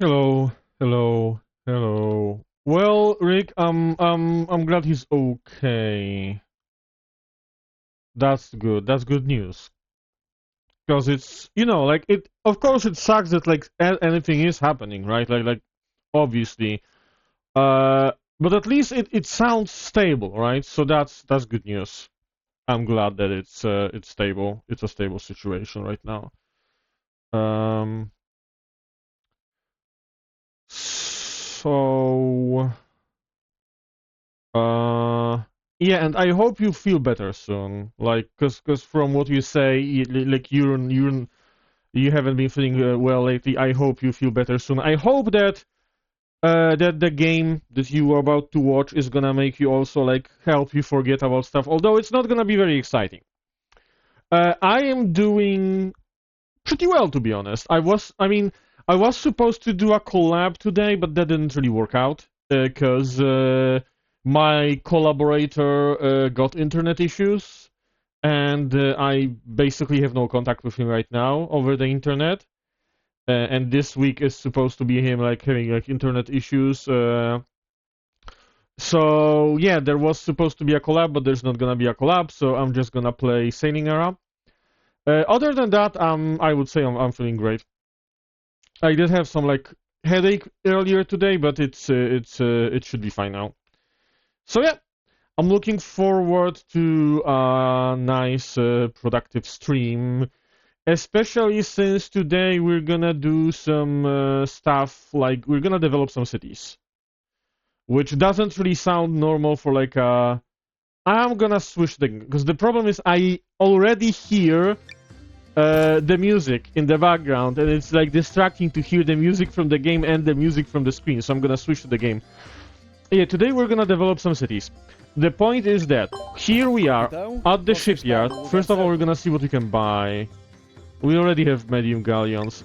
Hello, hello, hello. Well, Rick, I'm glad he's okay. That's good. That's good news. Because it's, like it. Of course, it sucks that like anything is happening, right? Like obviously. Uh, but at least it sounds stable, right? So that's good news. I'm glad that it's stable. It's a stable situation right now. Um. So. Uh, yeah, and I hope you feel better soon. Like, cause from what you say, like you haven't been feeling well lately. I hope you feel better soon. I hope that that the game that you are about to watch is gonna make you also like help you forget about stuff. Although it's not gonna be very exciting. I am doing pretty well, to be honest. I was supposed to do a collab today, but that didn't really work out because my collaborator got internet issues, and I basically have no contact with him right now over the internet. And this week is supposed to be him like having like internet issues. So yeah, there was supposed to be a collab, but there's not gonna be a collab. So I'm just gonna play Sailing Era. Other than that, I would say I'm feeling great. I did have some like headache earlier today, but it should be fine now. So yeah, I'm looking forward to a nice productive stream, especially since today we're gonna do some stuff like we're gonna develop some cities, which doesn't really sound normal for like a. I'm gonna switch the because the problem is I already hear the music in the background, and it's like distracting to hear the music from the game and the music from the screen. So I'm gonna switch to the game. Yeah, today we're gonna develop some cities. The point is that here we are at the shipyard. First of all, we're gonna see what we can buy. We already have medium galleons.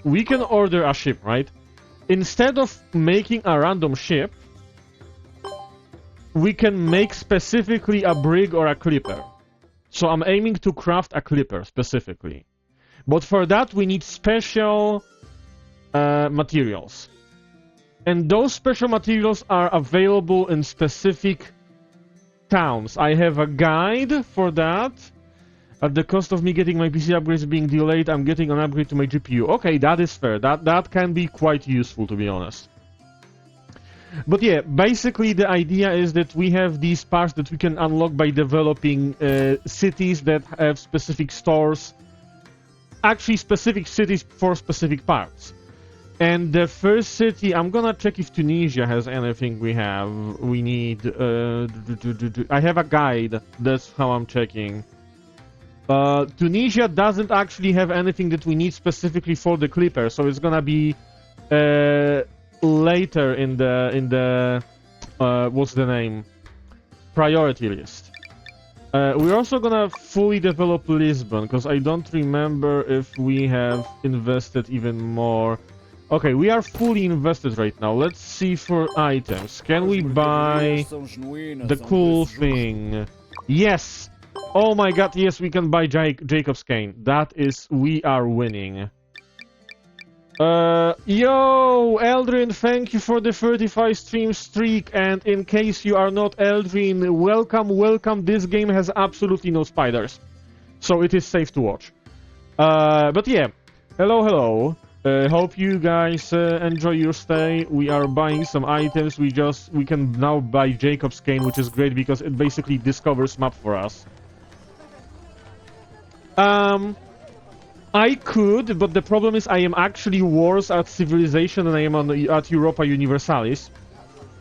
We can order a ship, right? Instead of making a random ship, we can make specifically a brig or a clipper. So I'm aiming to craft a clipper specifically. But for that we need special materials. And those special materials are available in specific towns. I have a guide for that. At the cost of me getting my PC upgrades being delayed, I'm getting an upgrade to my GPU. Okay, that is fair. That can be quite useful, to be honest. But yeah, basically the idea is that we have these parts that we can unlock by developing cities that have specific stores. Actually, specific cities for specific parts. And the first city, I'm gonna check if Tunisia has anything we need. I have a guide, that's how I'm checking. Tunisia doesn't actually have anything that we need specifically for the Clipper, so it's gonna be later in the what's the name? Priority list. We're also gonna fully develop Lisbon, because I don't remember if we have invested even more. Okay, we are fully invested right now. Let's see for items. Can we buy the cool thing? Yes! Oh my god, yes, we can buy Jacob's Cane. That is, we are winning. Yo, Eldrin, thank you for the 35 stream streak, and in case you are not Eldrin, welcome. This game has absolutely no spiders, so it is safe to watch. But yeah, hello. Hope you guys enjoy your stay. We are buying some items. We can now buy Jacob's Cane, which is great because it basically discovers map for us. I could, but the problem is I am actually worse at Civilization than I am at Europa Universalis.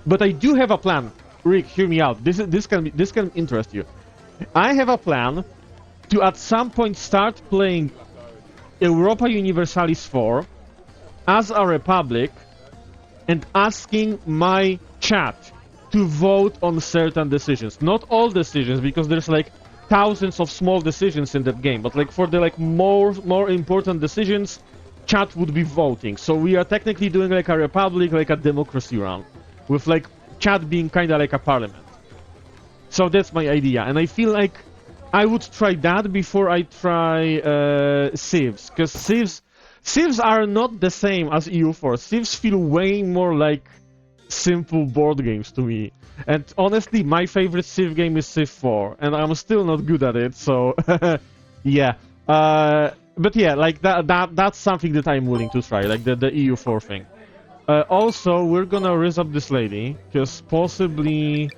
But I do have a plan. Rick, hear me out. This can interest you. I have a plan to at some point start playing Europa Universalis 4 as a Republic and asking my chat to vote on certain decisions. Not all decisions, because there's like thousands of small decisions in that game, but like for the like more important decisions, chat would be voting. So we are technically doing like a republic, like a democracy round, with like chat being kind of like a parliament. So that's my idea, and I feel like I would try that before I try Civs, because Civs are not the same as EU4. Civs feel way more like simple board games to me. And honestly, my favorite Civ game is Civ 4, and I'm still not good at it, so yeah. But yeah, like that's something that I'm willing to try, like the EU4 thing. Also, we're gonna raise up this lady, because possibly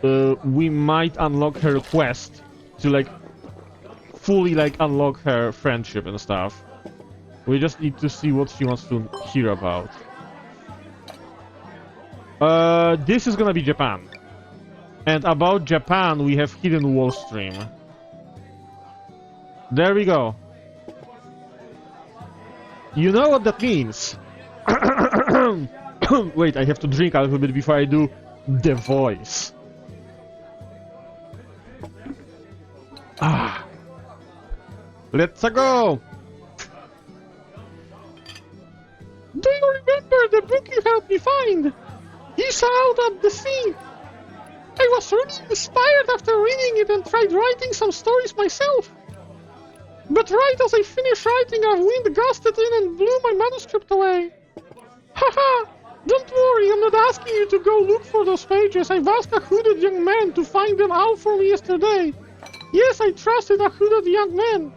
we might unlock her quest to like fully like unlock her friendship and stuff. We just need to see what she wants to hear about. This is gonna be Japan. And about Japan, we have Hidden Wall Stream. There we go. You know what that means. Wait, I have to drink a little bit before I do the voice. Ah. Let's go! Do you remember the book you helped me find? He's out at the sea. I was really inspired after reading it and tried writing some stories myself. But right as I finished writing, a wind gusted in and blew my manuscript away. Haha! Don't worry, I'm not asking you to go look for those pages. I've asked a hooded young man to find them out for me yesterday. Yes, I trusted a hooded young man.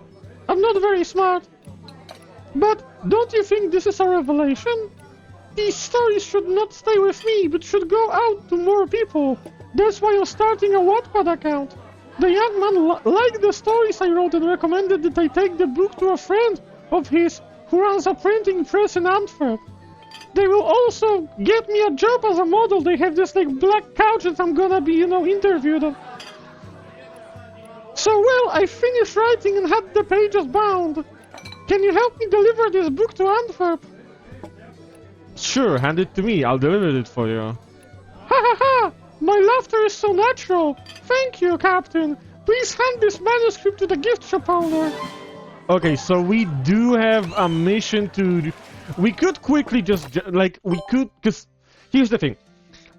I'm not very smart. But don't you think this is a revelation? These stories should not stay with me, but should go out to more people. That's why I'm starting a Wattpad account. The young man liked the stories I wrote and recommended that I take the book to a friend of his who runs a printing press in Antwerp. They will also get me a job as a model. They have this like black couch that I'm gonna be, interviewed on. So well, I finished writing and had the pages bound. Can you help me deliver this book to Antwerp? Sure, hand it to me. I'll deliver it for you. Ha ha ha! My laughter is so natural. Thank you, Captain. Please hand this manuscript to the gift shop owner. Okay, so we do have a mission to... We could quickly just... Because here's the thing.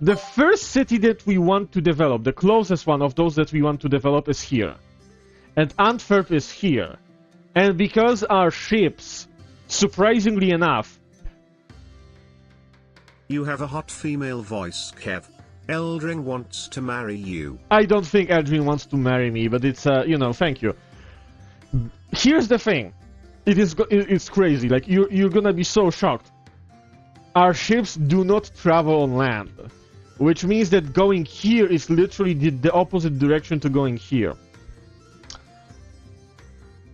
The first city that we want to develop, the closest one of those that we want to develop is here. And Antwerp is here. And because our ships, surprisingly enough... You have a hot female voice, Kev. Eldrin wants to marry you. I don't think Eldrin wants to marry me, but it's, thank you. Here's the thing. It's crazy, like, you're gonna be so shocked. Our ships do not travel on land. Which means that going here is literally the opposite direction to going here.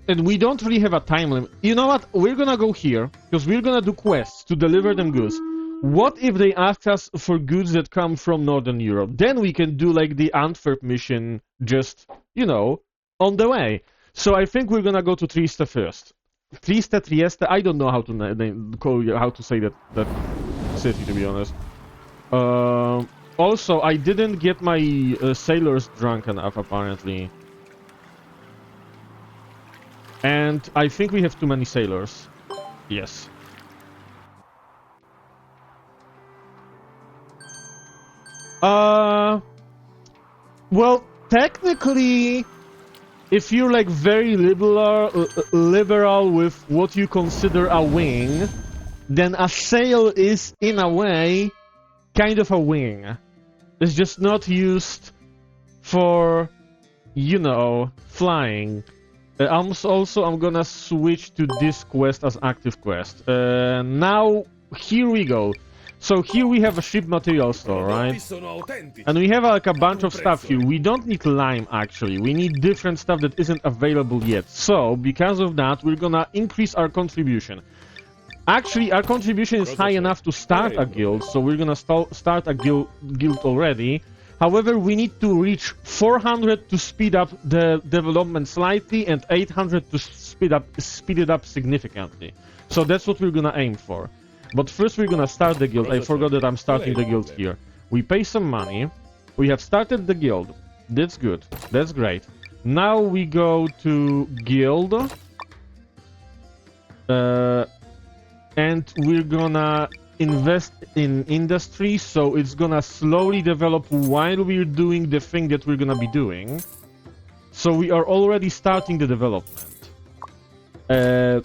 And we don't really have a time limit. You know what? We're gonna go here, because we're gonna do quests to deliver them goods. What if they ask us for goods that come from Northern Europe? Then we can do like the Antwerp mission just, on the way. So I think we're gonna go to Trieste first. Trieste, I don't know how to say that city, to be honest. Also, I didn't get my sailors drunk enough, apparently. And I think we have too many sailors. Yes. Well, technically, if you're like very liberal with what you consider a wing, then a sail is, in a way, kind of a wing. It's just not used for, flying. I'm gonna switch to this quest as active quest. Now, here we go. So here we have a ship material store, right? And we have like a bunch of stuff here. We don't need lime, actually. We need different stuff that isn't available yet. So, because of that, we're gonna increase our contribution. Actually, our contribution is high enough to start a guild, so we're gonna start a guild already. However, we need to reach 400 to speed up the development slightly, and 800 to speed it up significantly. So that's what we're gonna aim for. But first we're gonna start the guild. I forgot that I'm starting the guild here. We pay some money. We have started the guild. That's good. That's great. Now we go to guild. And we're gonna invest in industry, so it's gonna slowly develop while we're doing the thing that we're gonna be doing. So we are already starting the development.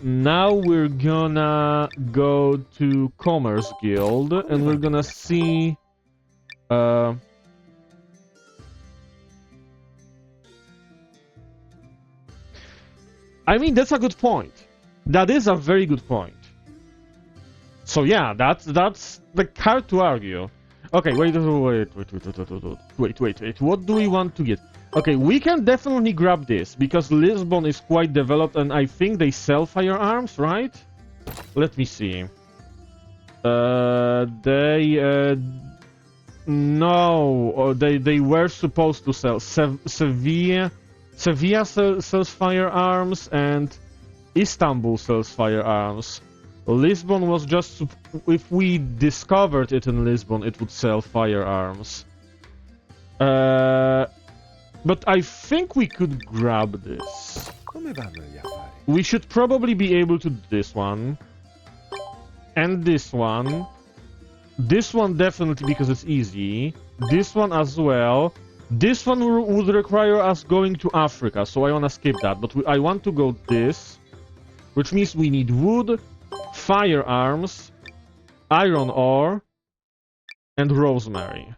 Now we're gonna go to Commerce Guild, and we're gonna see... I mean, that's a good point. That is a very good point. So yeah, that's the hard to argue. Okay, wait. What do we want to get? Okay, we can definitely grab this because Lisbon is quite developed, and I think they sell firearms, right? Let me see. No, they were supposed to sell. Sevilla sells firearms, and Istanbul sells firearms. Lisbon was just... If we discovered it in Lisbon, it would sell firearms. But I think we could grab this. We should probably be able to do this one. And this one. This one definitely because it's easy. This one as well. This one would require us going to Africa, so I want to skip that. But I want to go this. Which means we need wood, firearms, iron ore, and rosemary.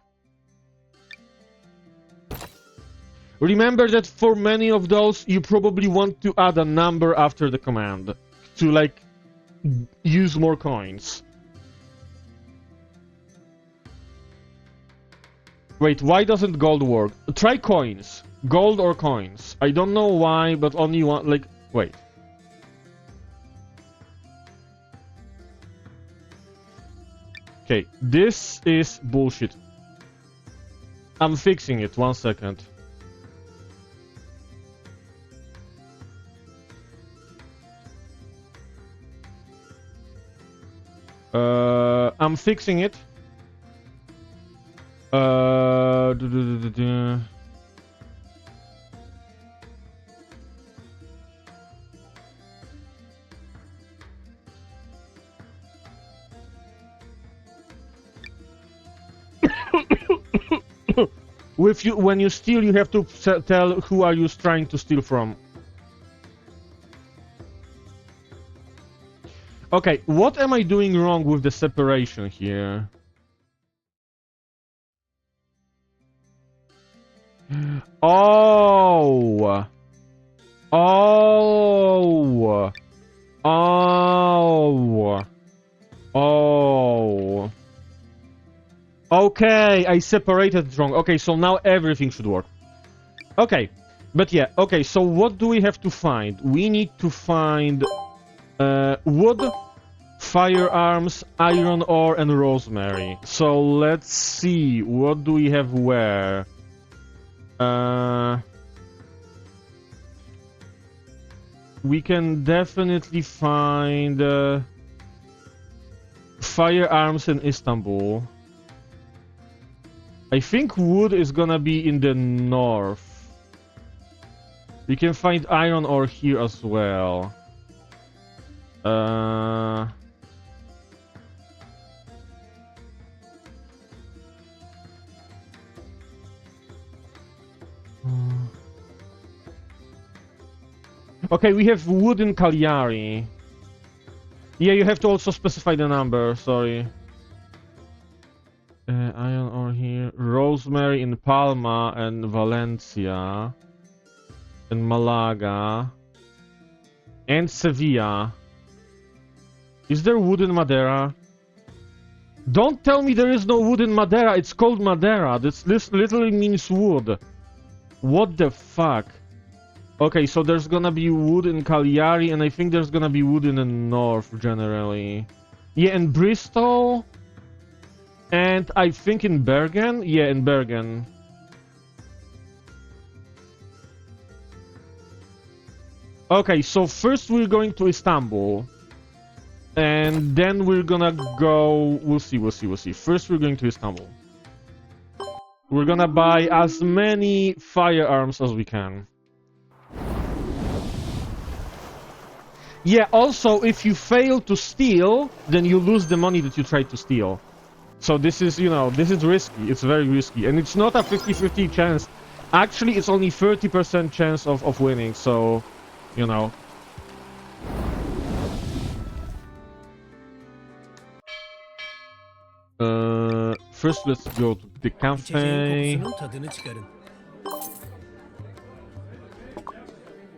Remember that for many of those, you probably want to add a number after the command to, like, use more coins. Wait, why doesn't gold work? Try coins. Gold or coins. I don't know why, but only one, like, wait. Okay, this is bullshit. I'm fixing it, 1 second. I'm fixing it. When you steal, you have to tell who are you trying to steal from. Okay, what am I doing wrong with the separation here? Oh! Oh! Oh! Oh! Okay, I separated it wrong. Okay, so now everything should work. Okay, but yeah, okay, so what do we have to find? We need to find wood, firearms, iron ore, and rosemary. So let's see, what do we have where? We can definitely find firearms in Istanbul. I think wood is gonna be in the north. We can find iron ore here as well. Okay, we have wood in Cagliari. Yeah, you have to also specify the number, sorry. Iron ore here. Rosemary in Palma and Valencia. And Malaga. And Sevilla. Is there wood in Madeira? Don't tell me there is no wood in Madeira. It's called Madeira. This literally means wood. What the fuck? Okay, so there's gonna be wood in Cagliari, and I think there's gonna be wood in the north, generally. Yeah, in Bristol. And I think in Bergen. Yeah, in Bergen. Okay, so first we're going to Istanbul. And then we're gonna go... We'll see. First we're going to Istanbul. We're gonna buy as many firearms as we can. Yeah, also, if you fail to steal, then you lose the money that you tried to steal. So this is, you know, this is risky. It's very risky. And it's not a 50-50 chance. Actually, it's only 30% chance of winning, so, you know. first let's go to the cafe. İçeceğin kokusunun tadını çıkarın.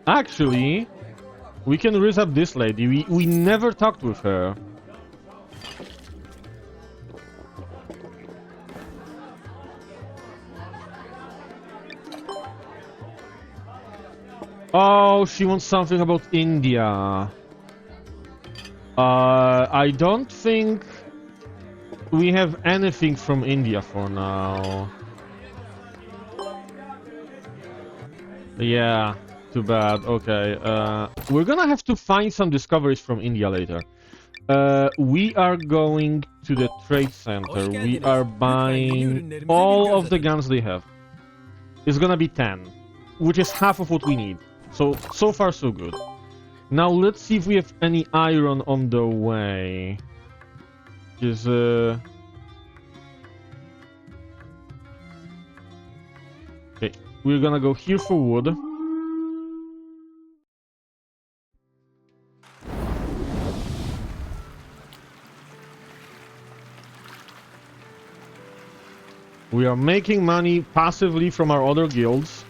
Actually, we can raise up this lady. We never talked with her. Oh, she wants something about India. I don't think we have anything from India for now. Yeah, too bad. Okay, we're gonna have to find some discoveries from India later. We are going to the trade center. We are buying all of the guns they have. It's gonna be 10, which is half of what we need. So far so good. Now let's see if we have any iron on the way. Because okay, we're gonna go here for wood. We are making money passively from our other guilds.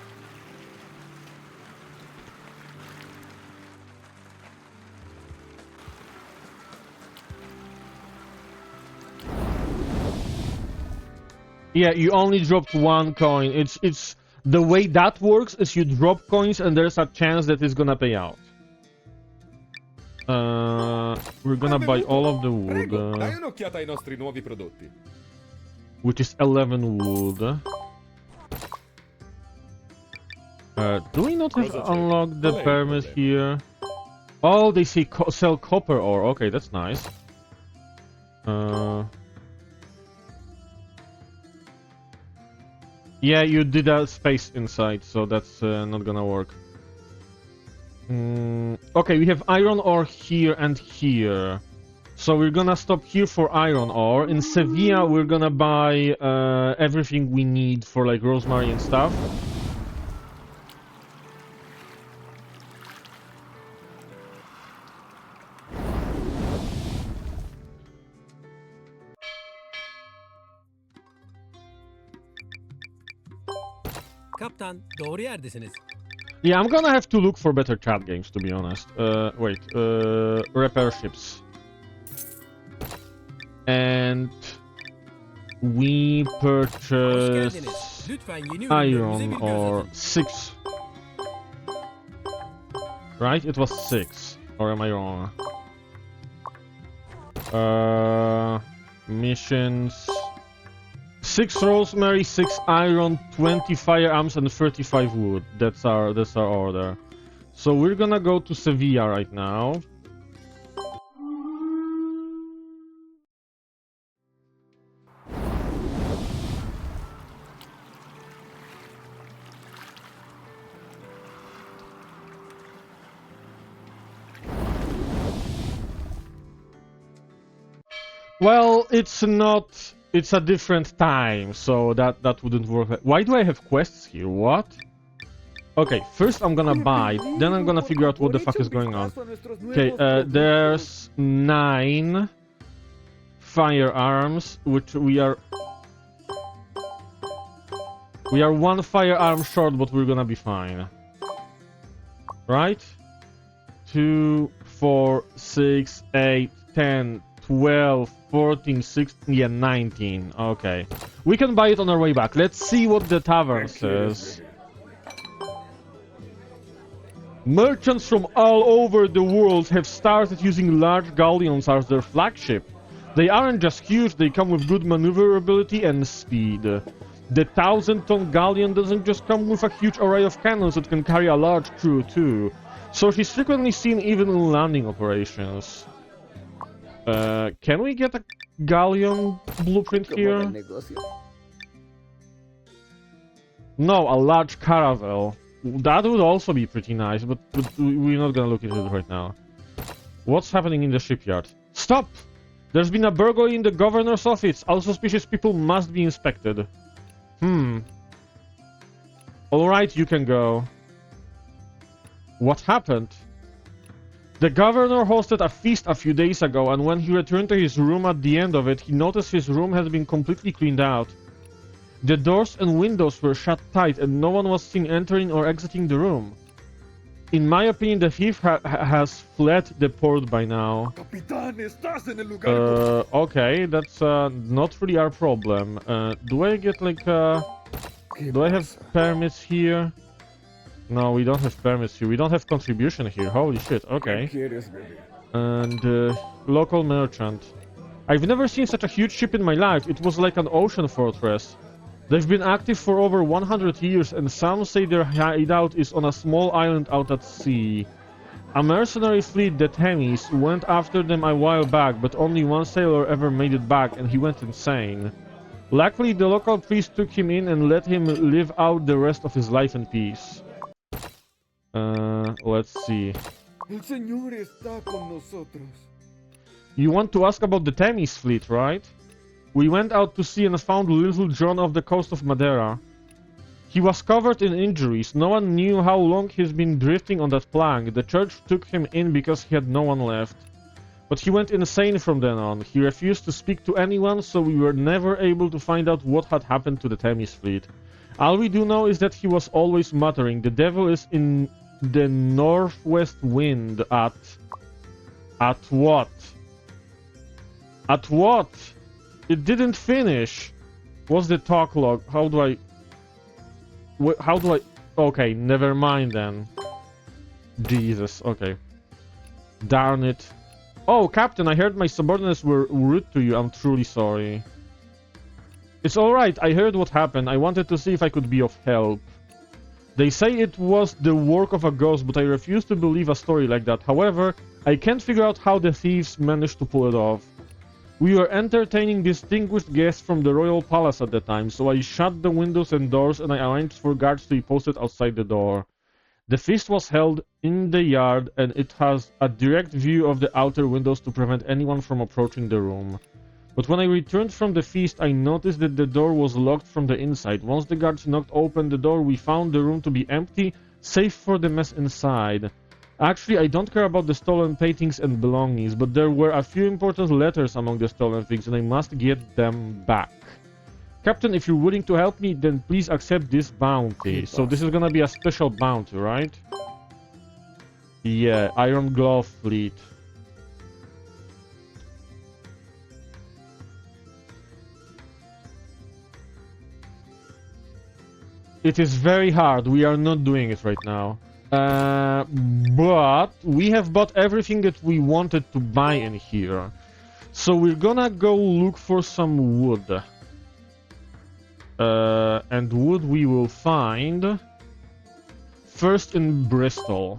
Yeah, you only dropped one coin. It's the way that works is you drop coins and there's a chance that it's gonna pay out. We're gonna buy all of the wood, Dai un'occhiata ai nostri nuovi prodotti. which is 11 wood. Do we not have Cosa c'è? unlocked the Qual è il permit problema? here? Oh, they say sell copper ore. Okay, that's nice. Yeah, you did a space inside, so that's not gonna work. Okay, we have iron ore here and here. So we're gonna stop here for iron ore. In Sevilla, we're gonna buy everything we need for like rosemary and stuff. Kaptan, doğru yerdesiniz. Yeah, I'm gonna have to look for better chat games, to be honest. Wait, repair ships. And we Hoş purchase geldiniz. Lütfen yeni ürünlerimize iron bir göz ore atın. 6. Right? It was 6. Or am I wrong? Missions. 6 rosemary, 6 iron, 20 firearms, and 35 wood. That's our order. So we're gonna go to Sevilla right now. Well, it's not. It's a different time, so that wouldn't work. Why do I have quests here? What? Okay, first I'm gonna buy, then I'm gonna figure out what the fuck is going on. Okay, there's 9 firearms, which we are 1 firearm short, but we're gonna be fine. Right? 2, 4, 6, 8, 10, 12, 14, 16, yeah, 19. Okay. We can buy it on our way back. Let's see what the tavern says. Merchants from all over the world have started using large galleons as their flagship. They aren't just huge, they come with good maneuverability and speed. The 1,000-ton galleon doesn't just come with a huge array of cannons, it can carry a large crew too. So she's frequently seen even in landing operations. Can we get a galleon blueprint here? No, a large caravel. That would also be pretty nice, but we're not gonna look into it right now. What's happening in the shipyard? Stop! There's been a burglary in the governor's office. All suspicious people must be inspected. Alright, you can go. What happened? The governor hosted a feast a few days ago, and when he returned to his room at the end of it, he noticed his room had been completely cleaned out. The doors and windows were shut tight, and no one was seen entering or exiting the room. In my opinion, the thief has fled the port by now. Capitán, estás en el lugar. Okay, that's not really our problem. Do I get like do I have permits here? No, we don't have permits here. We don't have contribution here. Holy shit, okay. ¿Quieres beber? And local merchant. I've never seen such a huge ship in my life. It was like an ocean fortress. They've been active for over 100 years, and some say their hideout is on a small island out at sea. A mercenary fleet, the Themis, went after them a while back, but only one sailor ever made it back, and he went insane. Luckily, the local priest took him in and let him live out the rest of his life in peace. Let's see. El Señor está con nosotros. You want to ask about the Themis fleet, right? We went out to sea and found little John off the coast of Madeira. He was covered in injuries. No one knew how long he's been drifting on that plank. The church took him in because he had no one left. But he went insane from then on. He refused to speak to anyone, so we were never able to find out what had happened to the Themis fleet. All we do know is that he was always muttering, "The devil is in the northwest wind at what? At what? It didn't finish. What's the talk log? How do I... Okay, never mind then. Jesus, okay. Darn it. Oh, Captain, I heard my subordinates were rude to you. I'm truly sorry. It's alright, I heard what happened. I wanted to see if I could be of help. They say it was the work of a ghost, but I refuse to believe a story like that. However, I can't figure out how the thieves managed to pull it off. We were entertaining distinguished guests from the royal palace at the time, so I shut the windows and doors and I arranged for guards to be posted outside the door. The feast was held in the yard and it has a direct view of the outer windows to prevent anyone from approaching the room. But when I returned from the feast, I noticed that the door was locked from the inside. Once the guards knocked open the door, we found the room to be empty, save for the mess inside. Actually, I don't care about the stolen paintings and belongings, but there were a few important letters among the stolen things, and I must get them back. Captain, if you're willing to help me, then please accept this bounty. So this is gonna be a special bounty, right? Yeah, Iron Glove Fleet. It is very hard. We are not doing it right now. But we have bought everything that we wanted to buy in here. So we're gonna go look for some wood. And wood we will find first in Bristol.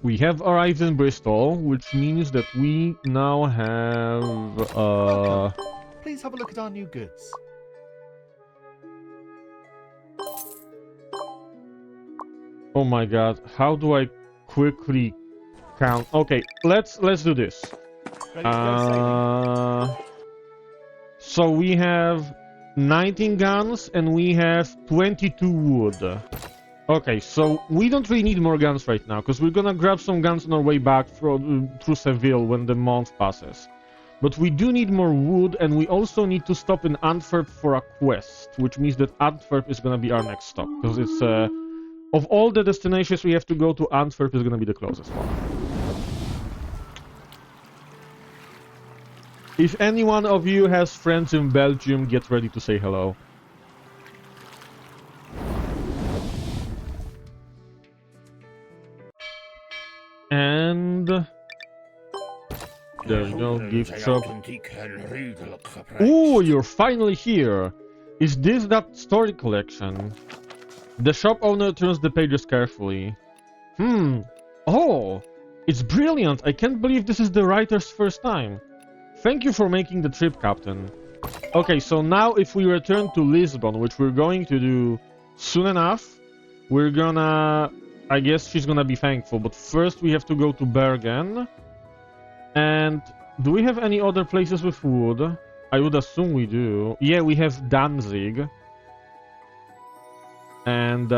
We have arrived in Bristol, which means that we now have Please have a look at our new goods. Oh my god, how do I quickly count? Okay, let's do this. Ready to go sailing? So we have 19 guns and we have 22 wood. Okay, so we don't really need more guns right now, because we're gonna grab some guns on our way back through Seville when the month passes. But we do need more wood, and we also need to stop in Antwerp for a quest, which means that Antwerp is gonna be our next stop, because it's, of all the destinations we have to go to, Antwerp is gonna be the closest one. If any one of you has friends in Belgium, get ready to say hello. And there we go, gift shop. Ooh, you're finally here! Is this that story collection? The shop owner turns the pages carefully. Oh! It's brilliant! I can't believe this is the writer's first time. Thank you for making the trip, Captain. Okay, so now if we return to Lisbon, which we're going to do soon enough, we're gonna... I guess she's gonna be thankful, but first we have to go to Bergen. And do we have any other places with wood? I would assume we do. Yeah, we have Danzig. And,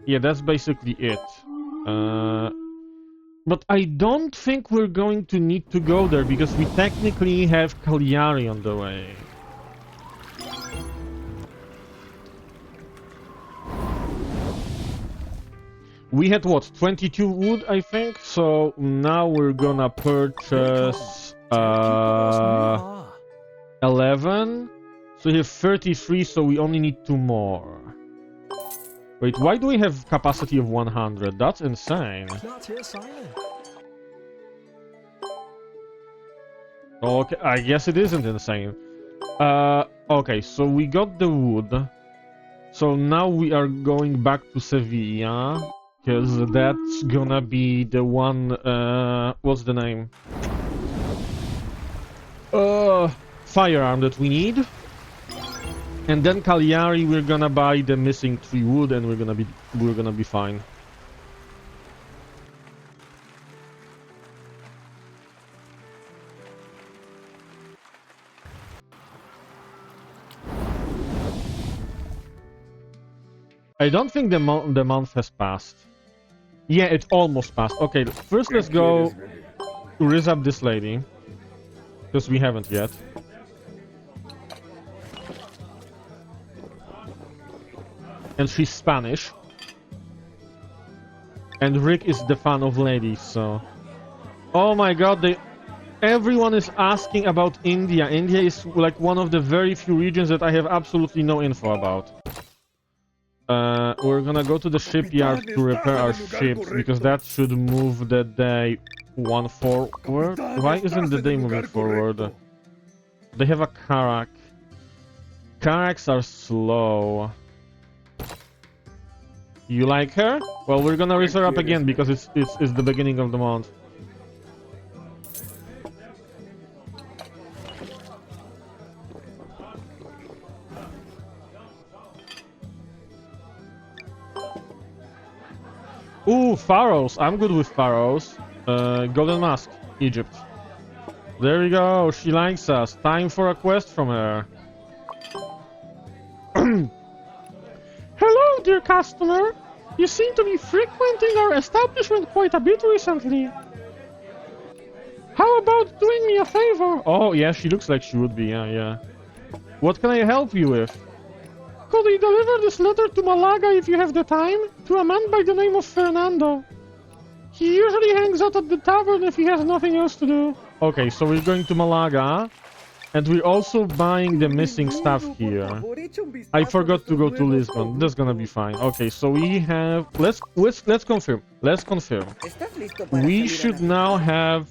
yeah, that's basically it. But I don't think we're going to need to go there, because we technically have Cagliari on the way. We had, what, 22 wood, I think? So now we're gonna purchase 11. So we have 33, so we only need 2 more. Wait, why do we have capacity of 100? That's insane. Okay, I guess it isn't insane. Okay, so we got the wood. So now we are going back to Sevilla. Because that's gonna be the one, what's the name? Firearm that we need. And then Cagliari, we're gonna buy the missing 3 wood and we're gonna be fine. I don't think the month has passed. Yeah, it almost passed. Okay, first let's go to raise up this lady. Because we haven't yet. And she's Spanish. And Rick is the fan of ladies, so... Oh my god, everyone is asking about India. India is like one of the very few regions that I have absolutely no info about. We're gonna go to the shipyard to repair our ships, because that should move the day 1 forward. Why isn't the day moving forward? They have a Karak. Karaks are slow. You like her? Well, we're gonna raise her up again, because it's the beginning of the month. Ooh, pharaohs. I'm good with pharaohs. Golden Mask, Egypt. There we go. She likes us. Time for a quest from her. Hello, dear customer. You seem to be frequenting our establishment quite a bit recently. How about doing me a favor? Oh, yeah, she looks like she would be. Yeah. What can I help you with? Could you deliver this letter to Malaga if you have the time? To a man by the name of Fernando. He usually hangs out at the tavern if he has nothing else to do. Okay, so we're going to Malaga. And we're also buying the missing stuff here. I forgot to go to Lisbon. That's gonna be fine. Okay, so we have... Let's confirm. Let's confirm. We should now have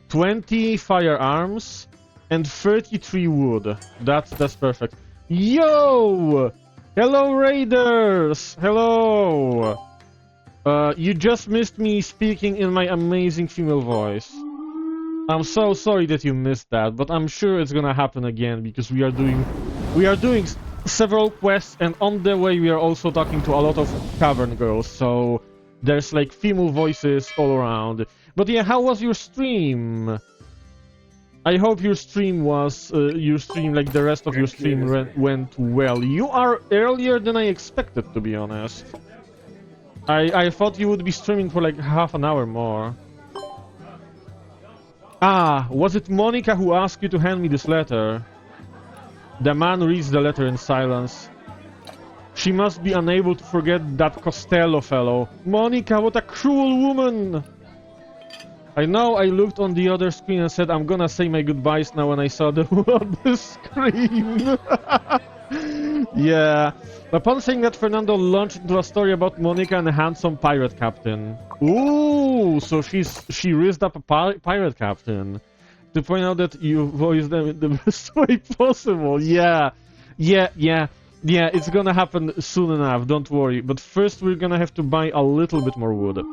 20 firearms and 33 wood. That's perfect. Yo! Hello, Raiders! Hello! You just missed me speaking in my amazing female voice. I'm so sorry that you missed that, but I'm sure it's gonna happen again, because we are doing several quests, and on the way we are also talking to a lot of cavern girls, so there's like female voices all around. But yeah, how was your stream? I hope your stream was, like the rest of your stream went well. You are earlier than I expected, to be honest. I thought you would be streaming for like half an hour more. Ah, was it Monica who asked you to hand me this letter? The man reads the letter in silence. She must be unable to forget that Costello fellow. Monica, what a cruel woman! I know I looked on the other screen and said I'm gonna say my goodbyes now when I saw them on the screen. Yeah. Upon saying that, Fernando launched into a story about Monica and a handsome pirate captain. Ooh, so she raised up a pirate captain to point out that you voiced them in the best way possible. Yeah, it's gonna happen soon enough, don't worry. But first we're gonna have to buy a little bit more wood.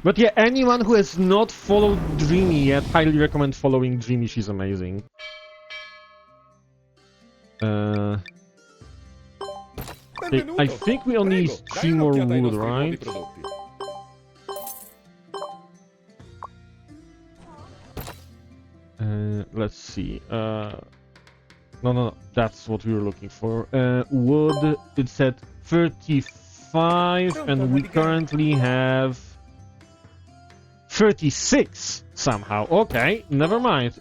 But yeah, anyone who has not followed Dreamy yet, highly recommend following Dreamy. She's amazing. Okay, I think we only need 3 more wood, right? Let's see. No, that's what we were looking for. Wood, it said 35, and we currently have 36 somehow. Okay, never mind.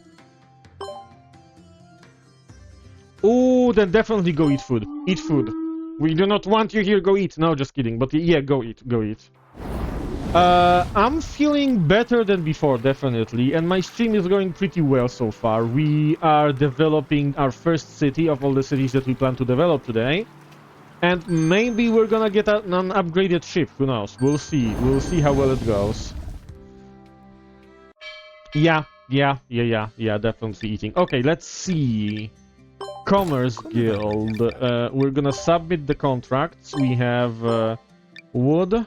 Oh, then definitely go eat food. Eat food. We do not want you here, go eat. No, just kidding. But yeah, go eat, go eat. I'm feeling better than before, definitely, and my stream is going pretty well so far. We are developing our first city of all the cities that we plan to develop today. And maybe we're gonna get an upgraded ship, who knows? We'll see. We'll see how well it goes. Yeah, definitely eating. Okay, let's see. Commerce Guild. We're gonna submit the contracts. We have wood.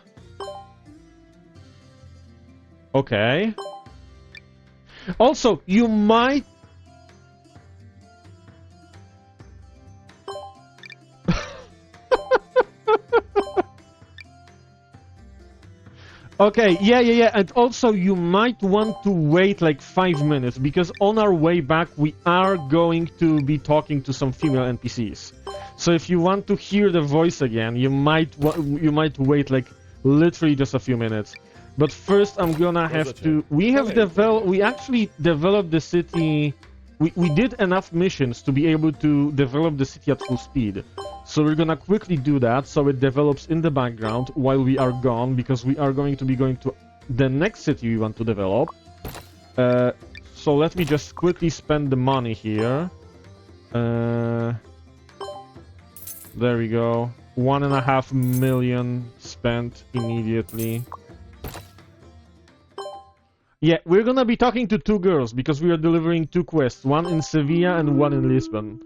Okay. Also, you might... Okay, yeah. And also, you might want to wait like 5 minutes, because on our way back, we are going to be talking to some female NPCs. So if you want to hear the voice again, you might wait like literally just a few minutes. But first, I'm gonna have to... We actually developed the city... We did enough missions to be able to develop the city at full speed. So we're gonna quickly do that, so it develops in the background while we are gone, because we are going to be going to the next city we want to develop. So let me just quickly spend the money here. There we go. 1.5 million spent immediately. Yeah, we're gonna be talking to 2 girls, because we are delivering 2 quests. One in Sevilla and one in Lisbon.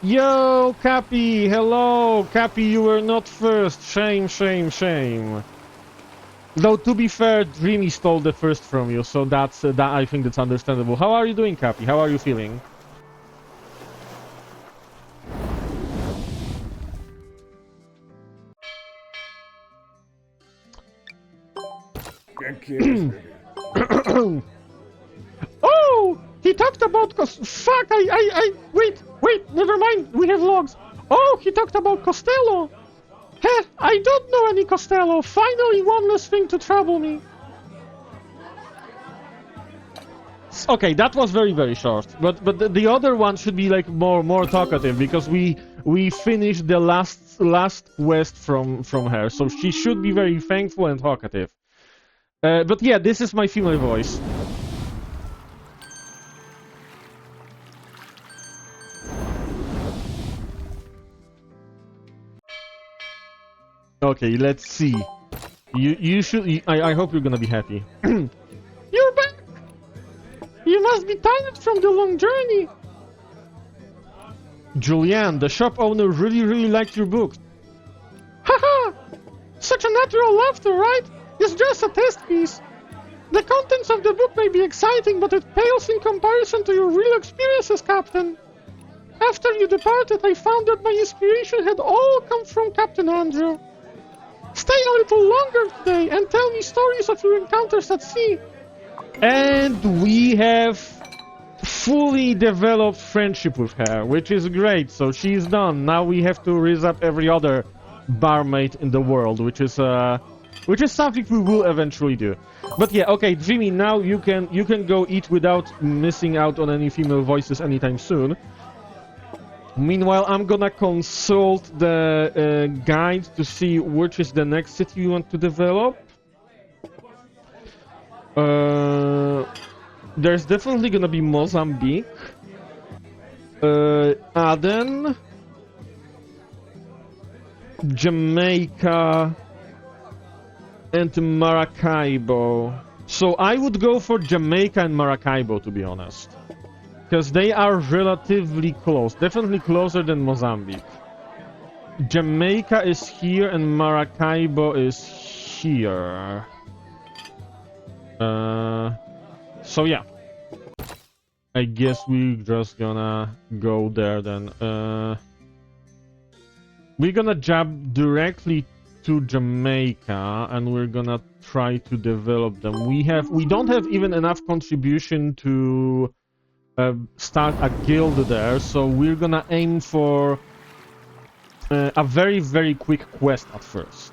Yo, Cappy! Hello! Cappy, you were not first. Shame. Though, to be fair, Dreamy stole the first from you, so that's I think that's understandable. How are you doing, Cappy? How are you feeling? Oh! He talked about fuck, wait, never mind, we have logs. Oh, he talked about Costello. Heh, I don't know any Costello. Finally, one less thing to trouble me. Okay, that was very short. But the other one should be like more talkative, because we finished the last quest from her, so she should be very thankful and talkative. But yeah, this is my female voice. Okay, let's see. You should... I hope you're gonna be happy. You're back! You must be tired from the long journey! Julianne, the shop owner really liked your book. Haha! Such a natural laughter, right? It's just a test piece. The contents of the book may be exciting, but it pales in comparison to your real experiences, Captain. After you departed, I found that my inspiration had all come from Captain Andrew. Stay a little longer today and tell me stories of your encounters at sea. And we have fully developed friendship with her, which is great. So she's done. Now we have to raise up every other barmaid in the world, which is something we will eventually do. But yeah, okay, Jimmy, now you can go eat without missing out on any female voices anytime soon. Meanwhile, I'm gonna consult the guide to see which is the next city you want to develop. There's definitely gonna be Mozambique, Aden, Jamaica, and Maracaibo. So I would go for Jamaica and Maracaibo, to be honest. because they are relatively close. Definitely closer than Mozambique. Jamaica is here and Maracaibo is here. So yeah. I guess we're just gonna go there then. We're gonna jump directly to Jamaica and we're gonna try to develop them. We don't have even enough contribution to start a guild there, so we're gonna aim for a very, very quick quest at first.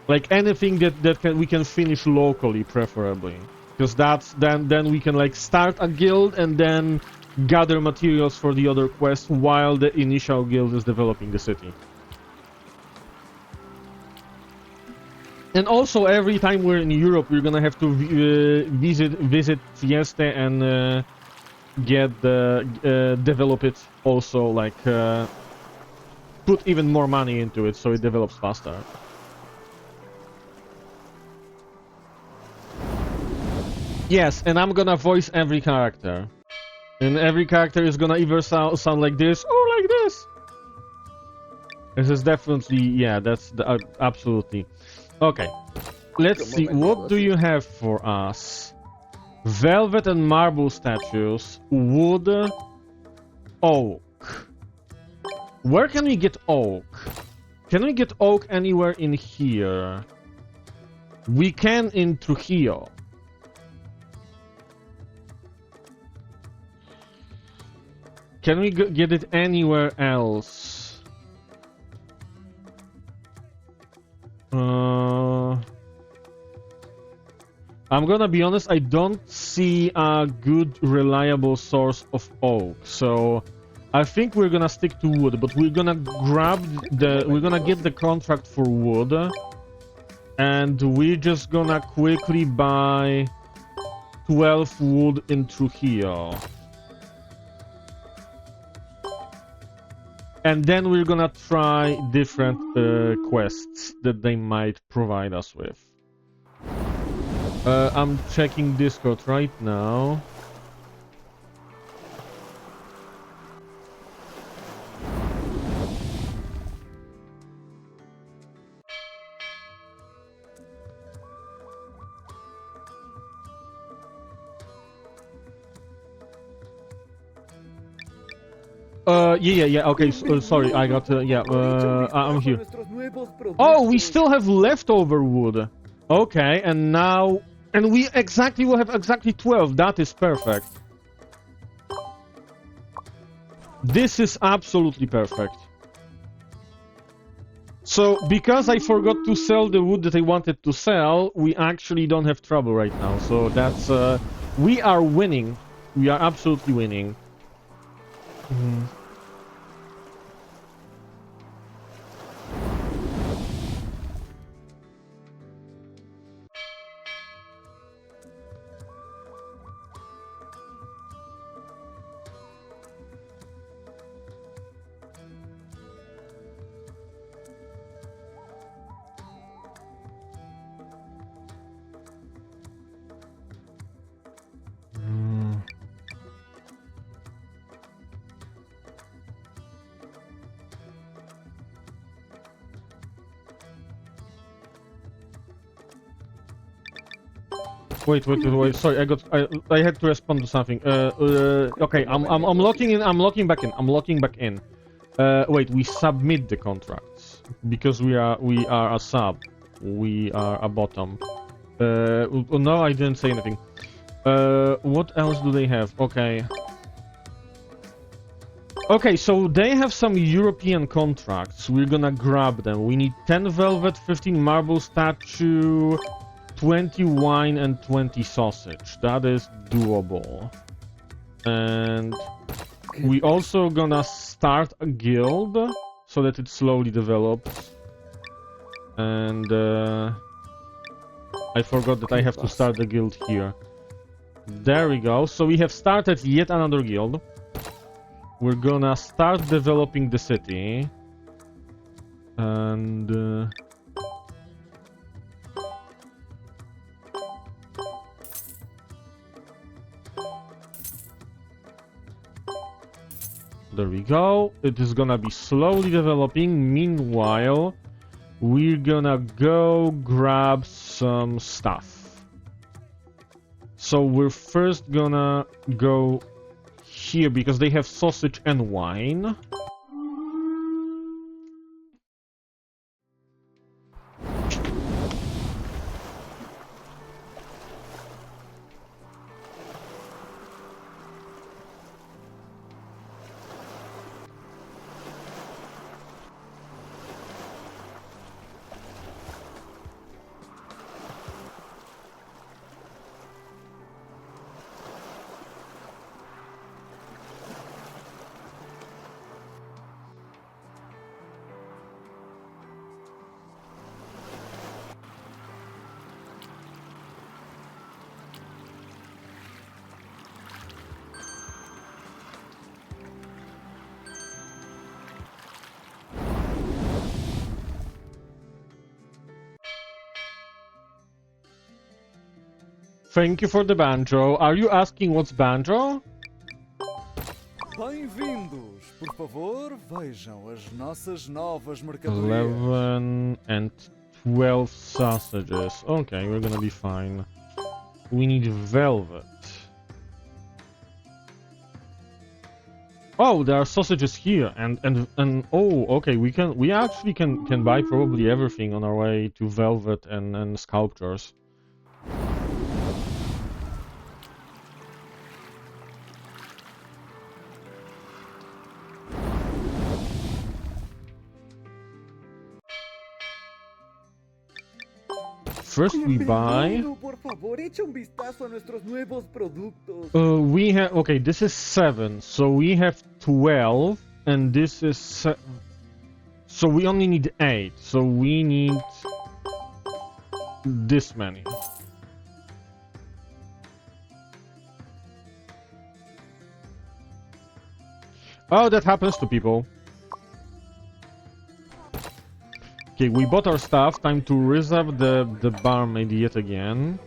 Like anything that we can finish locally, preferably. Because then we can like start a guild and then gather materials for the other quests while the initial guild is developing the city. And also every time we're in Europe, we're gonna have to visit Trieste and develop it also, like put even more money into it so it develops faster. Yes, and I'm gonna voice every character. And every character is gonna either sound like this or like this. This is definitely, yeah, that's absolutely. Okay, let's see, what do you have for us? Velvet and marble statues, wood, oak. Where can we get oak? Can we get oak anywhere in here? We can in Trujillo. Can we get it anywhere else? I'm gonna be honest, I don't see a good, reliable source of oak, so I think we're gonna stick to wood, but we're gonna get the contract for wood, and we're just gonna quickly buy 12 wood in Trujillo. And then we're gonna try different quests that they might provide us with. I'm checking Discord right now. Yeah, okay, sorry, I got, I'm here. Oh, we still have leftover wood. Okay, and now... And we will have exactly 12, that is perfect. This is absolutely perfect. So, because I forgot to sell the wood that I wanted to sell, we actually don't have trouble right now. So that's, we are winning. We are absolutely winning. Wait, sorry, I had to respond to something. Okay, I'm locking in, I'm locking back in. Wait, we submit the contracts because we are a sub. We are a bottom. No, I didn't say anything. What else do they have? Okay. Okay, so they have some European contracts. We're gonna grab them. We need 10 velvet, 15 marble statue, 20 wine, and 20 sausage. That is doable. And we also gonna start a guild so that it slowly develops. And I forgot that I have to start the guild here. There we go. So we have started yet another guild. We're gonna start developing the city. And There we go. It is gonna be slowly developing. Meanwhile, we're gonna go grab some stuff. So we're first gonna go here because they have sausage and wine. Thank you for the banjo. Are you asking what's banjo? Bem-vindos! Por favor, vejam as nossas novas mercadorias. 11 and 12 sausages. Okay, we're gonna be fine. We need velvet. Oh, there are sausages here, and oh, okay, we actually can buy probably everything on our way to velvet and sculptures. First we buy. Por favor, echa un vistazo a nuestros nuevos productos. We have, okay, this is 7, so we have 12, and this is so we only need 8, so we need this many. Oh, that happens to people. Okay, we bought our stuff. Time to reserve the barmaid yet again.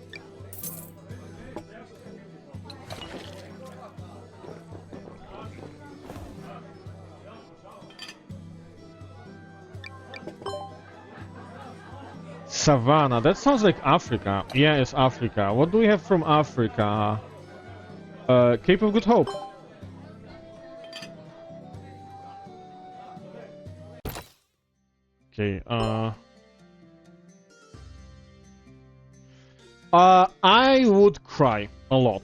Savannah. That sounds like Africa. Yeah, it's Africa. What do we have from Africa? Cape of Good Hope. Okay, I would cry a lot.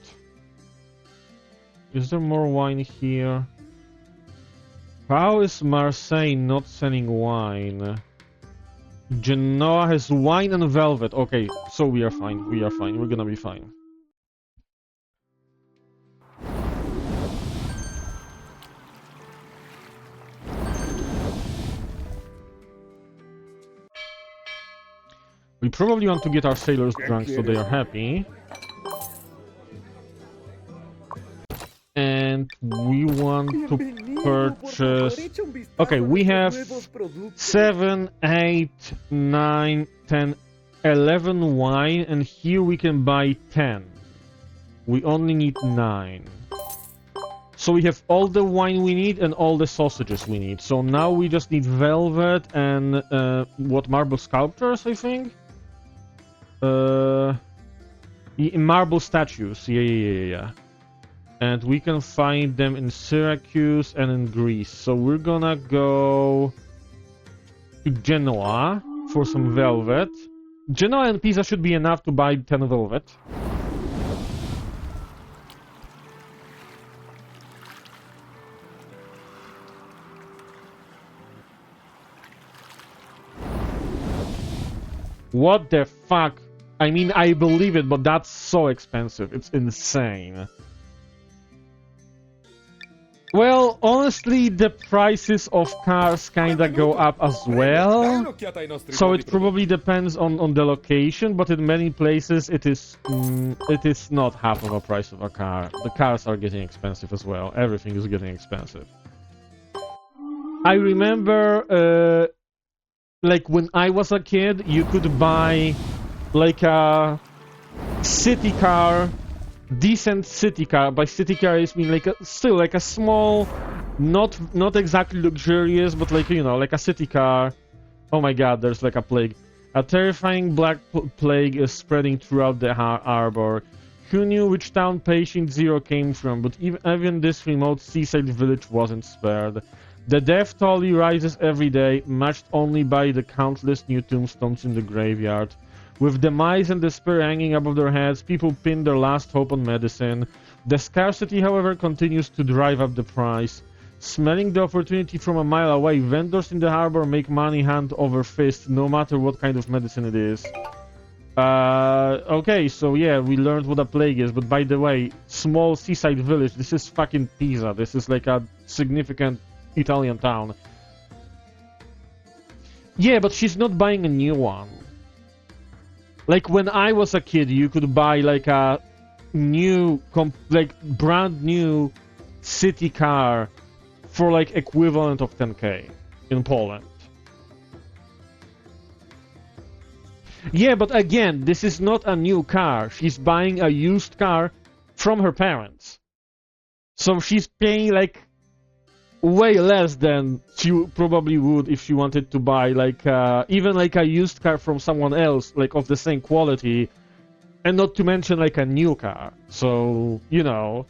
Is there more wine here? How is Marseille not sending wine? Genoa has wine and velvet. Okay, so we are fine. We are fine. We're gonna be fine. We probably want to get our sailors drunk so they are happy. And we want to purchase... Okay, we have 7, 8, 9, 10, 11 wine, and here we can buy 10. We only need 9. So we have all the wine we need and all the sausages we need. So now we just need velvet and what, marble sculptures, I think? Marble statues, yeah. And we can find them in Syracuse and in Greece. So we're gonna go to Genoa for some velvet. Genoa and Pisa should be enough to buy 10 velvet. What the fuck? I mean, I believe it, but that's so expensive. It's insane. Well, honestly, the prices of cars kinda go up as well. So it probably depends on the location, but in many places it is not half of a price of a car. The cars are getting expensive as well. Everything is getting expensive. I remember, like when I was a kid, you could buy like a city car, decent city car. By city car, I mean like still like a small not exactly luxurious, but like, you know, like a city car. Oh my god, there's like a plague. A terrifying black plague is spreading throughout the harbor. Who knew which town Patient Zero came from, but even this remote seaside village wasn't spared. The death toll rises every day, matched only by the countless new tombstones in the graveyard. With demise and despair hanging above their heads, people pin their last hope on medicine. The scarcity, however, continues to drive up the price. Smelling the opportunity from a mile away, vendors in the harbor make money hand over fist, no matter what kind of medicine it is. Okay, so yeah, we learned what a plague is, but by the way, small seaside village, this is fucking Pisa. This is like a significant Italian town. Yeah, but she's not buying a new one. Like, when I was a kid, you could buy like a new, like brand new city car for like equivalent of 10k in Poland. Yeah, but again, this is not a new car. She's buying a used car from her parents. So she's paying like way less than she probably would if she wanted to buy like even like a used car from someone else, like of the same quality, and not to mention like a new car. So, you know,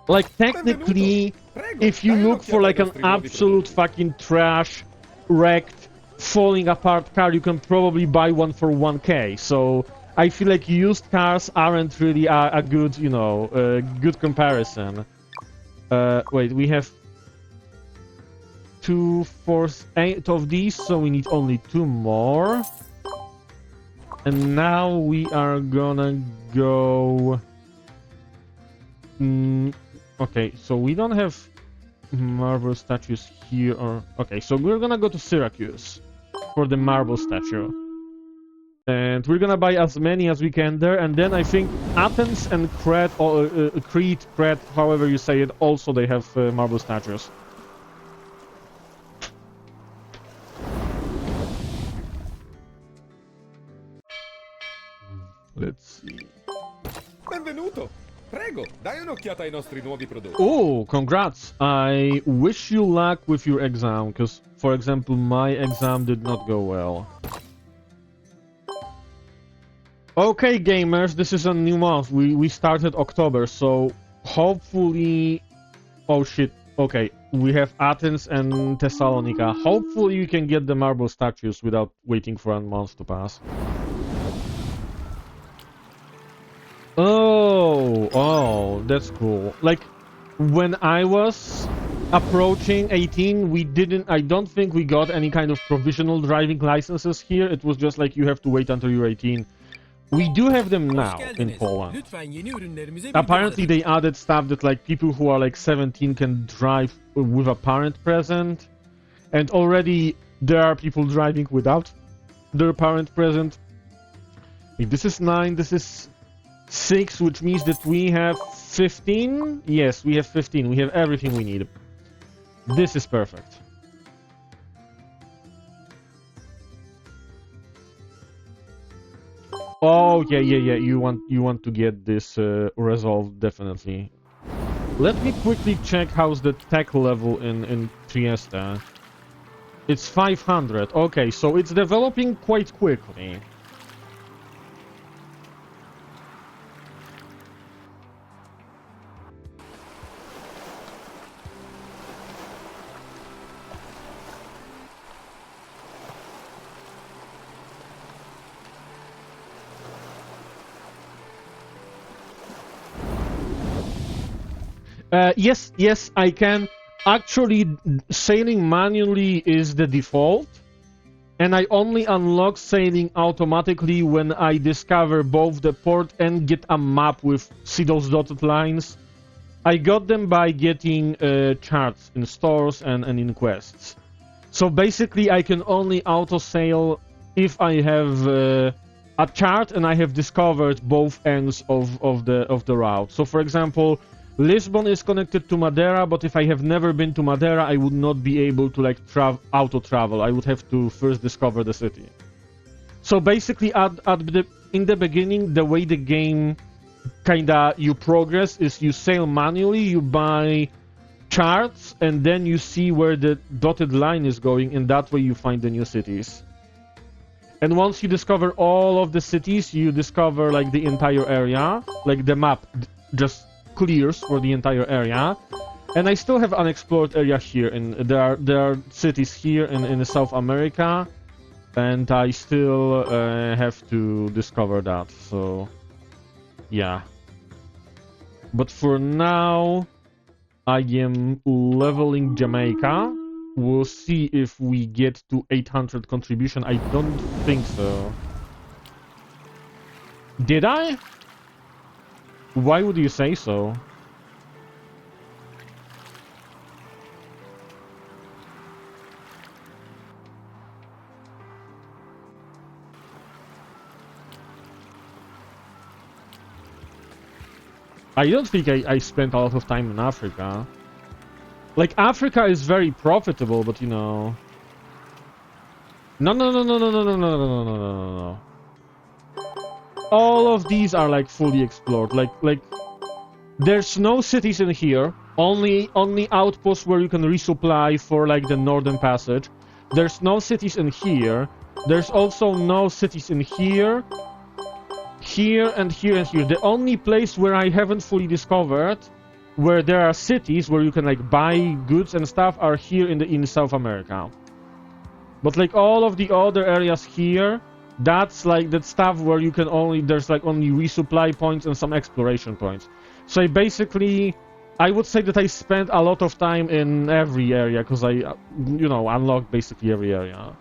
like technically, if you look for like an absolute fucking trash, wrecked, falling apart car, you can probably buy one for 1k. So I feel like used cars aren't really a good, you know, good comparison. Wait, we have 2, 4, 8 of these, so we need only 2 more. And now we are gonna go... okay, so we don't have marble statues here, or... Okay, so we're gonna go to Syracuse for the marble statue. And we're gonna buy as many as we can there, and then I think Athens and Crete, or Crete, Crete, however you say it, also they have marble statues. Let's see. Benvenuto! Prego, dai un'occhiata ai nostri nuovi prodotti. Oh, congrats! I wish you luck with your exam, because, for example, my exam did not go well. Okay, gamers, this is a new month. We started October, so hopefully... Oh shit, okay. We have Athens and Thessalonica. Hopefully you can get the marble statues without waiting for a month to pass. Oh, that's cool. Like, when I was approaching 18, I don't think we got any kind of provisional driving licenses here. It was just like you have to wait until you're 18. We do have them now in Poland. Lütfen yeni ürünlerimize Apparently they added stuff that like people who are like 17 can drive with a parent present. And already there are people driving without their parent present. This is 9, this is 6, which means that we have 15? Yes, we have 15. We have everything we need. This is perfect. Oh, yeah. You want to get this resolved, definitely. Let me quickly check how's the tech level in Trieste. It's 500. Okay, so it's developing quite quickly. Yes, I can. Actually, sailing manually is the default, and I only unlock sailing automatically when I discover both the port and get a map with see those dotted lines. I got them by getting charts in stores and in quests. So basically, I can only auto-sail if I have a chart and I have discovered both ends of the route. So, for example, Lisbon is connected to Madeira, but if I have never been to Madeira, I would not be able to like auto-travel. I would have to first discover the city. So basically, in the beginning, the way the game kinda you progress is you sail manually. You buy charts, and then you see where the dotted line is going, and that way you find the new cities. And once you discover all of the cities, you discover like the entire area, like the map just clears for the entire area. And I still have unexplored area here, and there are cities here in South America, and I still have to discover that. So yeah. But for now, I am leveling Jamaica. We'll see if we get to 800 contribution. I don't think so. Did I? Why would you say so? I don't think I spent a lot of time in Africa. Like, Africa is very profitable, but you know... No. All of these are like fully explored. Like there's no cities in here. Only outposts where you can resupply for like the Northern Passage. There's no cities in here. There's also no cities in here. Here and here and here. The only place where I haven't fully discovered where there are cities where you can like buy goods and stuff are here in South America. But like all of the other areas here, that's like that stuff where you can there's like only resupply points and some exploration points. So I would say that I spent a lot of time in every area because I, you know, unlocked basically every area.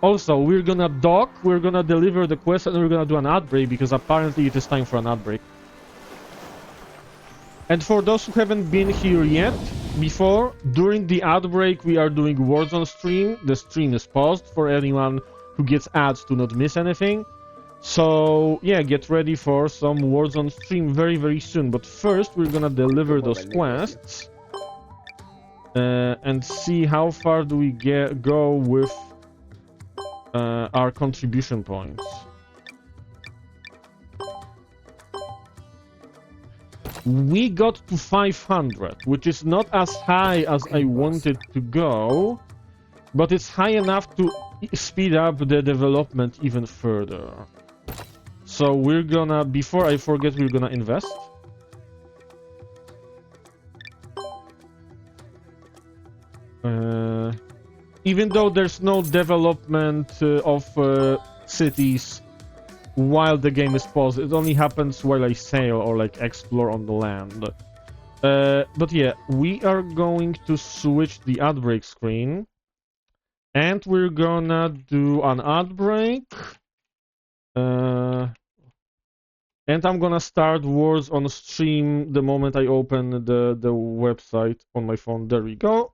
Also, we're gonna dock, we're gonna deliver the quest, and we're gonna do an ad break because apparently it is time for an ad break. And for those who haven't been here yet, before, during the ad break, we are doing Warzone stream. The stream is paused for anyone who gets ads to not miss anything. So, yeah, get ready for some Warzone stream very, very soon. But first, we're gonna deliver those quests. And see how far do we go with our contribution points. We got to 500, which is not as high as I wanted to go, but it's high enough to speed up the development even further. So we're gonna, before I forget, we're gonna invest. Even though there's no development of cities while the game is paused, it only happens while I sail or like explore on the land. But yeah, we are going to switch the ad break screen, and we're gonna do an ad break. And I'm gonna start Wars on stream the moment I open the website on my phone. There we go.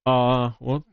What?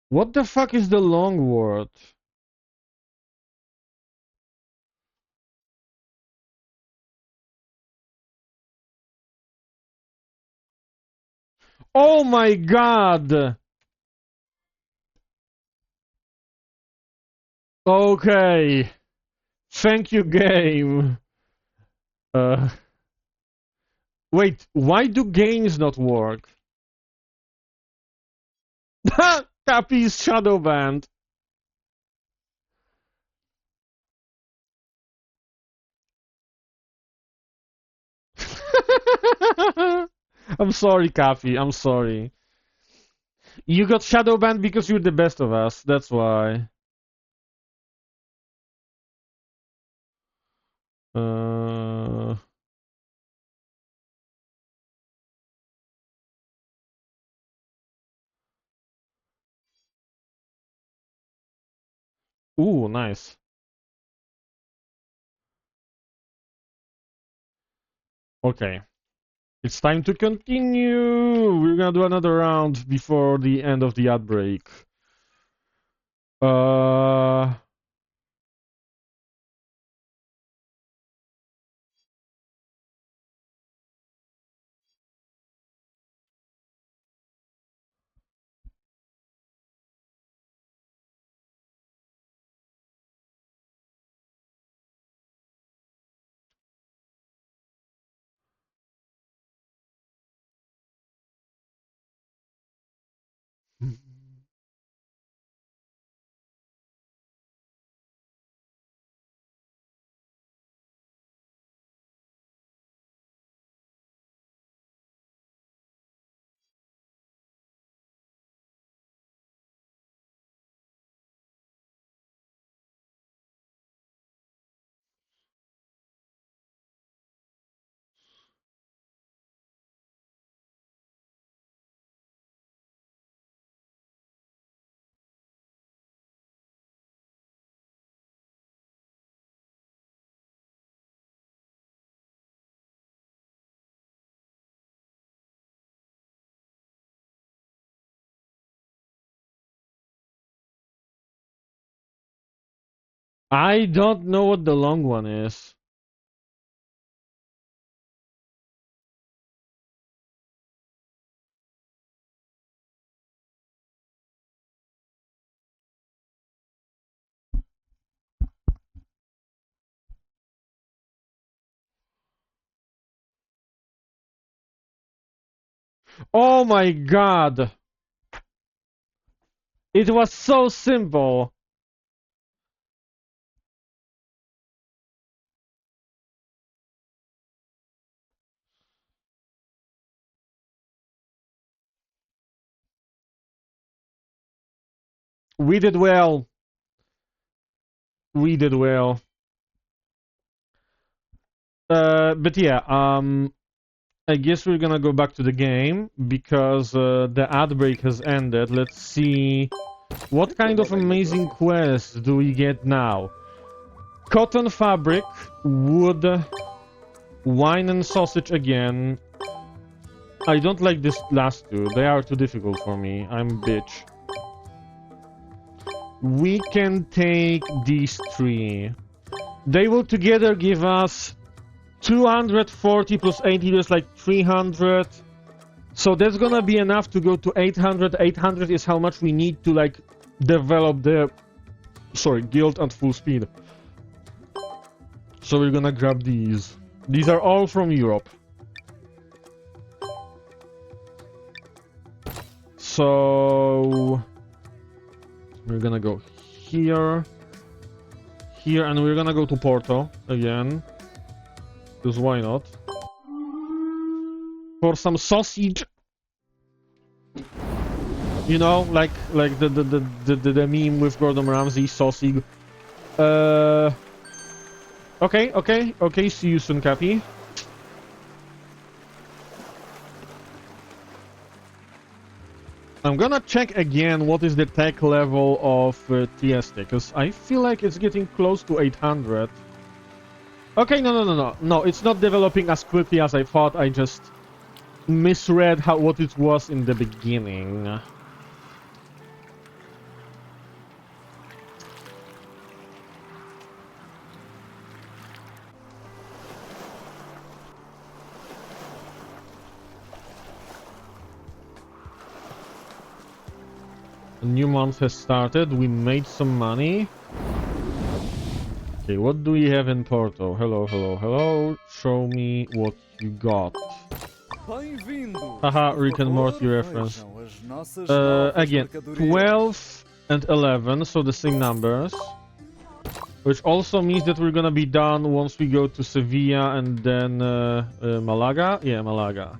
What the fuck is the long word? Oh my god! Okay. Thank you, game. Wait, why do games not work? Cappy's shadow band. I'm sorry, Kafi. I'm sorry. You got shadow banned because you're the best of us. That's why. Uh... Ooh, nice. Okay. It's time to continue. We're gonna do another round before the end of the ad break. Uh... I don't know what the long one is. Oh my god! It was so simple! We did well. We did well. But yeah, I guess we're gonna go back to the game because the ad break has ended. Let's see what kind of amazing quests do we get now. Cotton fabric, wood, wine and sausage again. I don't like this last two. They are too difficult for me. I'm a bitch. We can take these three. They will together give us 240 plus 80, there's like 300. So that's gonna be enough to go to 800. 800 is how much we need to like develop the guild at full speed. So we're gonna grab these. These are all from Europe. So we're gonna go here, and we're gonna go to Porto again. Because why not? For some sausage. You know, like the meme with Gordon Ramsay, sausage. Okay, see you soon, Cappy. I'm gonna check again what is the tech level of Trieste, because I feel like it's getting close to 800. Okay, no, it's not developing as quickly as I thought. I just misread what it was in the beginning. A new month has started. We made some money. Okay, what do we have in Porto? Hello. Show me what you got. Haha, Rick and Morty reference. Again, 12 and 11, so the same numbers. Which also means that we're gonna be done once we go to Sevilla and then Malaga. Yeah, Malaga.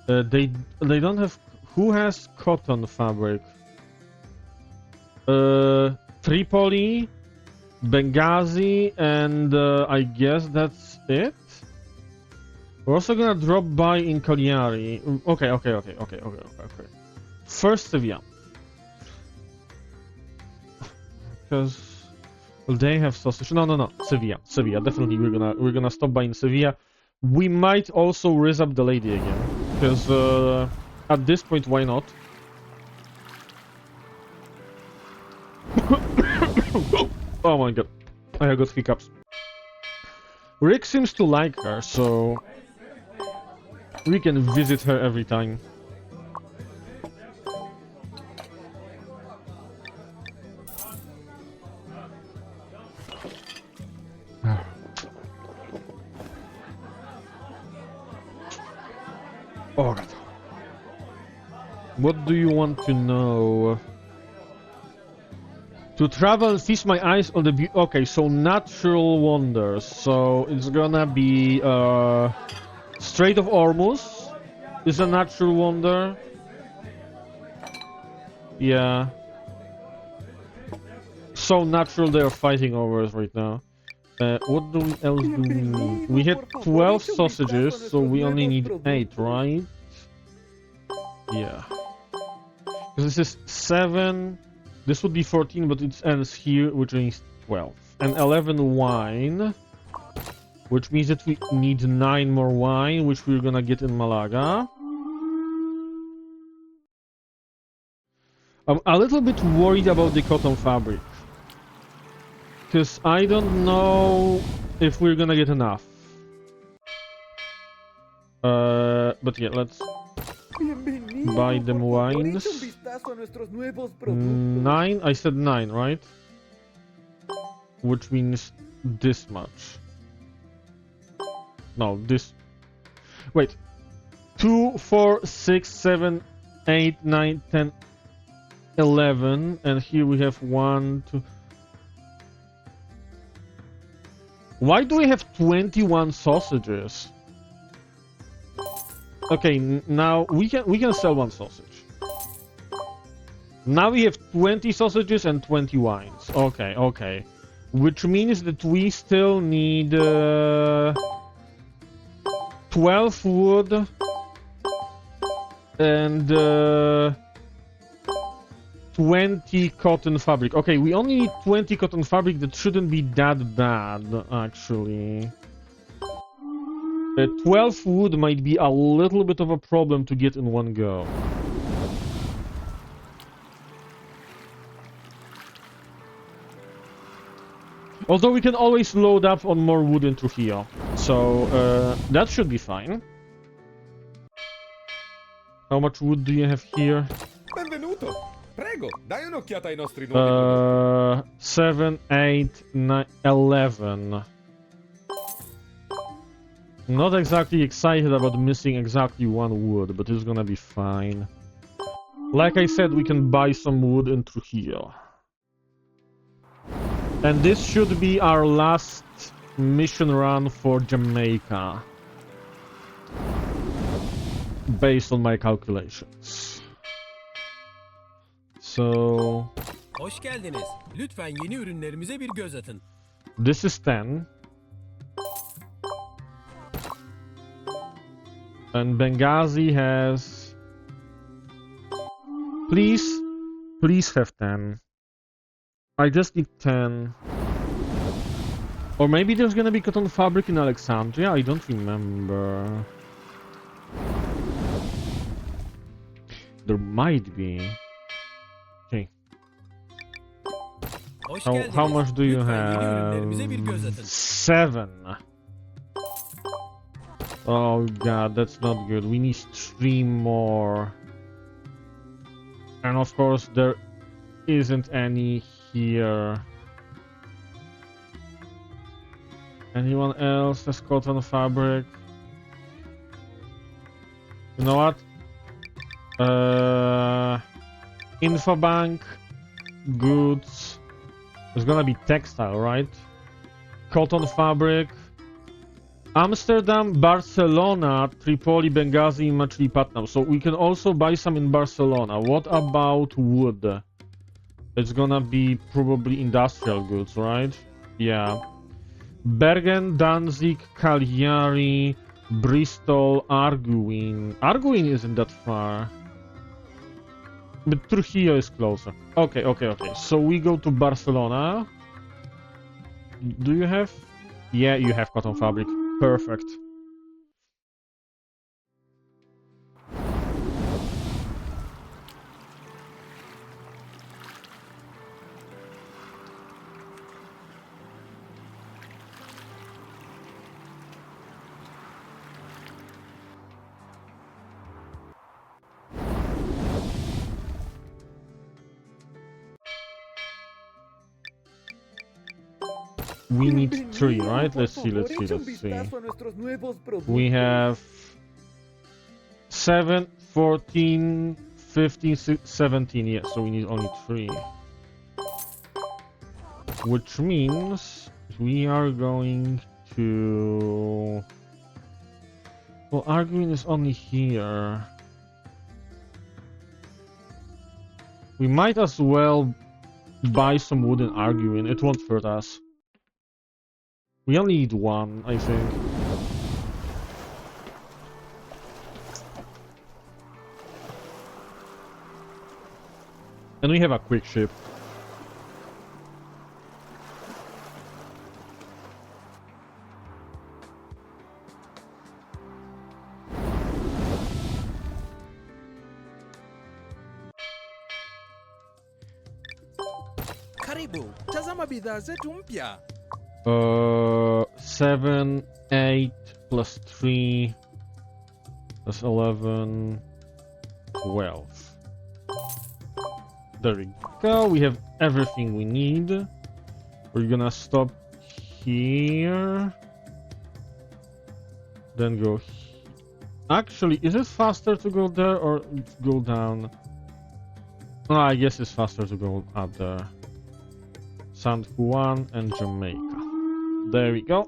They don't have. Who has cotton fabric? Tripoli, Benghazi, and I guess that's it. We're also gonna drop by in Cagliari. Okay. First Sevilla, because they have sausage. No. Sevilla. Definitely, we're gonna stop by in Sevilla. We might also raise up the lady again, because at this point, why not? Oh my god, I got hiccups. Rick seems to like her, so we can visit her every time. Oh god. What do you want to know? To travel and feast my eyes on the okay, so natural wonders. So it's gonna be Strait of Hormuz is a natural wonder. Yeah. So natural they are fighting over us right now. What do we else do we need? We had 12 sausages, so we only need 8, right? Yeah. Because this is 7. This would be 14, but it ends here, which means 12. And 11 wine, which means that we need 9 more wine, which we're gonna get in Malaga. I'm a little bit worried about the cotton fabric, because I don't know if we're gonna get enough. But yeah, let's buy them wines. 9? I said 9, right? Which means this much. No, this... Wait. 2, 4, 6, 7, 8, 9, 10, 11. And here we have 1, 2... Why do we have 21 sausages? Okay, now we can sell 1 sausage. Now we have 20 sausages and 20 wines. Okay. Which means that we still need 12 wood and 20 cotton fabric. Okay, we only need 20 cotton fabric. That shouldn't be that bad, actually. 12 wood might be a little bit of a problem to get in one go. Although we can always load up on more wood in Trujillo. So, that should be fine. How much wood do you have here? Benvenuto! Prego, dai un'occhiata ai nostri nuovi prodotti. 7, 8, 9, 11. Not exactly excited about missing exactly 1 wood, but it's gonna be fine. Like I said, we can buy some wood in Trujillo. And this should be our last mission run for Jamaica. Based on my calculations. So... Hoş geldiniz. Lütfen yeni ürünlerimize bir göz atın. This is 10. And Benghazi has... Please have 10. I just need 10. Or maybe there's gonna be cotton fabric in Alexandria? I don't remember. There might be. Okay. Hoş How geldiniz. much do you Lütfen yeni have? ürünlerimize bir göz atın. 7. Oh god, that's not good. We need 3 more. And of course there isn't any here. Anyone else has cotton fabric? You know what? Infobank, goods. It's gonna be textile, right? Cotton fabric. Amsterdam, Barcelona, Tripoli, Benghazi, Machilipatnam. So we can also buy some in Barcelona. What about wood? It's gonna be probably industrial goods, right? Yeah. Bergen, Danzig, Cagliari, Bristol, Arguin. Arguin isn't that far. But Trujillo is closer. Okay. So we go to Barcelona. Do you have? Yeah, you have cotton fabric. Perfect. We need 3, right? Let's see. We have 7, 14, 15, 17. Yeah, so we need only 3. Which means we are going to... Well, Arguin is only here. We might as well buy some wood in Arguin. It won't hurt us. We only need 1, I think. And we have a quick ship. Karibu, tazama bidhaa zetu mpya. 7, 8 plus 3 plus 11, 12. There we go. We have everything we need. We're gonna stop here. Then go Actually, is it faster to go there or go down? Oh, I guess it's faster to go up there. San Juan and Jamaica. There we go.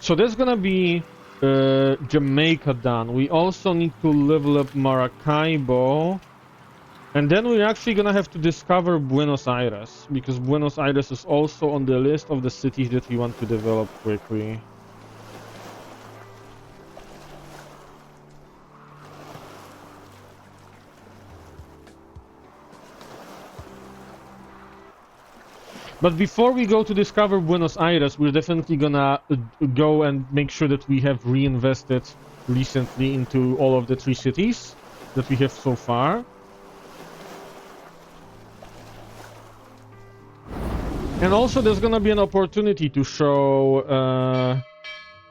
So that's gonna be Jamaica done. We also need to level up Maracaibo. And then we're actually gonna have to discover Buenos Aires, because Buenos Aires is also on the list of the cities that we want to develop quickly. But before we go to discover Buenos Aires, we're definitely gonna go and make sure that we have reinvested recently into all of the 3 cities that we have so far. And also there's gonna be an opportunity to show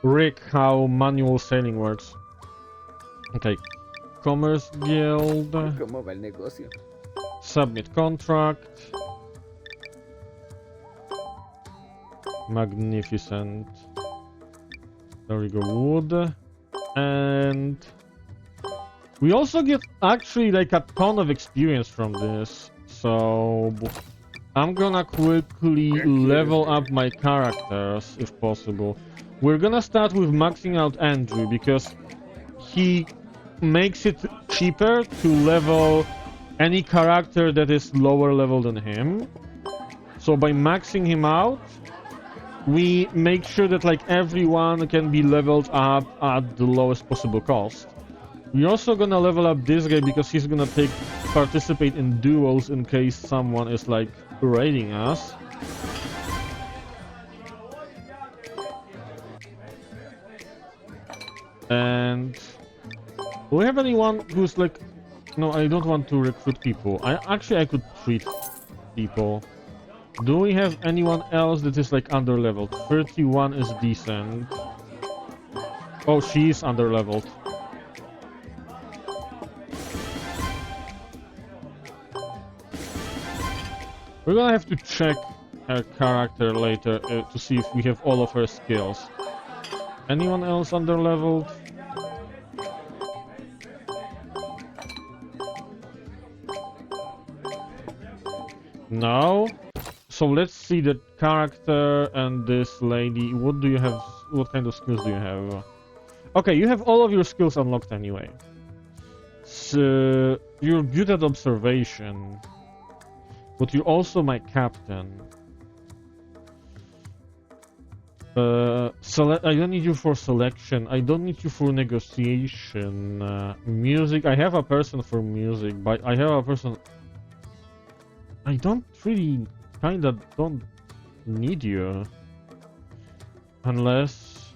Rick how manual sailing works. Okay, Commerce Guild. ¿Cómo va el negocio? Submit contract. Magnificent. There we go, wood. And we also get actually like a ton of experience from this. So I'm gonna quickly level up my characters if possible. We're gonna start with maxing out Andrew because he makes it cheaper to level any character that is lower level than him. So by maxing him out, we make sure that like everyone can be leveled up at the lowest possible cost. We're also gonna level up this guy because he's gonna participate in duels in case someone is like raiding us. And do we have anyone who's like... No, I don't want to recruit people. I could treat people. Do we have anyone else that is like underleveled? 31 is decent. Oh, she is underleveled. We're gonna have to check her character later to see if we have all of her skills. Anyone else underleveled? No. So let's see the character and this lady. What do you have? What kind of skills do you have? Okay, you have all of your skills unlocked anyway. So you're good at observation, but you're also my captain. I don't need you for selection. I don't need you for negotiation. Music. I have a person for music, but I have a person. I don't really, kinda don't need you. Unless,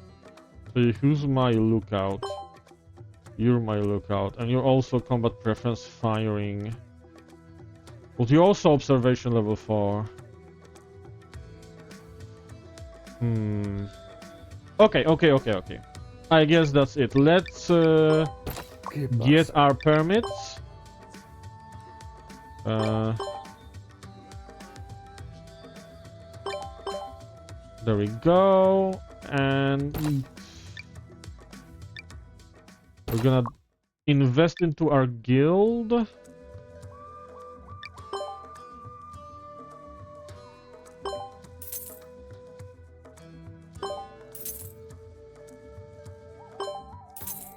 who's my lookout? You're my lookout, and you're also combat preference firing. But you're also observation level 4. Okay. I guess that's it. Let's get our permits. There we go. And we're gonna invest into our guild.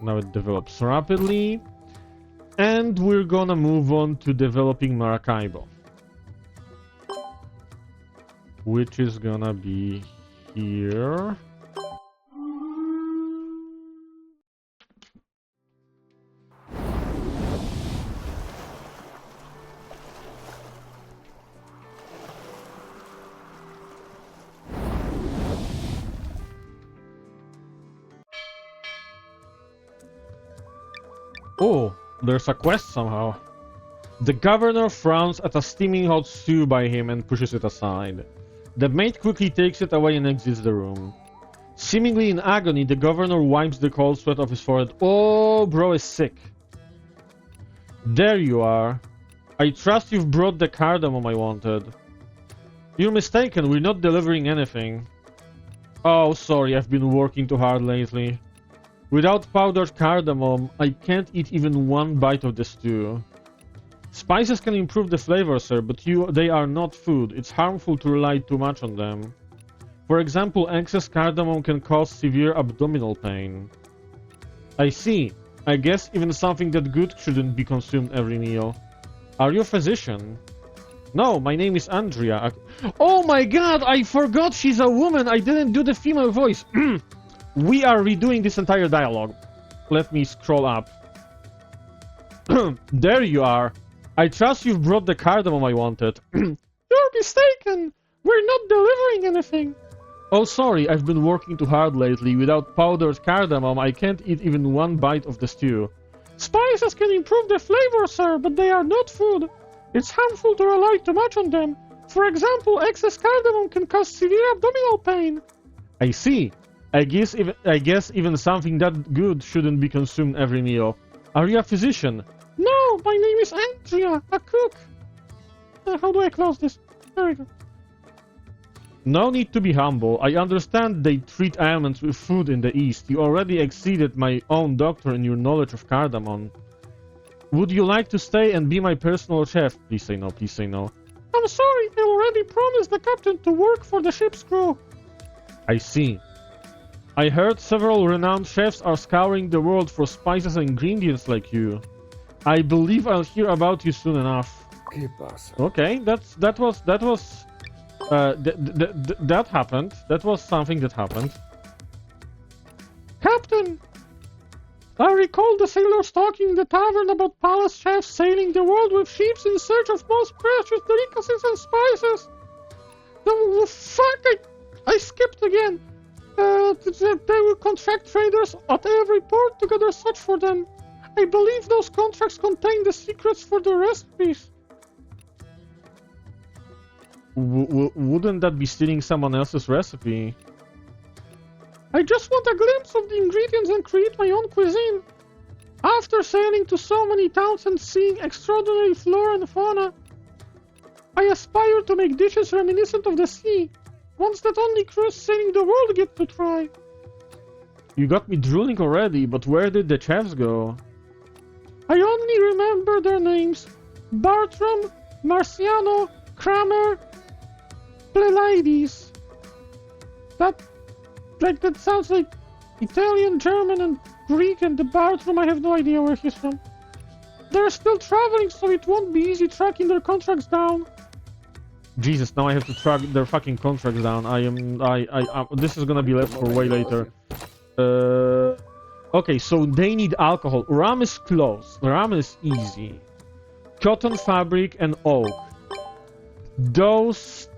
Now it develops rapidly. And we're gonna move on to developing Maracaibo, which is gonna be here. Oh, there's a quest somehow. The governor frowns at a steaming hot stew by him and pushes it aside. The mate quickly takes it away and exits the room. Seemingly in agony, the governor wipes the cold sweat off his forehead. Oh, bro is sick. There you are. I trust you've brought the cardamom I wanted. You're mistaken, we're not delivering anything. Oh, sorry, I've been working too hard lately. Without powdered cardamom, I can't eat even one bite of the stew. Spices can improve the flavor, sir, but they are not food. It's harmful to rely too much on them. For example, excess cardamom can cause severe abdominal pain. I see. I guess even something that good shouldn't be consumed every meal. Are you a physician? No, my name is Andrea. Oh my god, I forgot she's a woman. I didn't do the female voice. We are redoing this entire dialogue. Let me scroll up. There you are. I trust you've brought the cardamom I wanted. You're mistaken. We're not delivering anything. Oh, sorry. I've been working too hard lately. Without powdered cardamom, I can't eat even one bite of the stew. Spices can improve the flavor, sir, but they are not food. It's harmful to rely too much on them. For example, excess cardamom can cause severe abdominal pain. I see. I guess even something that good shouldn't be consumed every meal. Are you a physician? No, my name is Andrea, a cook. How do I close this? There we go. No need to be humble. I understand they treat ailments with food in the East. You already exceeded my own doctor in your knowledge of cardamom. Would you like to stay and be my personal chef? Please say no, please say no. I'm sorry, I already promised the captain to work for the ship's crew. I see. I heard several renowned chefs are scouring the world for spices and ingredients like you. I believe I'll hear about you soon enough. Okay, that happened. That was something that happened. Captain! I recall the sailors talking in the tavern about palace chefs sailing the world with ships in search of most precious delicacies and spices. Oh, fuck! I skipped again. They will contract traders at every port to gather such for them. I believe those contracts contain the secrets for the recipes. Wouldn't that be stealing someone else's recipe? I just want a glimpse of the ingredients and create my own cuisine. After sailing to so many towns and seeing extraordinary flora and fauna, I aspire to make dishes reminiscent of the sea. Ones that only crews sailing the world get to try. You got me drooling already, but where did the chefs go? I only remember their names. Bartram, Marciano, Kramer, Pleiades. That sounds like Italian, German, and Greek, and the Bartram, I have no idea where he's from. They're still traveling, so it won't be easy tracking their contracts down. Jesus, now I have to track their fucking contracts down. This is gonna be left for way later. Okay, so they need alcohol. Rum is close. Rum is easy. Cotton fabric and oak. Those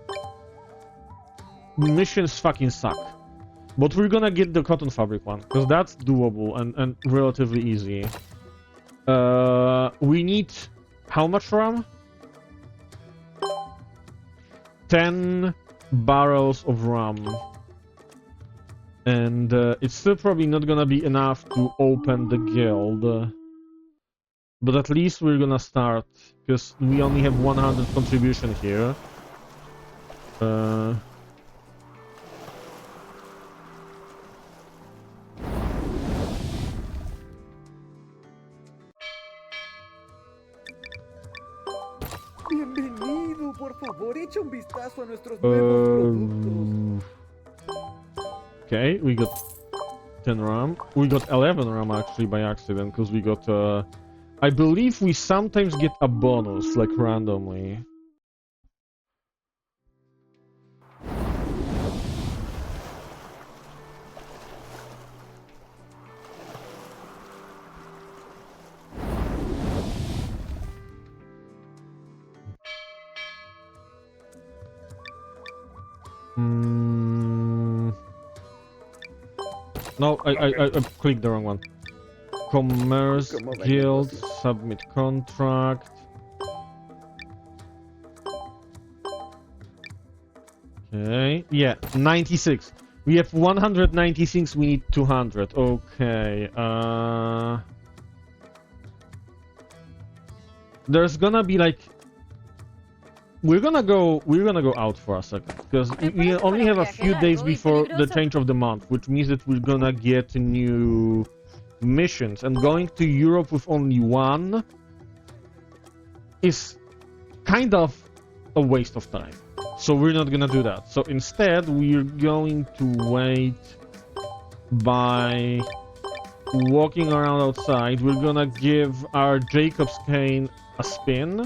missions fucking suck. But we're gonna get the cotton fabric one, because that's doable and relatively easy. We need... how much rum? 10 barrels of rum. And it's still probably not gonna be enough to open the guild. But at least we're gonna start, because we only have 100 contribution here. Bienvenido, por favor, echa un vistazo a nuestros nuevos productos. Okay, we got 10 rum. We got 11 rum actually by accident, because we got... I believe we sometimes get a bonus, like randomly. No, I clicked the wrong one. Commerce Guild, submit contract. Okay, yeah, 96. We have 196, we need 200. Okay, there's gonna be like... We're gonna go out for a second, because we only have a few days before the change of the month, which means that we're gonna get new missions, and going to Europe with only one is kind of a waste of time. So we're not gonna do that. So instead, we're going to wait by walking around outside. We're gonna give our Jacob's Cane a spin,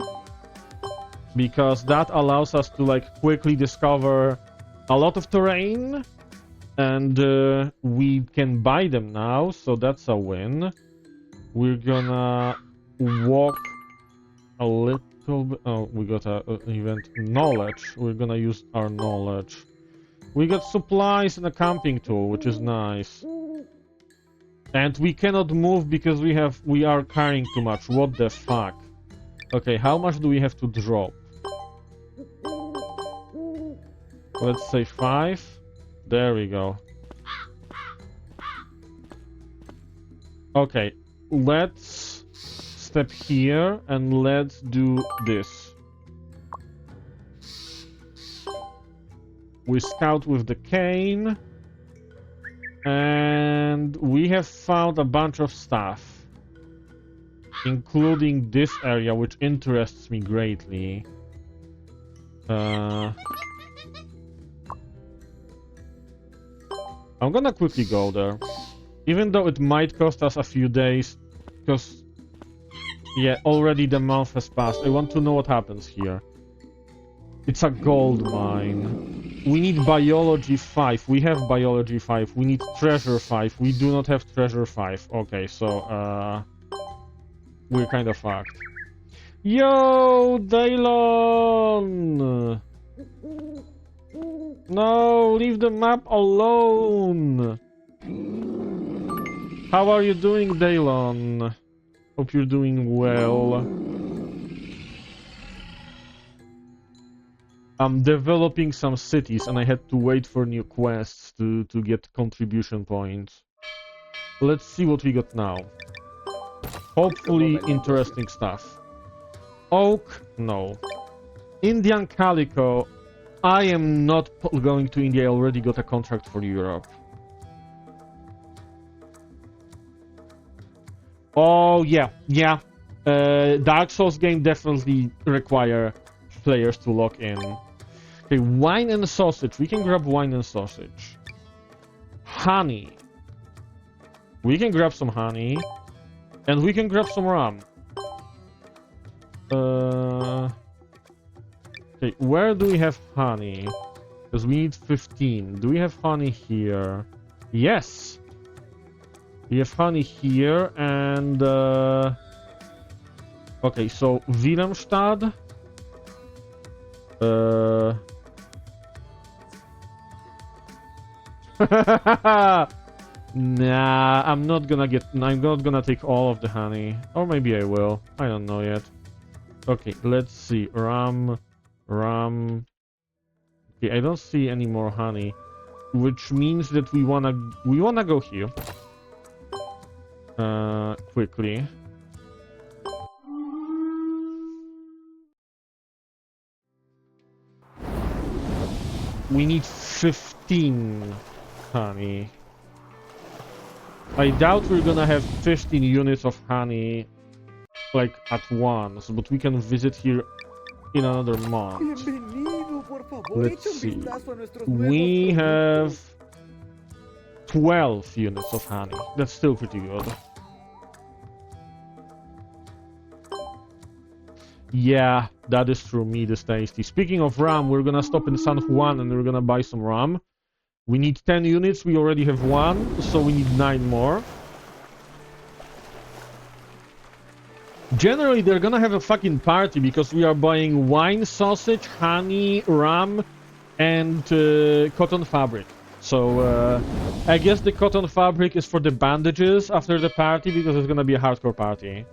because that allows us to like quickly discover a lot of terrain, and we can buy them now, so that's a win. We're gonna walk a little bit. Oh, we got an event knowledge. We're gonna use our knowledge. We got supplies and a camping tool, which is nice. And we cannot move because we are carrying too much. What the fuck? Okay, how much do we have to drop? Let's say 5. There we go. Okay, let's step here and let's do this. We scout with the cane. And we have found a bunch of stuff, including this area, which interests me greatly. I'm gonna quickly go there, even though it might cost us a few days, because, yeah, already the month has passed. I want to know what happens here. It's a gold mine. We need biology 5. We have biology 5. We need treasure 5. We do not have treasure 5. Okay, so, we're kind of fucked. Yo, Daylon! No, leave the map alone! How are you doing, Daylon? Hope you're doing well. I'm developing some cities and I had to wait for new quests to get contribution points. Let's see what we got now. Hopefully interesting stuff. Oak, no. Indian Calico, I am not going to India, I already got a contract for Europe. Oh yeah, yeah. Dark Souls game definitely require players to lock in. Okay, wine and sausage. We can grab wine and sausage. Honey. We can grab some honey. And we can grab some rum. Okay, where do we have honey? Because we need 15. Do we have honey here? Yes! We have honey here and... Okay, so Wilhelmstad. Nah, I'm not gonna take all of the honey. Or maybe I will. I don't know yet. Okay, let's see. Rum. Okay, I don't see any more honey. Which means that we wanna go here. Quickly. We need 15 honey. I doubt we're gonna have 15 units of honey like at once, but we can visit here in another month. Let's see. We have 12 units of honey. That's still pretty good. Yeah, that is true. Meat is tasty. Speaking of rum, we're gonna stop in San Juan and we're gonna buy some rum. We need 10 units. We already have 1, so we need 9 more. Generally, they're gonna have a fucking party because we are buying wine, sausage, honey, rum, and cotton fabric. So, I guess the cotton fabric is for the bandages after the party because it's gonna be a hardcore party.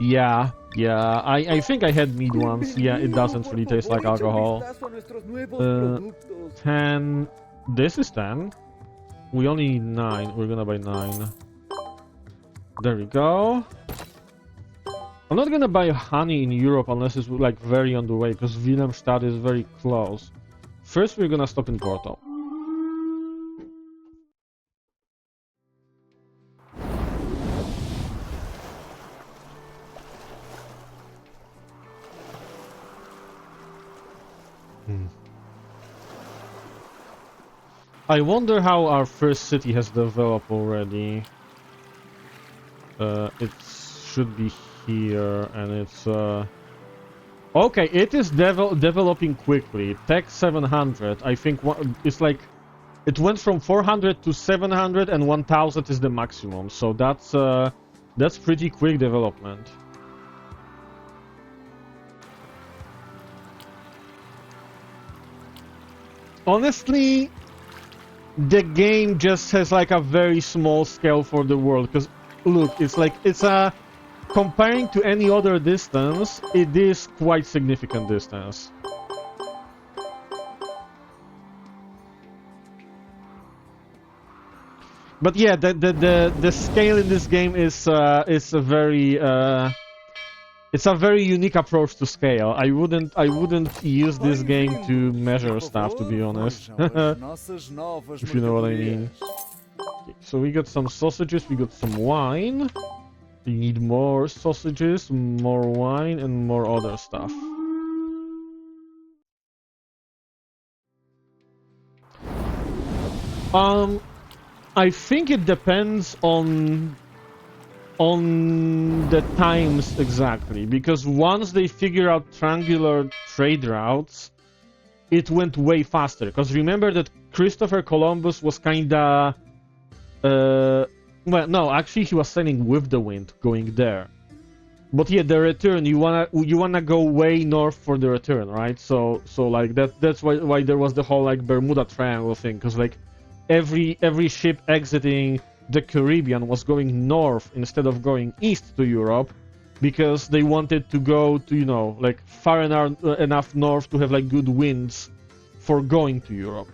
Yeah, I think I had mead once. Yeah, it doesn't really taste like alcohol. 10. This is 10. We only need 9. We're gonna buy 9. There we go. I'm not gonna buy honey in Europe unless it's like very on the way, because Wilhelmstad is very close. First, we're gonna stop in Porto. I wonder how our first city has developed already. It should be here, and it's okay, it is developing quickly. Tech 700, I think it's like it went from 400 to 700, and 1000 is the maximum. So that's pretty quick development. Honestly, the game just has like a very small scale for the world, because look, it's a comparing to any other distance, it is quite significant distance. But yeah, the scale in this game is a very it's a very unique approach to scale. I wouldn't use this game to measure stuff, to be honest. If you know what I mean. Okay, so we got some sausages, we got some wine. We need more sausages, more wine, and more other stuff. I think it depends on the times exactly, because once they figure out triangular trade routes, it went way faster. Because remember that Christopher Columbus was kinda well, no, actually he was sailing with the wind going there. But yeah, the return, you wanna go way north for the return, right? So like that's why there was the whole like Bermuda Triangle thing, because like every ship exiting the Caribbean was going north instead of going east to Europe, because they wanted to go to, you know, like far enough north to have like good winds for going to Europe.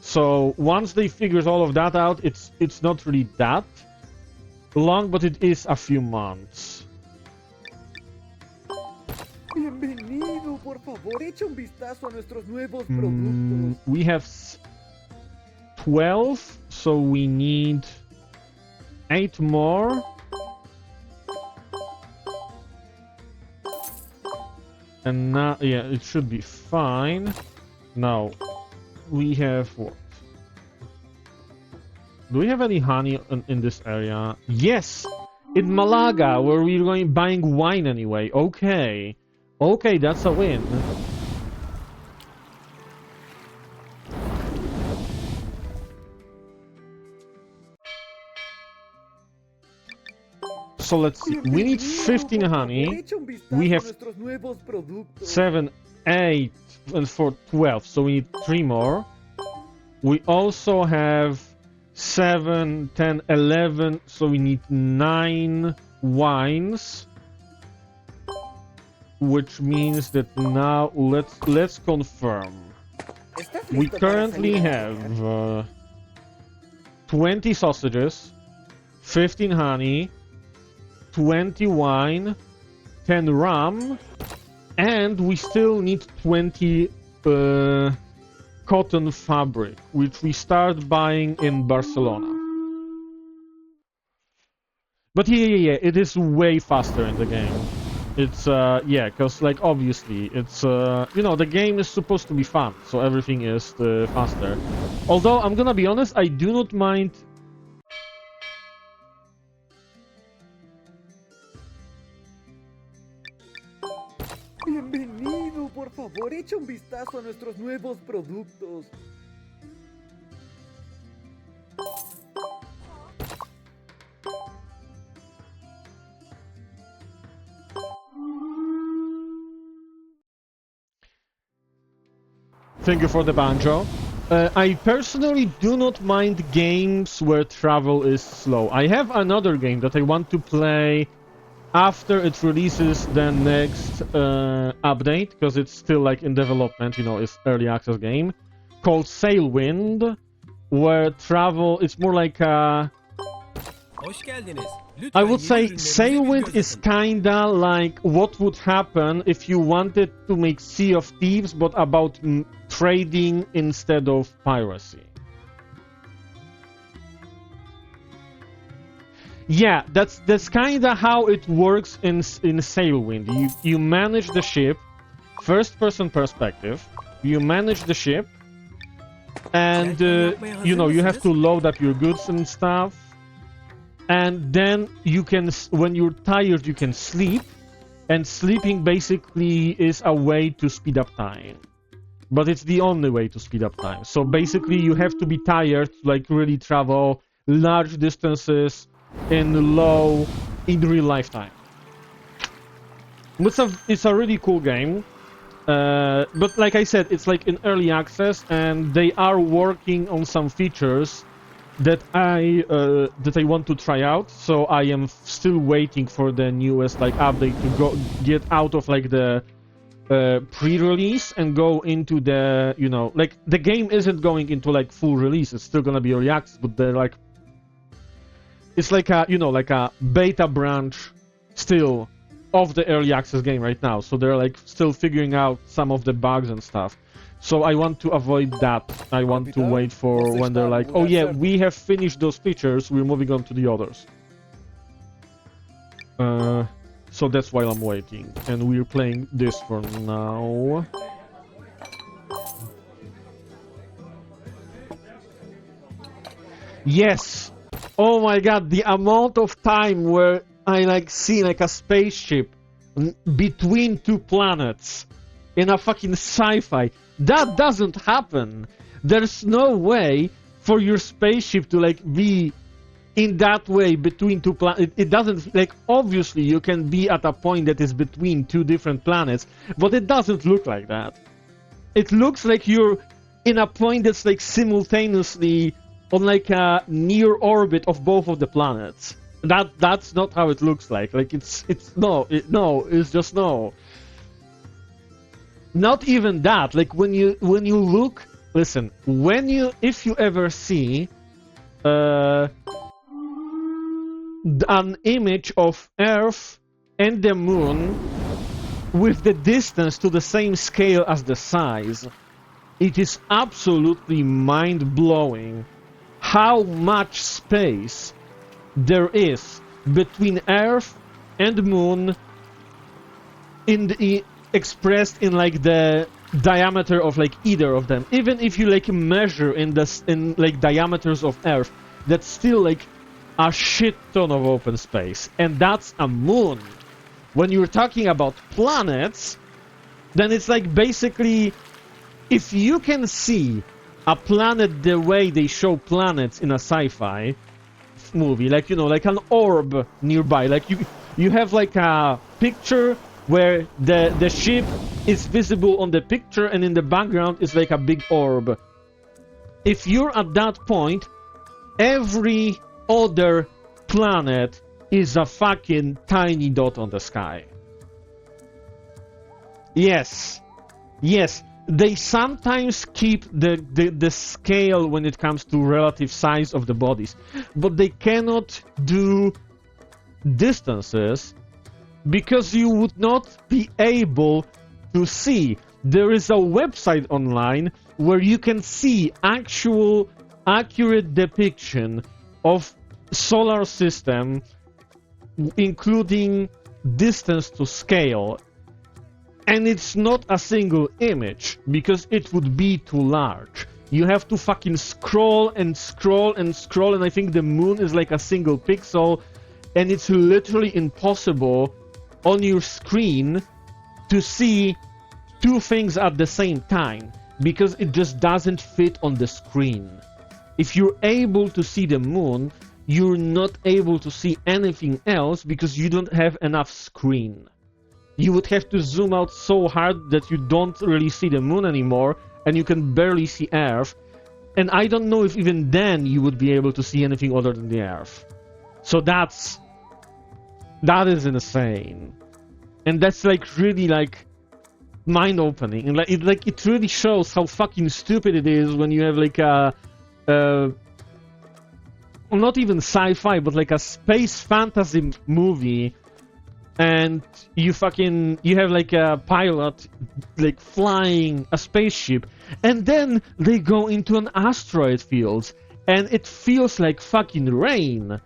So once they figured all of that out, it's not really that long, but it is a few months. Bienvenido, por favor, echa un vistazo a nuestros nuevos productos. We have 12, so we need 8 more. And now, yeah, it should be fine. Now, we have what? Do we have any honey in this area? Yes! In Malaga, where we're going buying wine anyway. Okay. Okay, that's a win. So let's see. We need 15 honey. We have 7, 8, and 4, 12. So we need 3 more. We also have 7, 10, 11. So we need 9 wines. Which means that now let's confirm. We currently have 20 sausages, 15 honey, 20 wine, 10 rum, and we still need 20 cotton fabric, which we start buying in Barcelona. But yeah, it is way faster in the game. It's, yeah, because, like, obviously, it's, you know, the game is supposed to be fun, so everything is faster. Although, I'm gonna be honest, I do not mind... Bienvenido, por favor, echa un vistazo a nuestros nuevos productos. Thank you for the banjo. I personally do not mind games where travel is slow. I have another game that I want to play after it releases the next update, because it's still like in development, you know, it's early access game, called Sailwind, where travel, it's more like a... Hoş geldiniz. I Lütfen would yeni say ürünlerimize bir Sailwind göz is atın. kinda like what would happen if you wanted to make Sea of Thieves, but about trading instead of piracy. Yeah, that's kinda how it works in Sailwind. You manage the ship, first-person perspective. You manage the ship, and you know, you have to load up your goods and stuff. And then you can, when you're tired, you can sleep. And sleeping basically is a way to speed up time. But it's the only way to speed up time. So basically you have to be tired to like really travel large distances in real life time. It's a really cool game. But like I said, it's like in early access, and they are working on some features that I want to try out. So I am still waiting for the newest like update to get out of like the pre-release and go into the, you know, like the game isn't going into like full release. It's still gonna be early access, but they're like, it's like a, you know, like a beta branch still of the early access game right now. So they're like still figuring out some of the bugs and stuff. So I want to avoid that. I want to wait for when they're like, oh yeah, we have finished those features, we're moving on to the others. So that's why I'm waiting. And we're playing this for now. Yes! Oh my god, the amount of time where I like see like a spaceship between two planets in a fucking sci-fi. That doesn't happen. There's no way for your spaceship to like be in that way between two planets. It doesn't, like, obviously you can be at a point that is between two different planets, but it doesn't look like that. It looks like you're in a point that's like simultaneously on like a near orbit of both of the planets. That's not how it looks like. Like it's just no. Not even that. Like when you look, listen, if you ever see an image of Earth and the Moon with the distance to the same scale as the size, it is absolutely mind-blowing how much space there is between Earth and Moon in expressed in like the diameter of like either of them. Even if you like measure in like diameters of Earth, that's still like a shit ton of open space, and that's a moon. When you're talking about planets, then it's like basically, if you can see a planet the way they show planets in a sci-fi movie, like, you know, like an orb nearby, like you have like a picture where the ship is visible on the picture, and in the background is like a big orb. If you're at that point, every other planet is a fucking tiny dot on the sky. Yes, they sometimes keep the scale when it comes to relative size of the bodies, but they cannot do distances because you would not be able to see. There is a website online where you can see actual accurate depiction of solar system, including distance to scale, and it's not a single image because it would be too large. You have to fucking scroll and scroll and scroll, and I think the moon is like a single pixel, and it's literally impossible on your screen to see two things at the same time because it just doesn't fit on the screen. If you're able to see the moon, you're not able to see anything else because you don't have enough screen. You would have to zoom out so hard that you don't really see the moon anymore, and you can barely see Earth. And I don't know if even then you would be able to see anything other than the Earth. So that is insane. And that's like really like mind-opening. And like it really shows how fucking stupid it is when you have like a not even sci-fi, but like a space fantasy movie, and you have like a pilot like flying a spaceship, and then they go into an asteroid field, and it feels like fucking rain.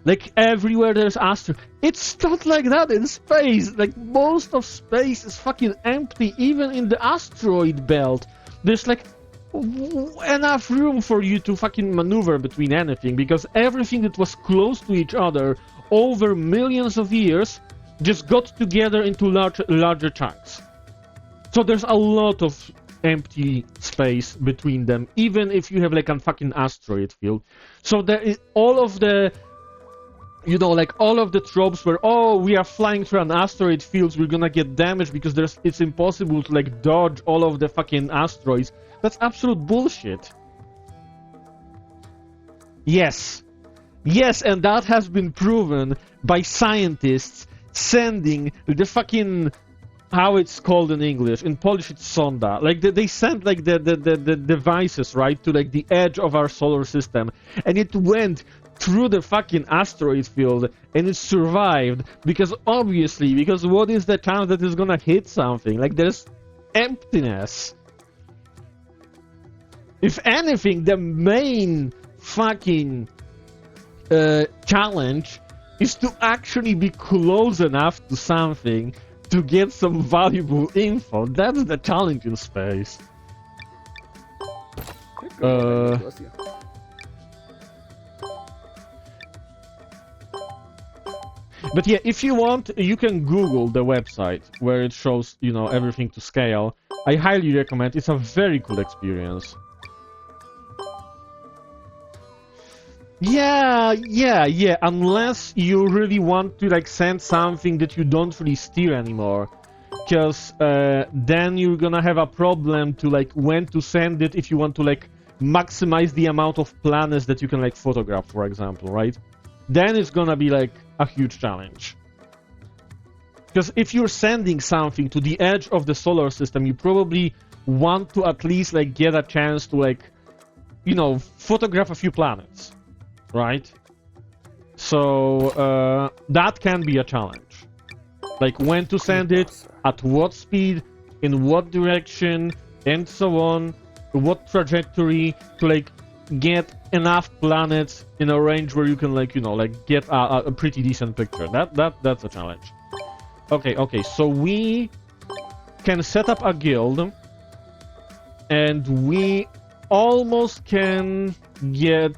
Like everywhere there's asteroid. It's not like that in space. Like most of space is fucking empty, even in the asteroid belt. There's like enough room for you to fucking maneuver between anything, because everything that was close to each other over millions of years just got together into larger chunks. So there's a lot of empty space between them, even if you have like a fucking asteroid field. So there is all of the, you know, like all of the tropes where, oh, we are flying through an asteroid field, we're gonna get damaged because it's impossible to like dodge all of the fucking asteroids. That's absolute bullshit. Yes, and that has been proven by scientists sending the fucking, how it's called in English, in Polish it's sonda. Like they sent like the devices, right, to like the edge of our solar system, and it went through the fucking asteroid field, and it survived because what is the chance that it's gonna hit something? Like there's emptiness. If anything, the main fucking challenge is to actually be close enough to something to get some valuable info. That's the challenge in space. But yeah, if you want, you can Google the website where it shows, you know, everything to scale. I highly recommend. It's a very cool experience. Yeah, unless you really want to like send something that you don't really steer anymore, because then you're gonna have a problem to like when to send it if you want to like maximize the amount of planets that you can like photograph, for example, right? Then it's gonna be like a huge challenge. Because if you're sending something to the edge of the solar system, you probably want to at least like get a chance to like, you know, photograph a few planets. Right? So that can be a challenge. Like when to send it, at what speed, in what direction, and so on, what trajectory to like get enough planets in a range where you can like, you know, like get a pretty decent picture. That's a challenge. Okay, so we can set up a guild, and we almost can get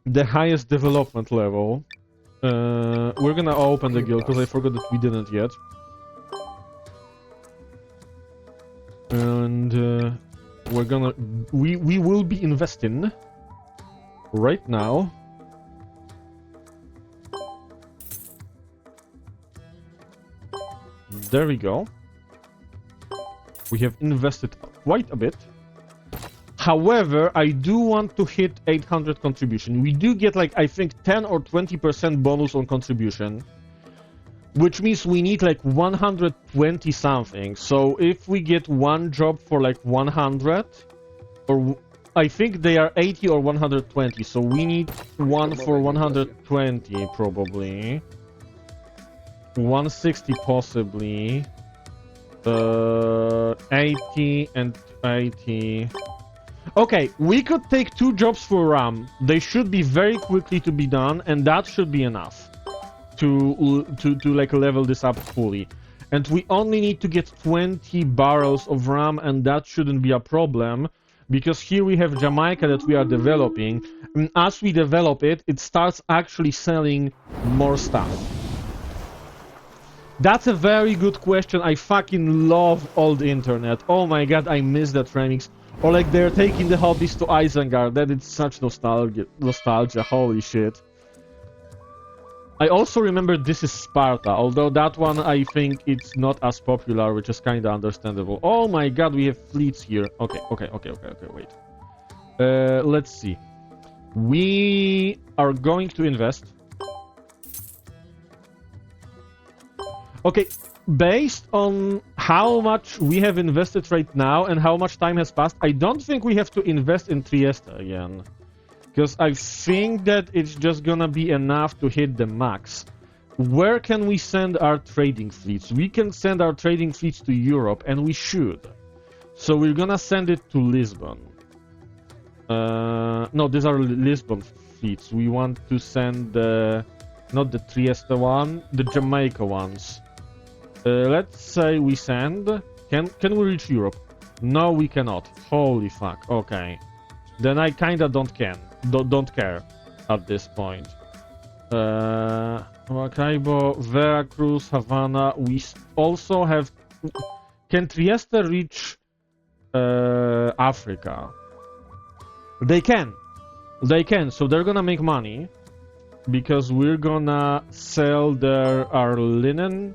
the highest development level. We're gonna open the guild because I forgot that we didn't yet. And we will be investing right now. There we go. We have invested quite a bit. However, I do want to hit 800 contribution. We do get like, I think 10 or 20% bonus on contribution, which means we need like 120 something. So if we get one job for like 100, or I think they are 80 or 120, so we need one for 120 probably. 160 possibly. 80 and 80. Okay, we could take 2 jobs for RAM. They should be very quickly to be done, and that should be enough to like level this up fully. And we only need to get 20 barrels of RAM, and that shouldn't be a problem, because here we have Jamaica that we are developing, and as we develop it, it starts actually selling more stuff. That's a very good question. I fucking love old internet. Oh my god, I miss that remix. Or like they're taking the hobbies to Isengard. That is such nostalgia. Holy shit. I also remember This Is Sparta, although that one I think it's not as popular, which is kinda understandable. Oh my god, we have fleets here. Okay, wait. Let's see. We are going to invest. Okay, based on how much we have invested right now and how much time has passed, I don't think we have to invest in Trieste again. Because I think that it's just gonna be enough to hit the max. Where can we send our trading fleets? We can send our trading fleets to Europe, and we should. So we're gonna send it to Lisbon. No, these are Lisbon fleets. We want to send the... not the Trieste one, the Jamaica ones. Let's say we send... Can we reach Europe? No, we cannot. Holy fuck. Okay. Then I kinda don't care at this point. Maracaibo, Veracruz, Havana. We also have... Can Trieste reach Africa? They can. They can. So they're gonna make money. Because we're gonna sell our linen.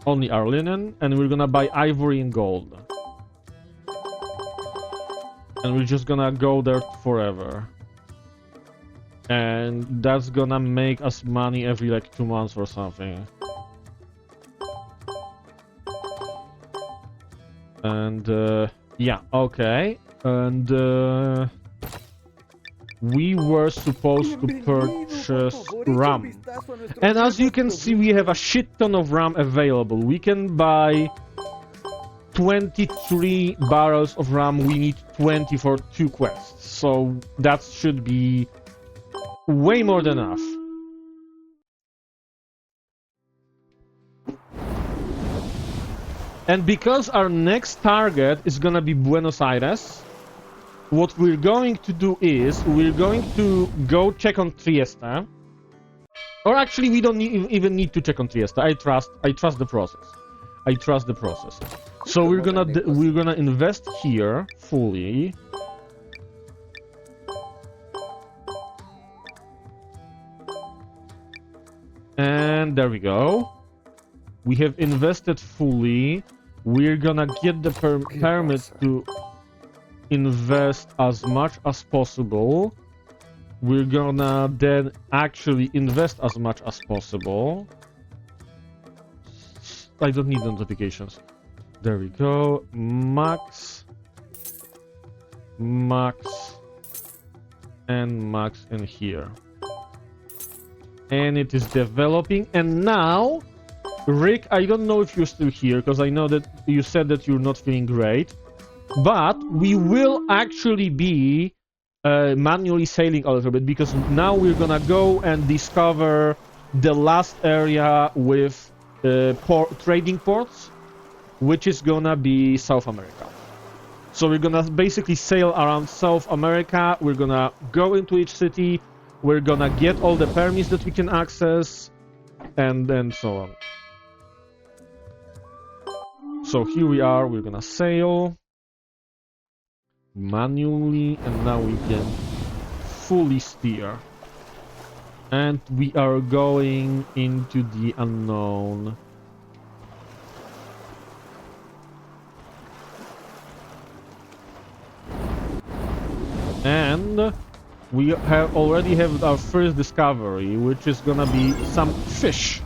Only our linen. And we're gonna buy ivory and gold. And we're just gonna go there forever. And that's gonna make us money every like 2 months or something. And yeah, okay. And we were supposed to purchase RAM. And as you can see, we have a shit ton of RAM available. We can buy 23 barrels of RAM. We need 20 for 2 quests. So that should be way more than enough. And because our next target is gonna be Buenos Aires, what we're going to do is we're going to go check on Trieste. Or actually, we don't even need to check on Trieste. I trust the process. I trust the process. So we're gonna invest here fully. And there we go. We have invested fully. We're gonna get the permit to invest as much as possible. We're gonna then actually invest as much as possible. I don't need notifications. There we go. Max. Max. And max in here. And it is developing. And now, Rick, I don't know if you're still here, because I know that you said that you're not feeling great. But we will actually be manually sailing a little bit, because now we're gonna go and discover the last area with trading ports, which is gonna be South America. So we're gonna basically sail around South America. We're gonna go into each city. We're gonna get all the permits that we can access, and so on. So here we are. We're gonna sail manually, and now we can fully steer. And we are going into the unknown. And we already have our first discovery, which is gonna be some fish.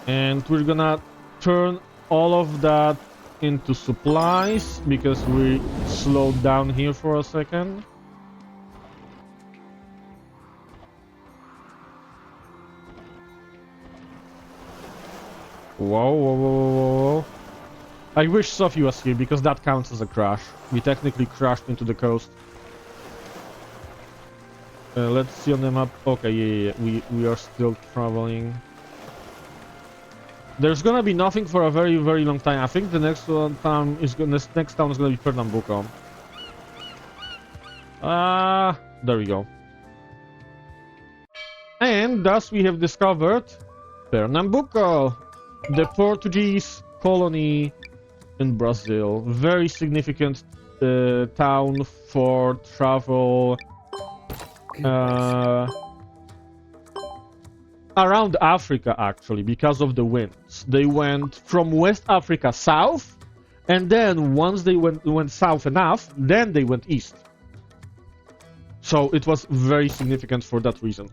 And we're gonna turn all of that into supplies because we slowed down here for a second. Whoa, whoa, whoa, whoa, whoa. I wish Sophie was here because that counts as a crash. We technically crashed into the coast. Let's see on the map. Okay, yeah. We are still traveling. There's gonna be nothing for a very, very long time. I think the next town is gonna be Pernambuco. There we go. And thus we have discovered Pernambuco, the Portuguese colony in Brazil. Very significant town for travel around Africa, actually, because of the winds. They went from West Africa south, and then once they went south enough, then they went east. So it was very significant for that reason.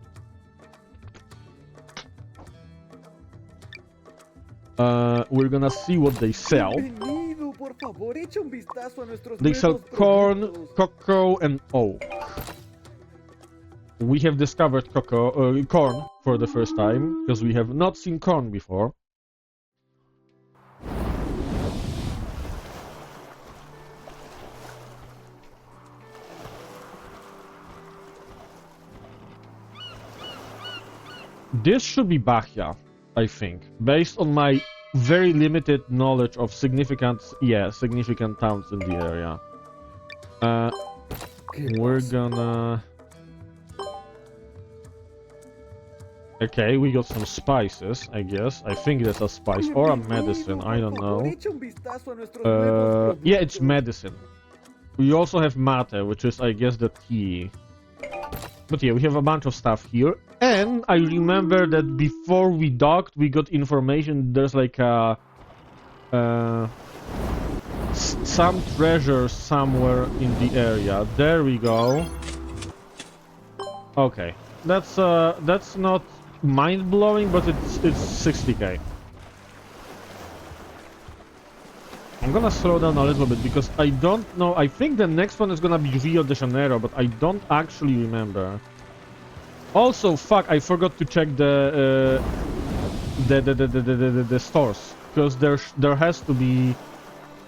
We're gonna see what they sell. They sell corn, cocoa, and oak. We have discovered corn for the first time, because we have not seen corn before. This should be Bahia, I think, based on my very limited knowledge of significant towns in the area. We're gonna... Okay, we got some spices, I guess. I think that's a spice or a medicine, I don't know. Yeah, it's medicine. We also have mate, which is, I guess, the tea. But yeah, we have a bunch of stuff here. And I remember that before we docked, we got information there's like a... some treasure somewhere in the area. There we go. Okay. That's not mind-blowing, but it's 60k. I'm gonna slow down a little bit because I don't know. I think the next one is gonna be Rio de Janeiro, but I don't actually remember. Also, fuck, I forgot to check the stores because there has to be.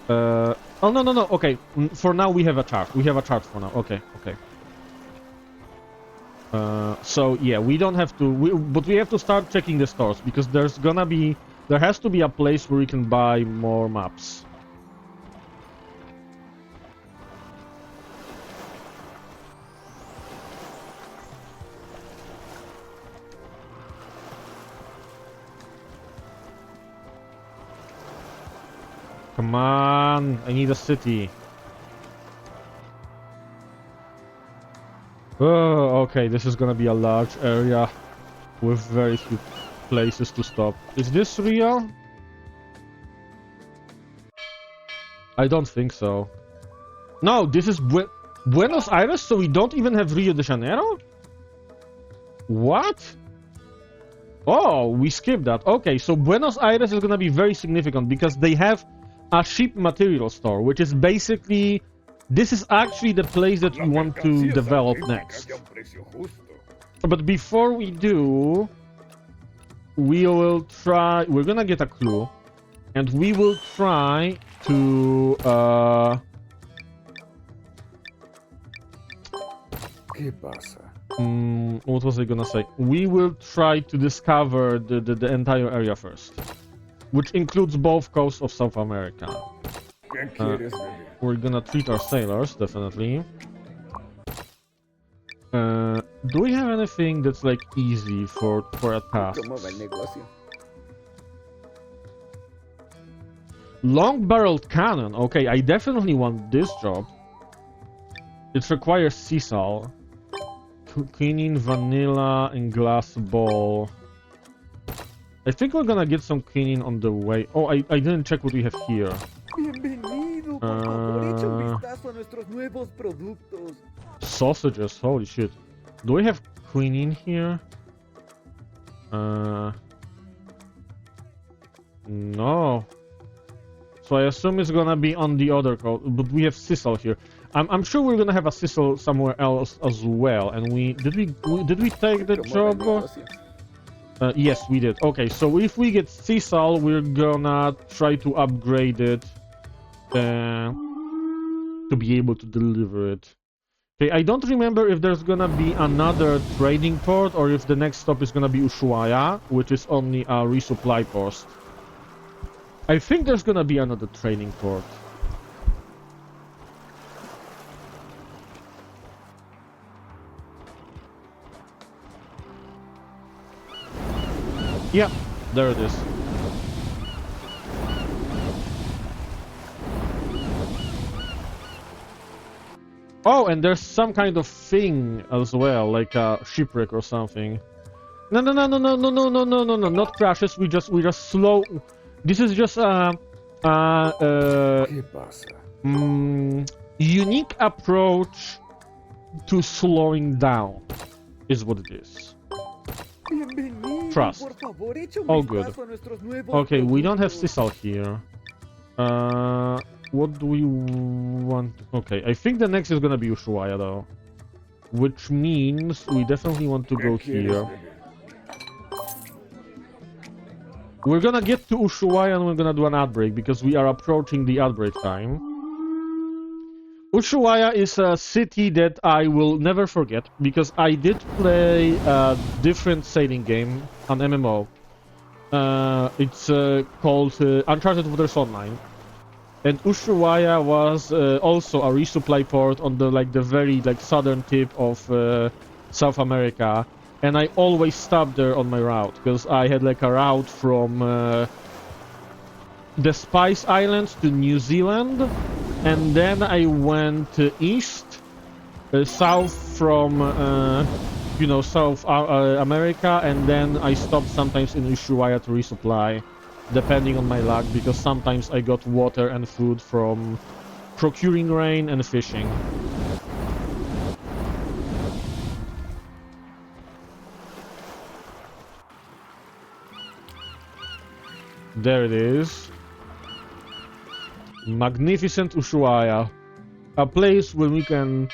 Oh no. Okay, for now we have a chart. We have a chart for now. Okay. So yeah, we don't have to, but we have to start checking the stores because there has to be a place where we can buy more maps. Come on, I need a city. Oh, okay, this is gonna be a large area with very few places to stop. Is this Rio? I don't think so. No, this is Buenos Aires, so we don't even have Rio de Janeiro? What? Oh, we skipped that. Okay, so Buenos Aires is gonna be very significant because they have a ship material store, which is basically... This is actually the place that we want to develop next. But before we do, we will try... We're gonna get a clue. And we will try to ¿Qué pasa? what was I gonna say? We will try to discover the entire area first, which includes both coasts of South America. ¿Qué quieres beber? We're gonna treat our sailors, definitely. Do we have anything that's like easy for a task? ¿Cómo va el negocio? Long-barreled cannon. Okay, I definitely want this job. It requires sisal, quinine, vanilla, and glass ball. I think we're gonna get some quinine on the way. Oh, I didn't check what we have here. Bienvenido, por favor, echa un vistazo a nuestros nuevos productos. Sausages, holy shit. Do we have quinine here? No. So I assume it's gonna be on the other coast, but we have sisal here. I'm sure we're gonna have a sisal somewhere else as well. And did we take the ¿Cómo va el job? negocio? Yes, we did. Okay, so if we get sisal, we're gonna try to upgrade it to be able to deliver it. Okay, I don't remember if there's gonna be another trading port or if the next stop is gonna be Ushuaia, which is only a resupply post. I think there's gonna be another trading port. Yeah, there it is. Oh, and there's some kind of thing as well, like a shipwreck or something. No, not crashes. We just slow. This is just ¿Qué pasa? unique approach to slowing down, is what it is. Bienvenido, Trust. por favor, echa un All good. vistazo a nuestros nuevos Okay, we don't have productos. sisal here. What do we want? Okay, I think the next is gonna be Ushuaia though, which means we definitely want to go ¿Qué quieres here. beber? We're gonna get to Ushuaia and we're gonna do an outbreak because we are approaching the outbreak time. Ushuaia is a city that I will never forget because I did play a different sailing game on MMO. It's called Uncharted Waters Online. And Ushuaia was also a resupply port on the very southern tip of South America, and I always stopped there on my route because I had like a route from the Spice Islands to New Zealand, and then I went east, south from South America, and then I stopped sometimes in Ushuaia to resupply, depending on my luck, because sometimes I got water and food from procuring rain and fishing. There it is. Magnificent Ushuaia. A place where we can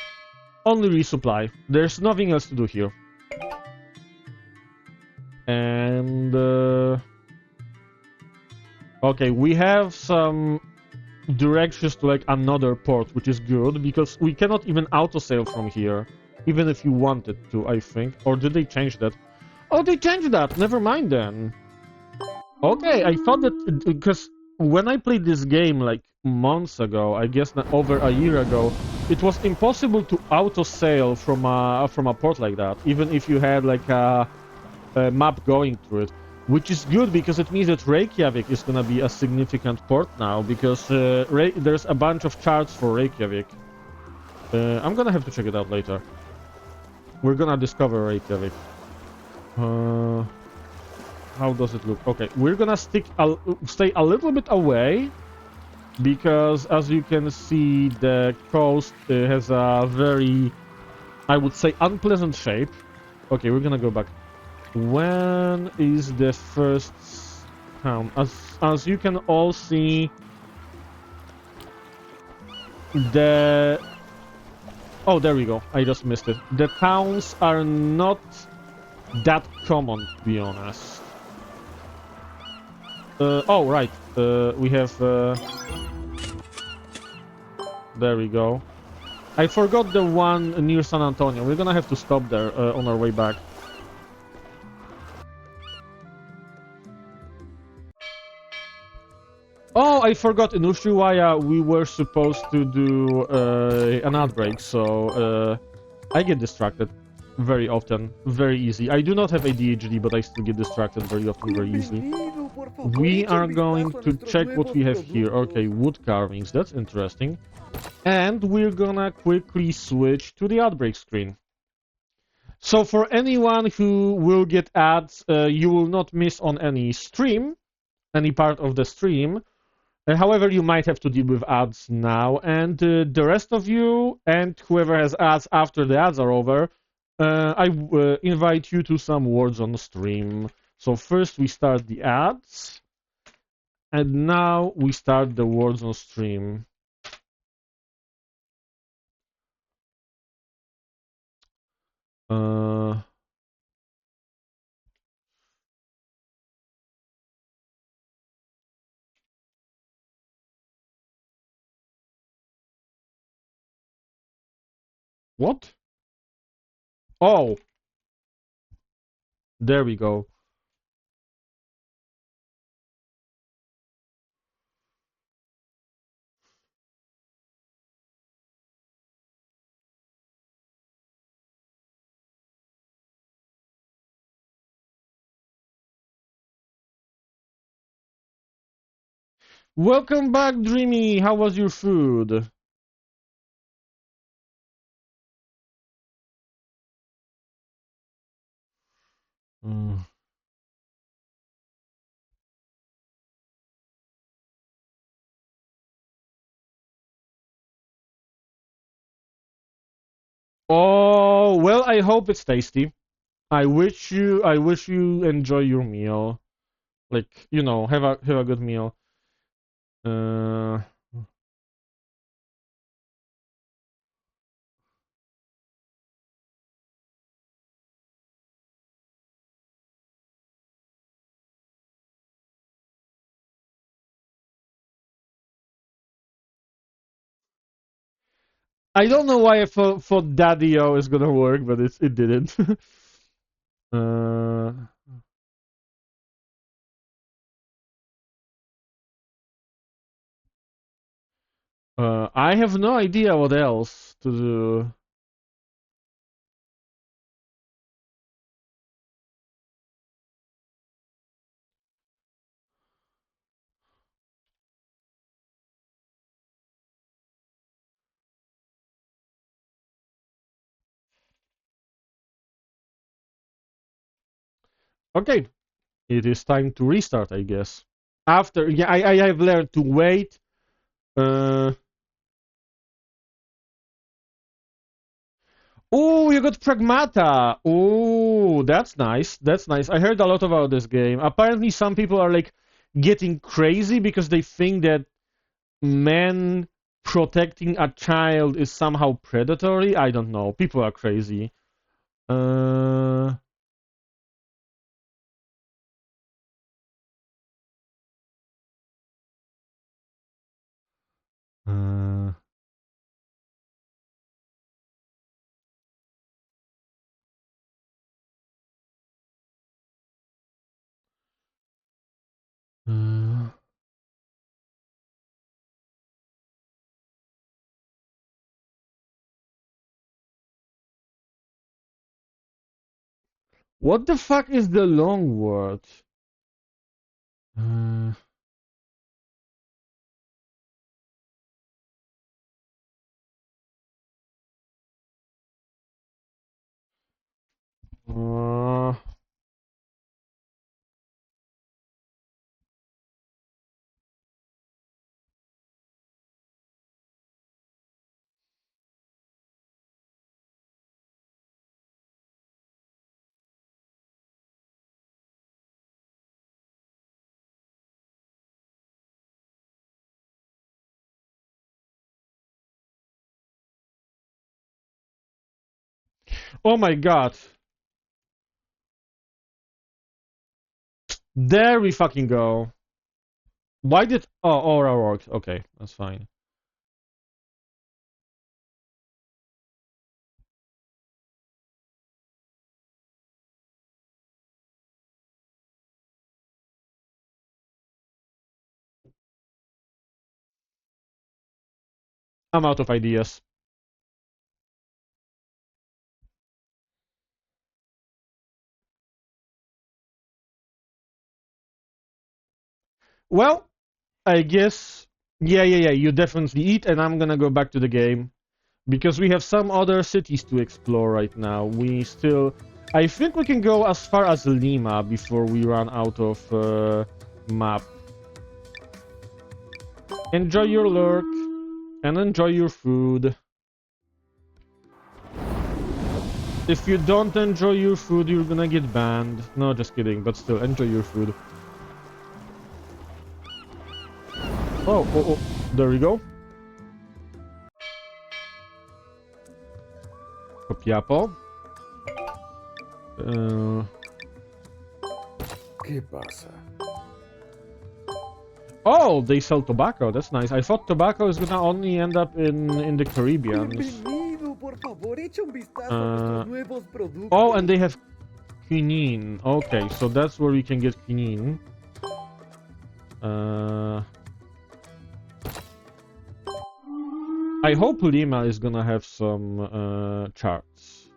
only resupply. There's nothing else to do here. And okay, we have some directions to like another port, which is good because we cannot even autosail from here, even if you wanted to, I think. Or did they change that? Oh, they changed that. Never mind then. Okay, I thought that because when I played this game like months ago, I guess over a year ago, it was impossible to autosail from a port like that, even if you had like a map going through it. Which is good because it means that Reykjavik is gonna be a significant port now because there's a bunch of charts for Reykjavik. I'm gonna have to check it out later. We're gonna discover Reykjavik. How does it look? Okay, we're gonna stay a little bit away because, as you can see, the coast has a very, I would say, unpleasant shape. Okay, we're gonna go back. When is the first town? As you can all see, oh, there we go. I just missed it. The towns are not that common, to be honest. Oh, right. We have There we go. I forgot the one near San Antonio. We're gonna have to stop there on our way back. Oh, I forgot. In Ushuaia, we were supposed to do an outbreak, so I get distracted very often. Very easy. I do not have ADHD, but I still get distracted very often, very easily. We are going to check what we have here. Okay, wood carvings. That's interesting. And we're gonna quickly switch to the outbreak screen. So for anyone who will get ads, you will not miss on any stream, any part of the stream. However, you might have to deal with ads now, and the rest of you and whoever has ads after the ads are over, I invite you to some words on stream. So first we start the ads, and now we start the words on stream. What? Oh, there we go. Welcome back, Dreamy. How was your food? Mm. Oh, well, I hope it's tasty. I wish you enjoy your meal. Like, you know, have a good meal. Uh, I don't know why I thought Daddy-O is gonna work, but it didn't. uh, I have no idea what else to do. Okay, it is time to restart, I guess. After, yeah, I have learned to wait. Uh, oh, you got Pragmata. Oh, that's nice. That's nice. I heard a lot about this game. Apparently, some people are like getting crazy because they think that men protecting a child is somehow predatory. I don't know. People are crazy. Uh, uh, uh. What the fuck is the long word? Uh, uh, oh my god. There we fucking go. Why did... Oh, Aura worked. Okay, that's fine. I'm out of ideas. Well, I guess... Yeah, you definitely eat, and I'm gonna go back to the game. Because we have some other cities to explore right now. We still... I think we can go as far as Lima before we run out of map. Enjoy your lurk. And enjoy your food. If you don't enjoy your food, you're gonna get banned. No, just kidding, but still, enjoy your food. Oh, there we go. Copiapo. ¿Qué pasa? Oh, they sell tobacco. That's nice. I thought tobacco is gonna only end up in the Caribbean. Bienvenido, por favor, echa un vistazo a nuestros nuevos productos. Oh, and they have quinine. Okay, so that's where we can get quinine. I hope Lima is gonna have some charts.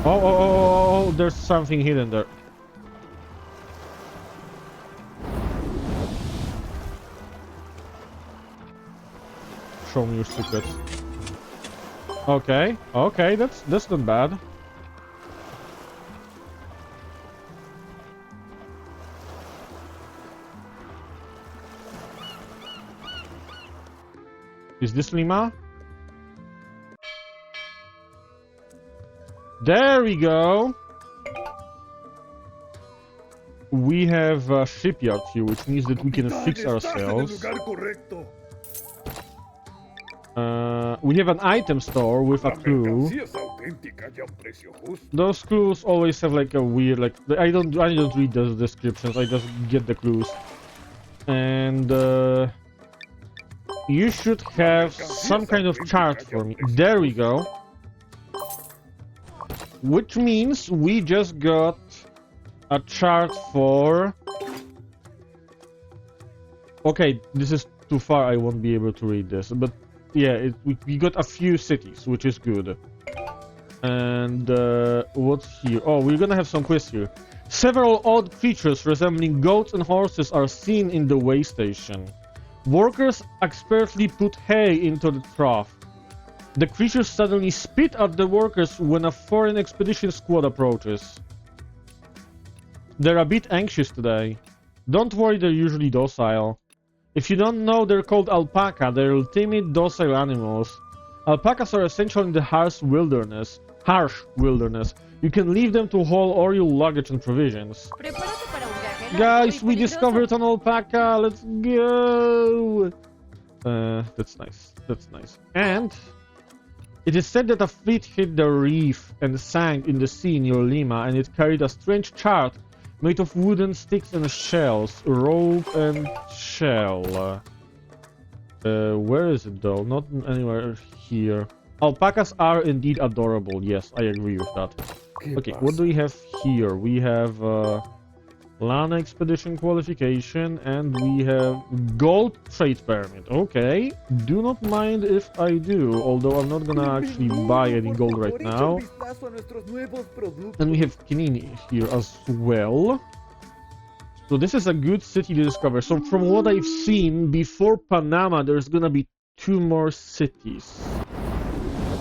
Oh, there's something hidden there. Show me your secrets. Okay, that's not bad. Is this Lima? There we go. We have a shipyard here, which means that we can fix ourselves. We have an item store with a clue. Those clues always have like a weird, like I don't read those descriptions. I just get the clues. And you should have some kind of chart for me. There we go. Which means we just got a chart for... Okay, this is too far, I won't be able to read this. But yeah, we got a few cities, which is good. And what's here? Oh, we're gonna have some quiz here. Several odd creatures resembling goats and horses are seen in the way station. Workers expertly put hay into the trough. The creatures suddenly spit at the workers when a foreign expedition squad approaches. They're a bit anxious today. Don't worry, they're usually docile. If you don't know, they're called alpaca. They're timid, docile animals. Alpacas are essential in the harsh wilderness. You can leave them to haul all your luggage and provisions. Guys, we discovered an alpaca. Let's go. That's nice. That's nice. And it is said that a fleet hit the reef and sank in the sea near Lima, and it carried a strange chart made of wooden sticks and shells. Rope and shell. Where is it though? Not anywhere here. Alpacas are indeed adorable. Yes, I agree with that. Okay, what do we have here? We have Lana expedition qualification, and we have gold trade permit. Okay, do not mind if I do, although I'm not gonna actually buy any gold right now. And we have Kinini here as well. So this is a good city to discover. So from what I've seen, before Panama there's gonna be 2 more cities.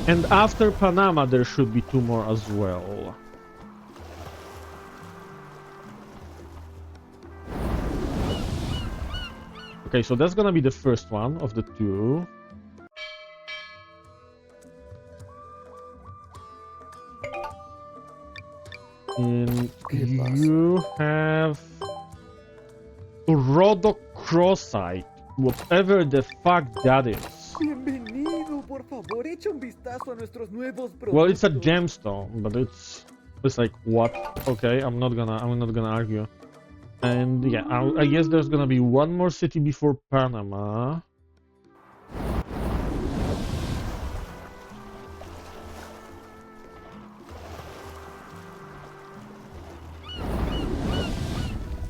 And after Panama there should be 2 more as well. Okay, so that's gonna be the first one of the 2. And you have Rhodochrosite, whatever the fuck that is. Well, it's a gemstone, but it's like what? Okay, I'm not gonna argue. And yeah, I guess there's gonna be one more city before Panama.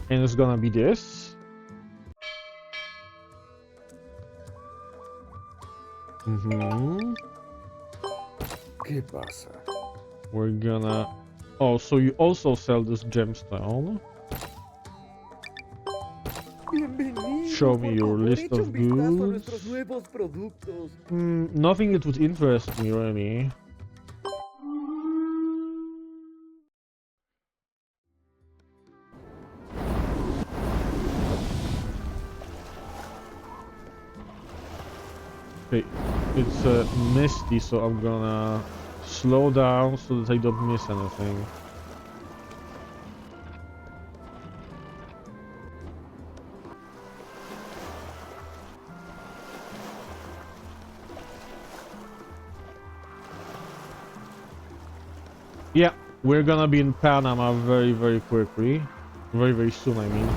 And it's gonna be this. ¿Qué pasa? We're gonna... Oh, so you also sell this gemstone. Bienvenido, Show me por your favor, list echa of un vistazo a goods. nuestros nuevos productos. Nothing that would interest me, really. Okay, it's misty, so I'm gonna slow down so that I don't miss anything. Yeah, we're gonna be in Panama very, very quickly. Very, very soon, I mean.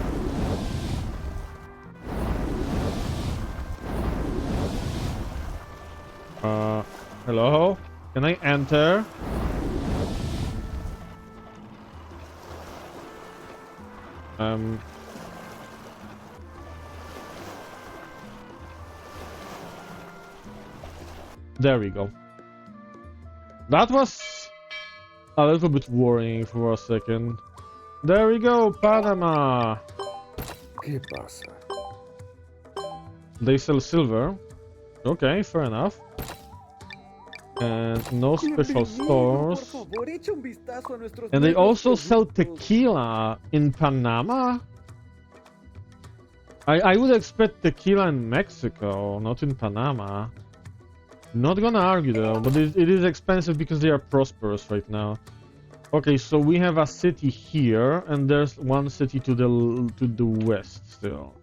Hello? Can I enter? There we go. That was a little bit worrying for a second. There we go, Panama. ¿Qué pasa? They sell silver. Okay, fair enough. And no special Bienvenido, stores. por favor, echa un vistazo a nuestros And they nuevos also sell productos. tequila in Panama? I would expect tequila in Mexico, not in Panama. Not gonna argue though, but it is expensive because they are prosperous right now. Okay, so we have a city here, and there's one city to the west still.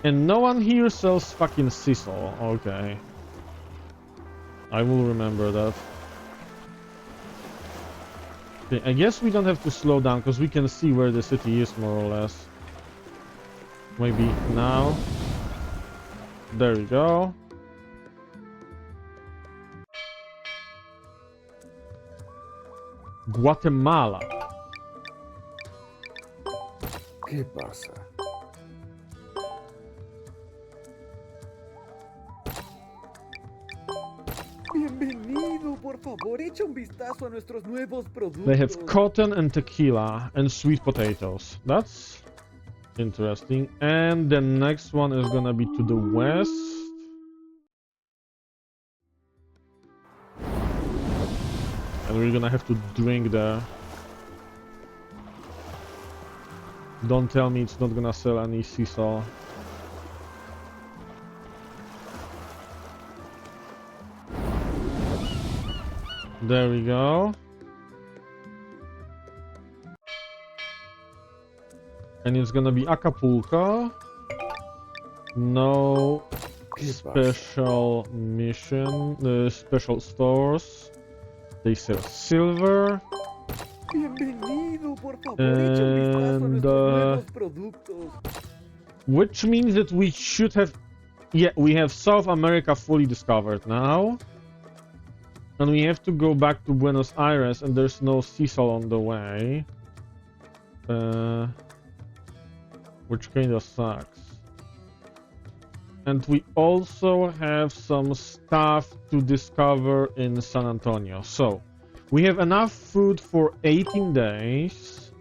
And no one here sells fucking sisal. Okay. I will remember that. Okay, I guess we don't have to slow down because we can see where the city is more or less. Maybe now. There we go. Guatemala. ¿Qué pasa? Bienvenido, por favor, echa un vistazo a nuestros nuevos productos. They have cotton and tequila and sweet potatoes. That's interesting. And the next one is gonna be to the west. And we're gonna have to drink there. Don't tell me it's not gonna sell any sisal. There we go. And it's gonna be Acapulco. No special mission, special stores. They sell silver. Bienvenido, por favor, echa un vistazo a And, nuestros nuevos productos. Which means that we should have... Yeah, we have South America fully discovered now. And we have to go back to Buenos Aires, and there's no sisal on the way. Which kind of sucks. And we also have some stuff to discover in San Antonio. So, we have enough food for 18 days.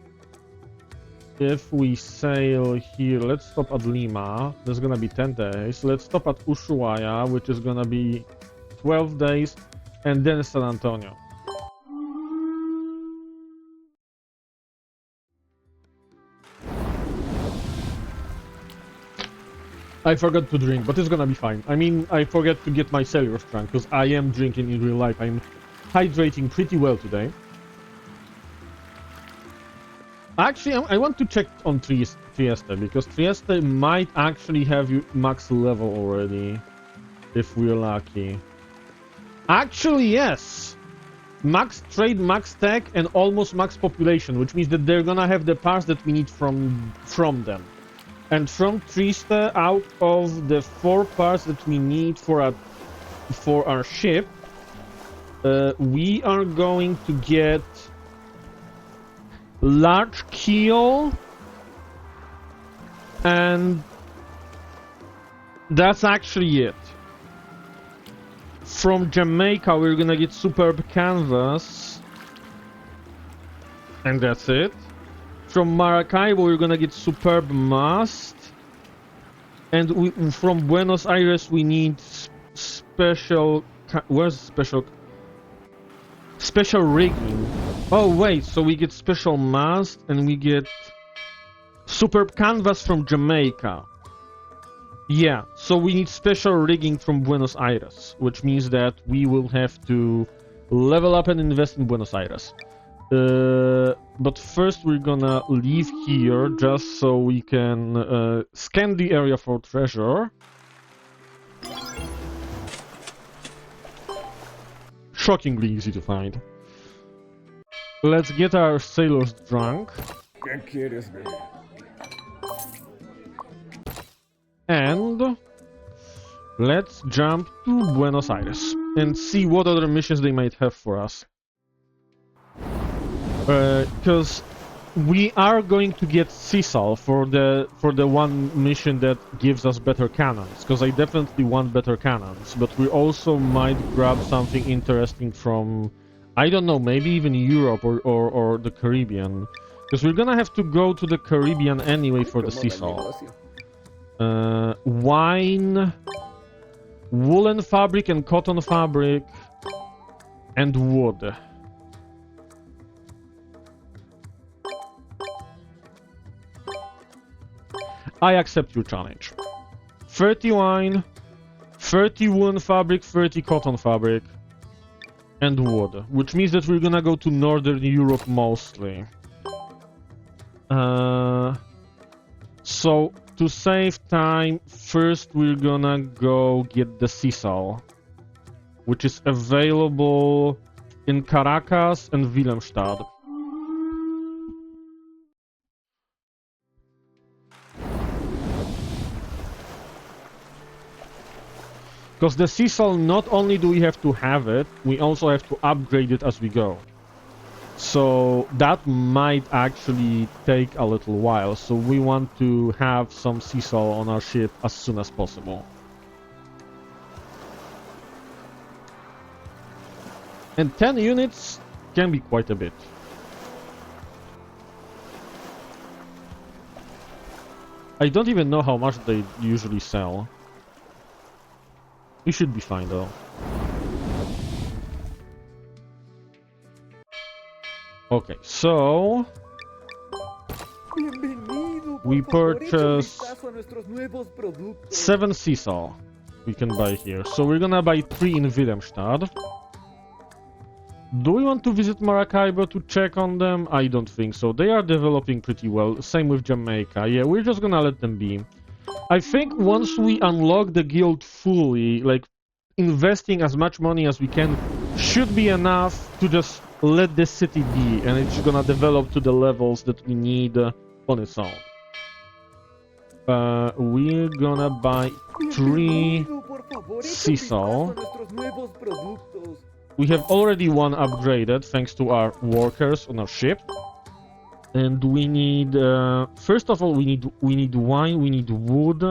If we sail here, let's stop at Lima. That's gonna be 10 days. Let's stop at Ushuaia, which is gonna be 12 days. And then San Antonio. I forgot to drink, but it's gonna be fine. I mean, I forget to get my cellular strength, because I am drinking in real life. I'm hydrating pretty well today. Actually, I want to check on Trieste, because Trieste might actually have you max level already. if we're lucky. Actually, yes. Max trade, max tech, and almost max population, which means that they're gonna have the parts that we need from them. And from Triste, out of the 4 parts that we need for our ship, we are going to get large keel, and that's actually it. From Jamaica, we're gonna get superb canvas, and that's it. From Maracaibo, we're gonna get superb mast, and from Buenos Aires, we need special. Where's special rigging? Oh wait, so we get special mast, and we get superb canvas from Jamaica. Yeah, so we need special rigging from Buenos Aires, which means that we will have to level up and invest in Buenos Aires. But first we're gonna leave here just so we can scan the area for treasure. Shockingly easy to find. Let's get our sailors drunk. ¿Qué quieres beber? And let's jump to Buenos Aires and see what other missions they might have for us. Because we are going to get Sisal for the one mission that gives us better cannons. Because I definitely want better cannons, but we also might grab something interesting from, I don't know, maybe even Europe or the Caribbean. Because we're gonna have to go to the Caribbean anyway for the Sisal. Wine, woolen fabric and cotton fabric, and wood. I accept your challenge. 30 wine, 30 woolen fabric, 30 cotton fabric, and wood. Which means that we're gonna go to Northern Europe mostly. So, to save time, first we're gonna go get the Sisal, which is available in Caracas and Wilhelmstad. Because the Sisal, not only do we have to have it, we also have to upgrade it as we go. So that might actually take a little while, so we want to have some Sisal on our ship as soon as possible. And 10 units can be quite a bit. I don't even know how much they usually sell. We should be fine though. Okay, so we purchased 7 Sisal we can buy here. So we're gonna buy 3 in Wilhelmstad. Do we want to visit Maracaibo to check on them? I don't think so. They are developing pretty well. Same with Jamaica. Yeah, we're just gonna let them be. I think once we unlock the guild fully, like investing as much money as we can should be enough to just let the city be, and it's gonna develop to the levels that we need on its own. We're gonna buy 3 Sisal. We have already one upgraded thanks to our workers on our ship. And we need, first of all, we need wine, we need wood,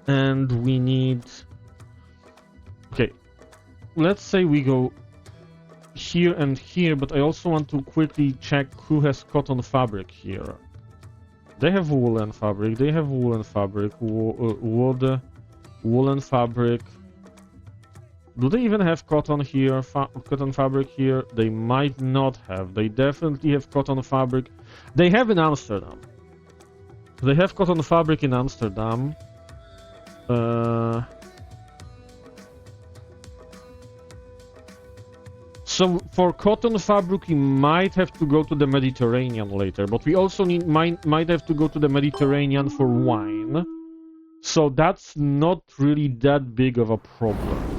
and we need... Okay, let's say we go here and here, but I also want to quickly check who has cotton fabric here. They have woolen fabric, wood, woolen fabric. Do they even have cotton here, cotton fabric here? They might not have. They definitely have cotton fabric. They have in Amsterdam. They have cotton fabric in Amsterdam. So for cotton fabric, we might have to go to the Mediterranean later, but we also might have to go to the Mediterranean for wine. So that's not really that big of a problem.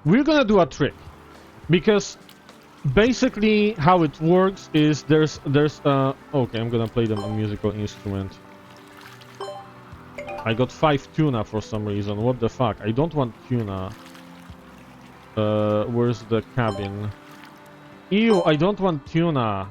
We're gonna do a trick, because basically how it works is there's okay, I'm gonna play them a musical instrument. I got 5 tuna for some reason. What the fuck? I don't want tuna. Where's the cabin? Ew, I don't want tuna.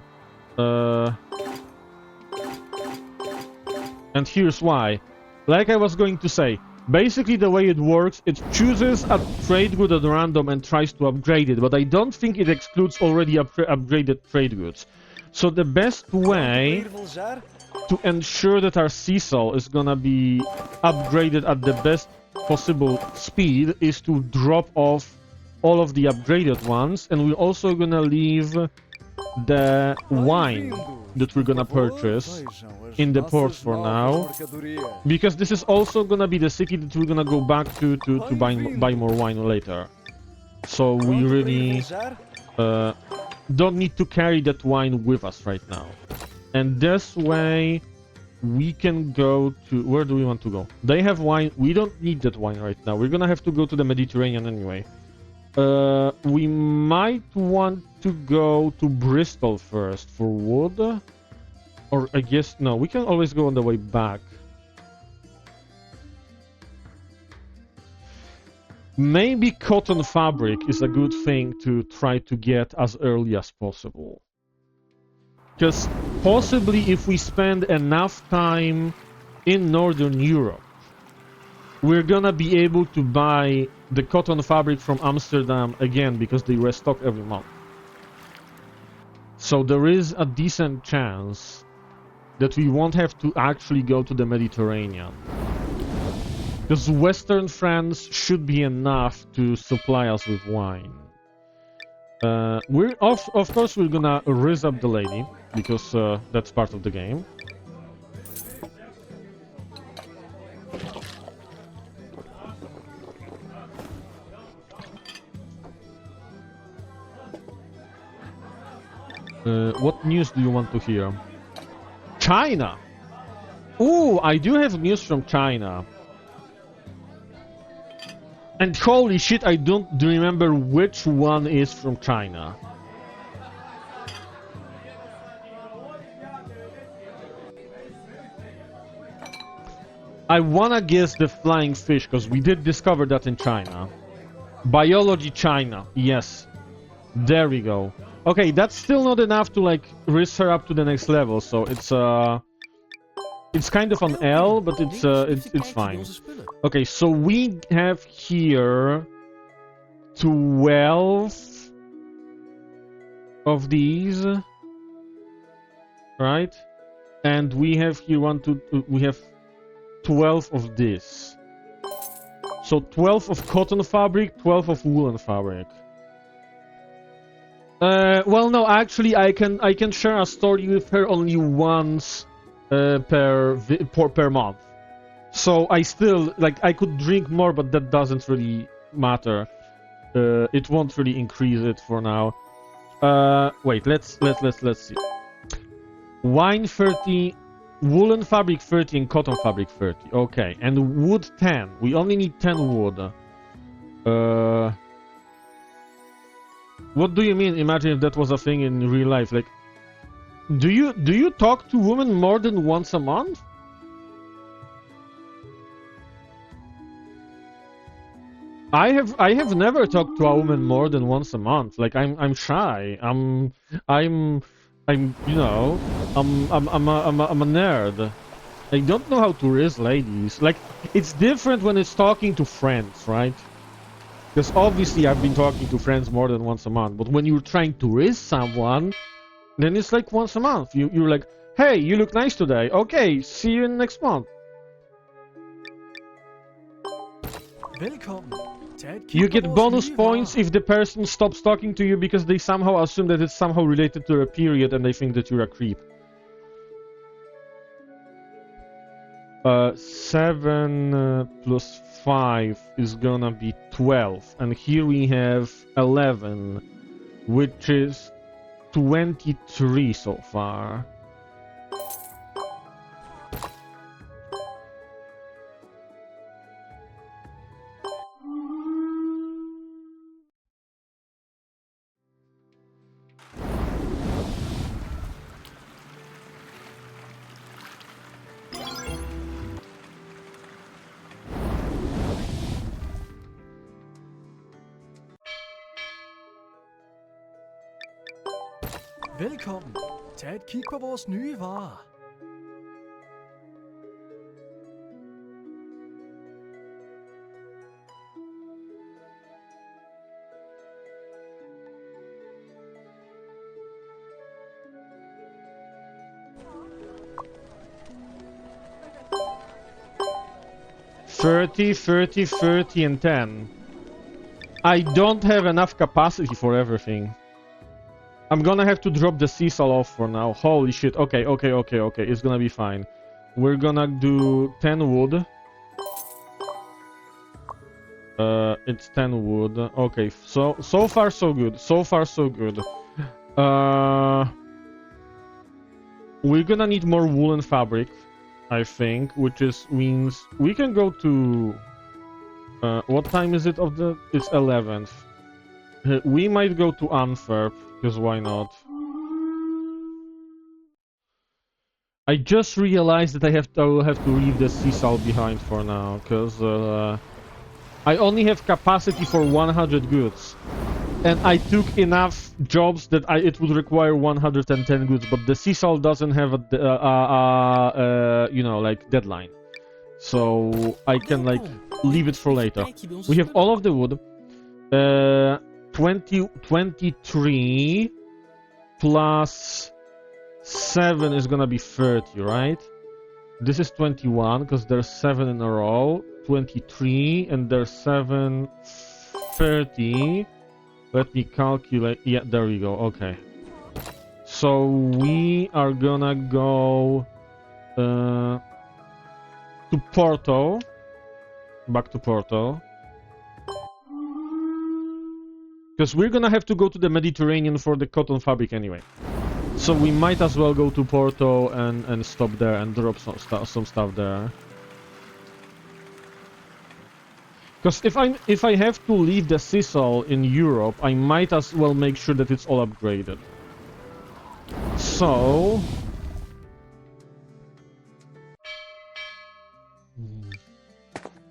And here's why. Like I was going to say, basically the way it works, it chooses a trade good at random and tries to upgrade it, but I don't think it excludes already upgraded trade goods. So the best way to ensure that our Cecil is gonna be upgraded at the best possible speed is to drop off all of the upgraded ones, and we're also gonna leave the wine that we're gonna purchase in the port for now, because this is also gonna be the city that we're gonna go back to buy more wine later. So we really don't need to carry that wine with us right now. And this way we can go to... Where do we want to go? They have wine. We don't need that wine right now. We're gonna have to go to the Mediterranean anyway. We might want to go to Bristol first for wood. Or I guess... No, we can always go on the way back. Maybe cotton fabric is a good thing to try to get as early as possible. Because possibly if we spend enough time in Northern Europe, we're gonna be able to buy the cotton fabric from Amsterdam again, because they restock every month. So there is a decent chance that we won't have to actually go to the Mediterranean. Because Western France should be enough to supply us with wine. Of course we're gonna raise up the lady, because that's part of the game. What news do you want to hear? China! Ooh, I do have news from China. And holy shit, I don't remember which one is from China. I wanna guess the flying fish, because we did discover that in China. Biology China, yes. There we go. Okay, that's still not enough to like raise her up to the next level, so it's kind of an L, but it's fine. Okay, so we have here 12 of these, right? And we have here we have 12 of this. So 12 of cotton fabric, 12 of woolen fabric. Well, no, actually, I can share a story with her only once per month. So I still I could drink more, but that doesn't really matter. It won't really increase it for now. Wait, let's see. Wine 30, woolen fabric 30, and cotton fabric 30. Okay, and wood 10. We only need 10 wood. What do you mean? Imagine if that was a thing in real life. Like, do you talk to women more than once a month? I have never talked to a woman more than once a month. Like, I'm shy. I'm you know, I'm a nerd. I don't know how to raise ladies. Like, it's different when it's talking to friends, right? Because obviously I've been talking to friends more than once a month, but when you're trying to raise someone, then it's like once a month. You're like, hey, you look nice today. Okay, see you next month. Velkommen til et kig You på get vores bonus nye points varer. if the person stops talking to you because they somehow assume that it's somehow related to a period and they think that you're a creep. 7 plus 5 is gonna be 12, and here we have 11, which is 23 so far. Velkommen. Tag et kig på vores nye varer. $30, $30, $30, and $10. I don't have enough capacity for everything. I'm gonna have to drop the Cecil off for now. Holy shit. Okay. It's gonna be fine. We're gonna do 10 wood. It's 10 wood. Okay, so far so good. So far so good. We're gonna need more woolen fabric, I think, which means we can go to... what time is it of the... It's 11th. We might go to Antwerp, because why not? I just realized that I will have to leave the Cecil behind for now, because I only have capacity for 100 goods. And I took enough jobs that it would require 110 goods, but the Cecil doesn't have a you know, like, deadline. So I can, like, leave it for later. We have all of the wood. 23 plus 7 is gonna be 30, right? This is 21, because there's 7 in a row. 23, and there's 7, 30. Let me calculate. Yeah, there we go. Okay. So we are gonna go to Porto. Back to Porto. Because we're gonna have to go to the Mediterranean for the cotton fabric anyway. So we might as well go to Porto and stop there and drop some stuff there. Because if I have to leave the Cecil in Europe, I might as well make sure that it's all upgraded. So...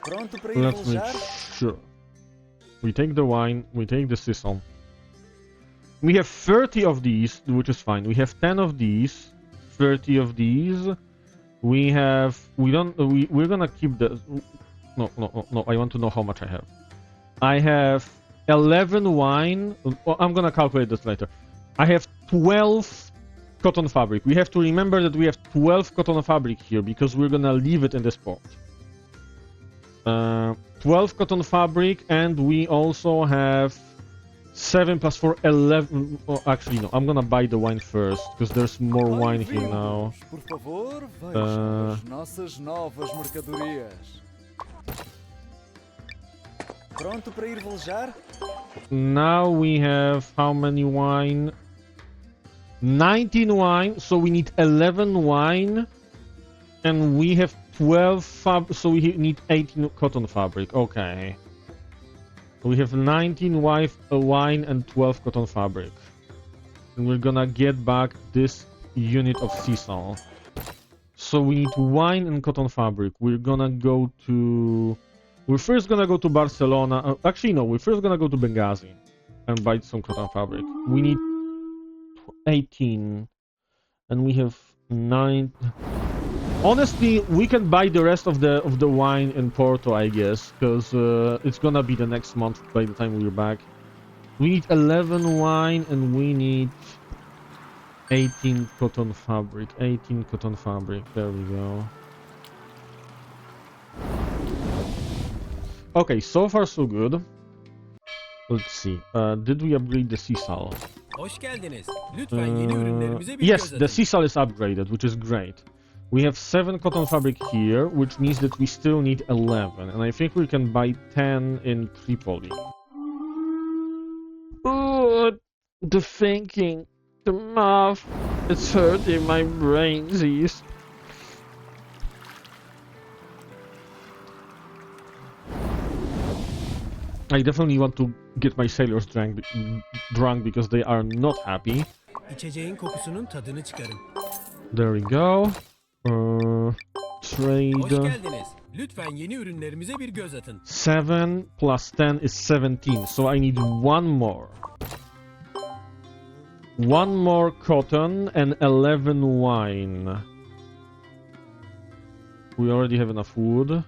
Pronto para ir let's make velejar? sure. We take the wine, we take the Cecil. We have 30 of these, which is fine. We have 10 of these, 30 of these. We're gonna keep the... No, I want to know how much I have. I have 11 wine. Well, I'm gonna calculate this later. I have 12 cotton fabric. We have to remember that we have 12 cotton fabric here because we're gonna leave it in this port. 12 cotton fabric, and we also have 7 plus 4, 11. Oh, actually, no. I'm gonna buy the wine first because there's more wine here now. Por favor, vejam as nossas novas mercadorias. Pronto para ir velejar? Now we have how many wine? 19 wine, so we need 11 wine, and we have 12 so we need 18 cotton fabric. Okay. We have 19 wine and 12 cotton fabric. And we're gonna get back this unit of Cecil. So we need wine and cotton fabric. We're gonna go to... We're first gonna go to Barcelona. Actually, no. We're first gonna go to Benghazi and buy some cotton fabric. We need 18. And we have 9... Honestly, we can buy the rest of the wine in Porto, I guess, because it's gonna be the next month by the time we're back. We need 11 wine and we need 18 cotton fabric. 18 cotton fabric. There we go. Okay, so far so good. Let's see. Did we upgrade the sisal? Hoş geldiniz. Lütfen yeni ürünlerimize bir Yes, göz the atın. sisal is upgraded, which is great. We have 7 cotton fabric here, which means that we still need 11. And I think we can buy 10 in Tripoli. Oh, the thinking, the math, it's hurting my brainsies. I definitely want to get my sailors drunk because they are not happy. İçeceğin kokusunun tadını çıkarın. There we go. Hoş Trade. geldiniz. Lütfen yeni ürünlerimize bir göz atın. 7 plus 10 is 17, so I need one more. One more cotton and 11 wine. We already have enough wood.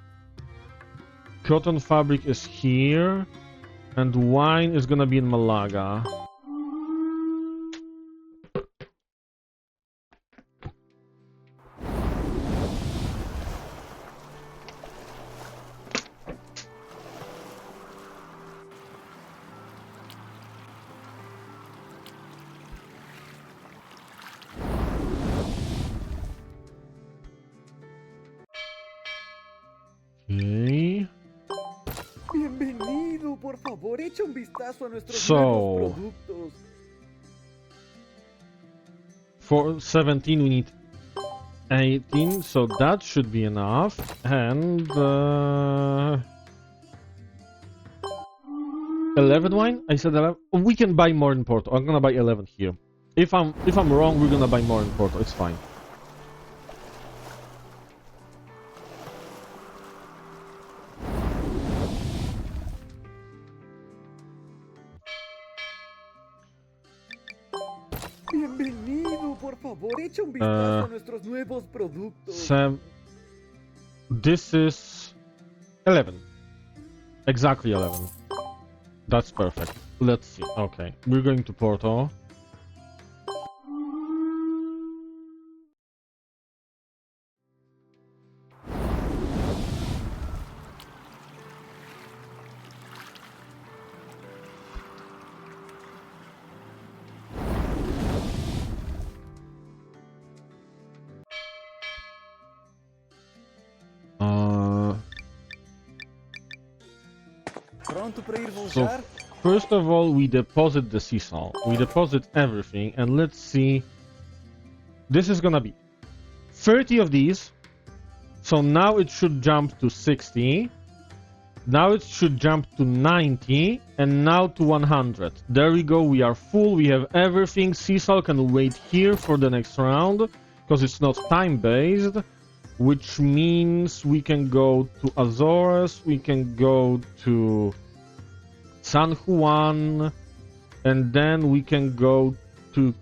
Cotton fabric is here. And wine is gonna be in Malaga. Okay. Bienvenido, por favor, echa un vistazo a nuestros So- nuevos productos. For 17 we need 18, so that should be enough. And 11 wine? I said 11. We can buy more in Porto. I'm gonna buy 11 here. If I'm wrong, we're gonna buy more in Porto. It's fine. Bienvenido, por favor, echa un vistazo a nuestros nuevos productos. This is 11. Exactly 11. That's perfect. Let's see. Okay, we're going to Porto. Pronto para ir So, voltar? first of all, we deposit the sisal. We deposit everything, and let's see. This is gonna be 30 of these. So now it should jump to 60. Now it should jump to 90, and now to 100. There we go, we are full, we have everything. Sisal can wait here for the next round, because it's not time-based, which means we can go to Azores, we can go to San Juan, and then we can go to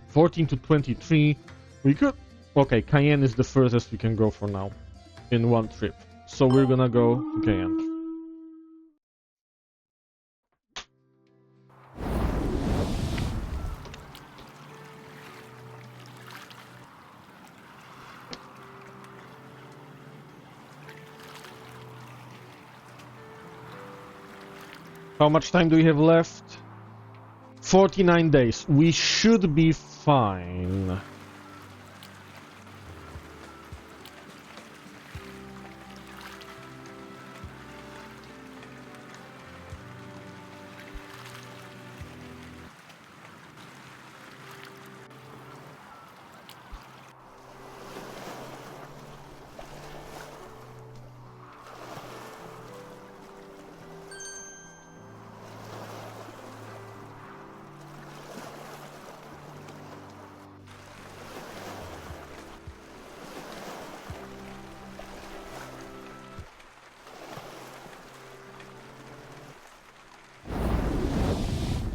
14 to 23. We could... Okay, Cayenne is the furthest we can go for now, in one trip. So we're gonna go to Cayenne. How much time do we have left? 49 days. We should be fine.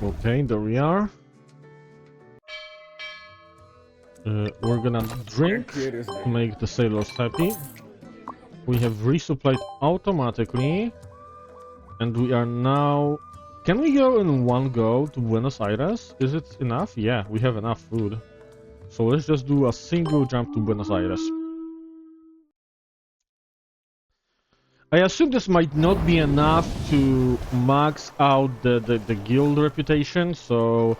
Okay, there we are. We're gonna drink to make the sailors happy. We have resupplied automatically. And we are now... Can we go in one go to Buenos Aires? Is it enough? Yeah, we have enough food. So let's just do a single jump to Buenos Aires. I assume this might not be enough to max out the guild reputation, so...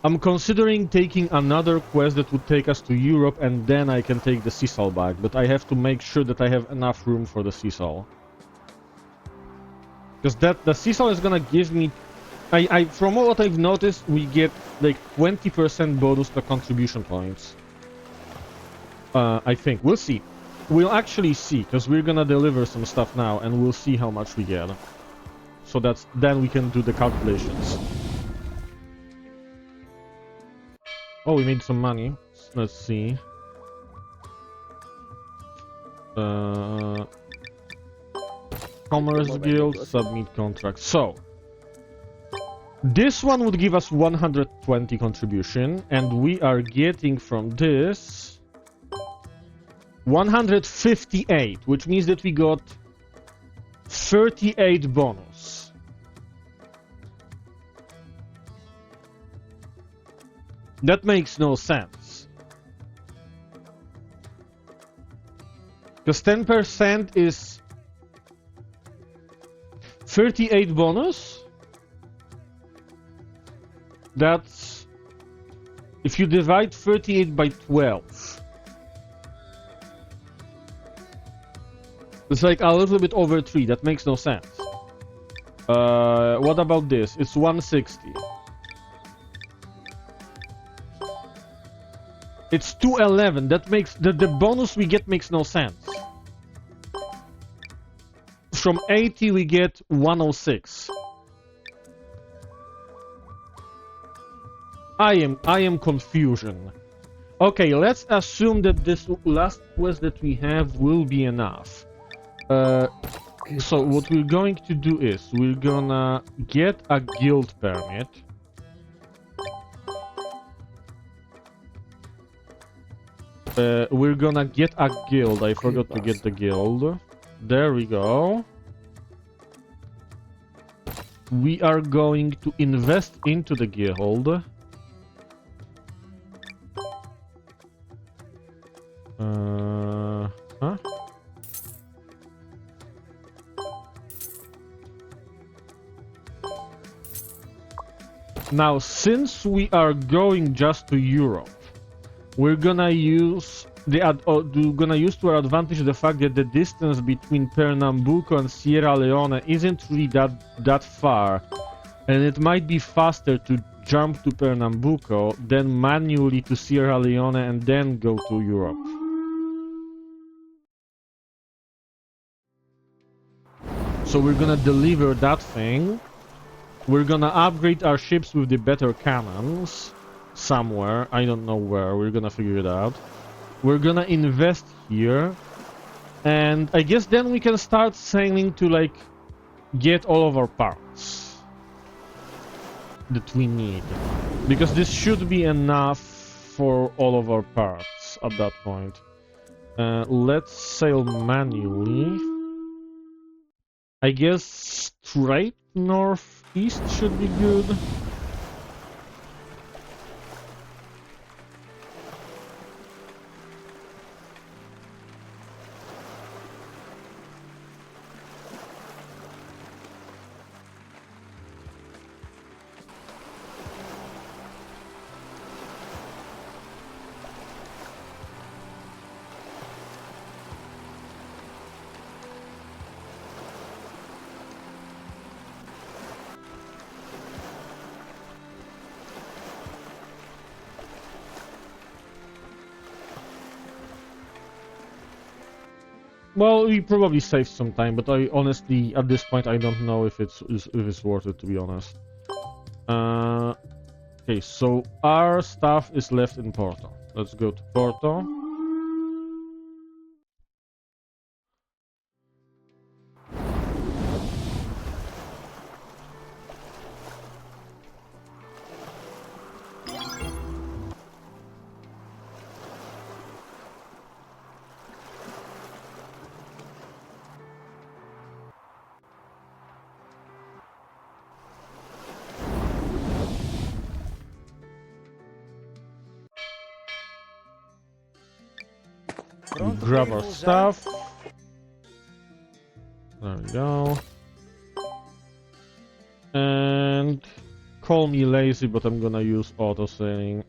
I'm considering taking another quest that would take us to Europe, and then I can take the Seasal back, but I have to make sure that I have enough room for the Seasal. Because the Seasal is gonna give me... from what I've noticed, we get like 20% bonus to contribution points. I think. We'll see. We'll actually see, because we're gonna deliver some stuff now, and we'll see how much we get. So then we can do the calculations. Oh, we made some money. Let's see. Commerce Guild, submit contract. So, this one would give us 120 contribution, and we are getting from this 158, which means that we got 38 bonus. That makes no sense. Because 10% is 38 bonus. That's... If you divide 38 by 12. It's like a little bit over 3. That makes no sense. What about this? It's 160. It's 211. That makes... The bonus we get makes no sense. From 80 we get 106. I am confusion. Okay, let's assume that this last quest that we have will be enough. So what we're going to do is we're gonna get a guild permit. We're gonna get a guild. I forgot to get the guild. There we go. We are going to invest into the guild. Huh? Now, since we are going just to Europe, we're gonna use to our advantage the fact that the distance between Pernambuco and Sierra Leone isn't really that far, and it might be faster to jump to Pernambuco than manually to Sierra Leone and then go to Europe. So we're gonna deliver that thing. We're gonna upgrade our ships with the better cannons somewhere. I don't know where. We're gonna figure it out. We're gonna invest here, and I guess then we can start sailing to like get all of our parts that we need, because this should be enough for all of our parts at that point. Let's sail manually. I guess straight northeast should be good. Well, we probably saved some time, but I honestly, at this point, I don't know if it's worth it, to be honest. Okay, so our stuff is left in Porto. Let's go to Porto. Pronto grab para our ir já? stuff. There we go. And call me lazy, but I'm gonna use auto sailing.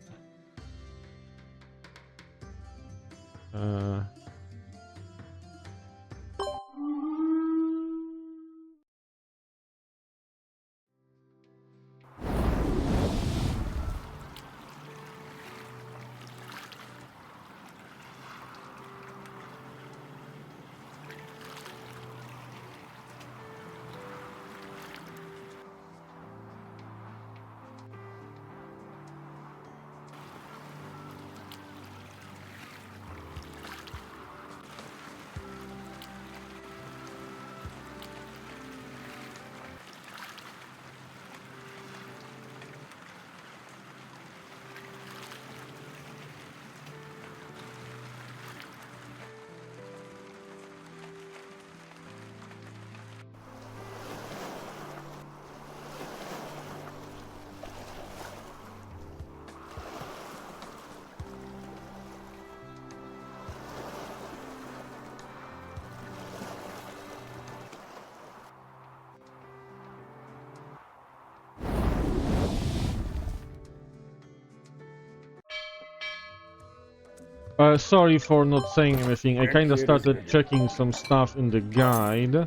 Sorry for not saying anything. I kinda started checking some stuff in the guide.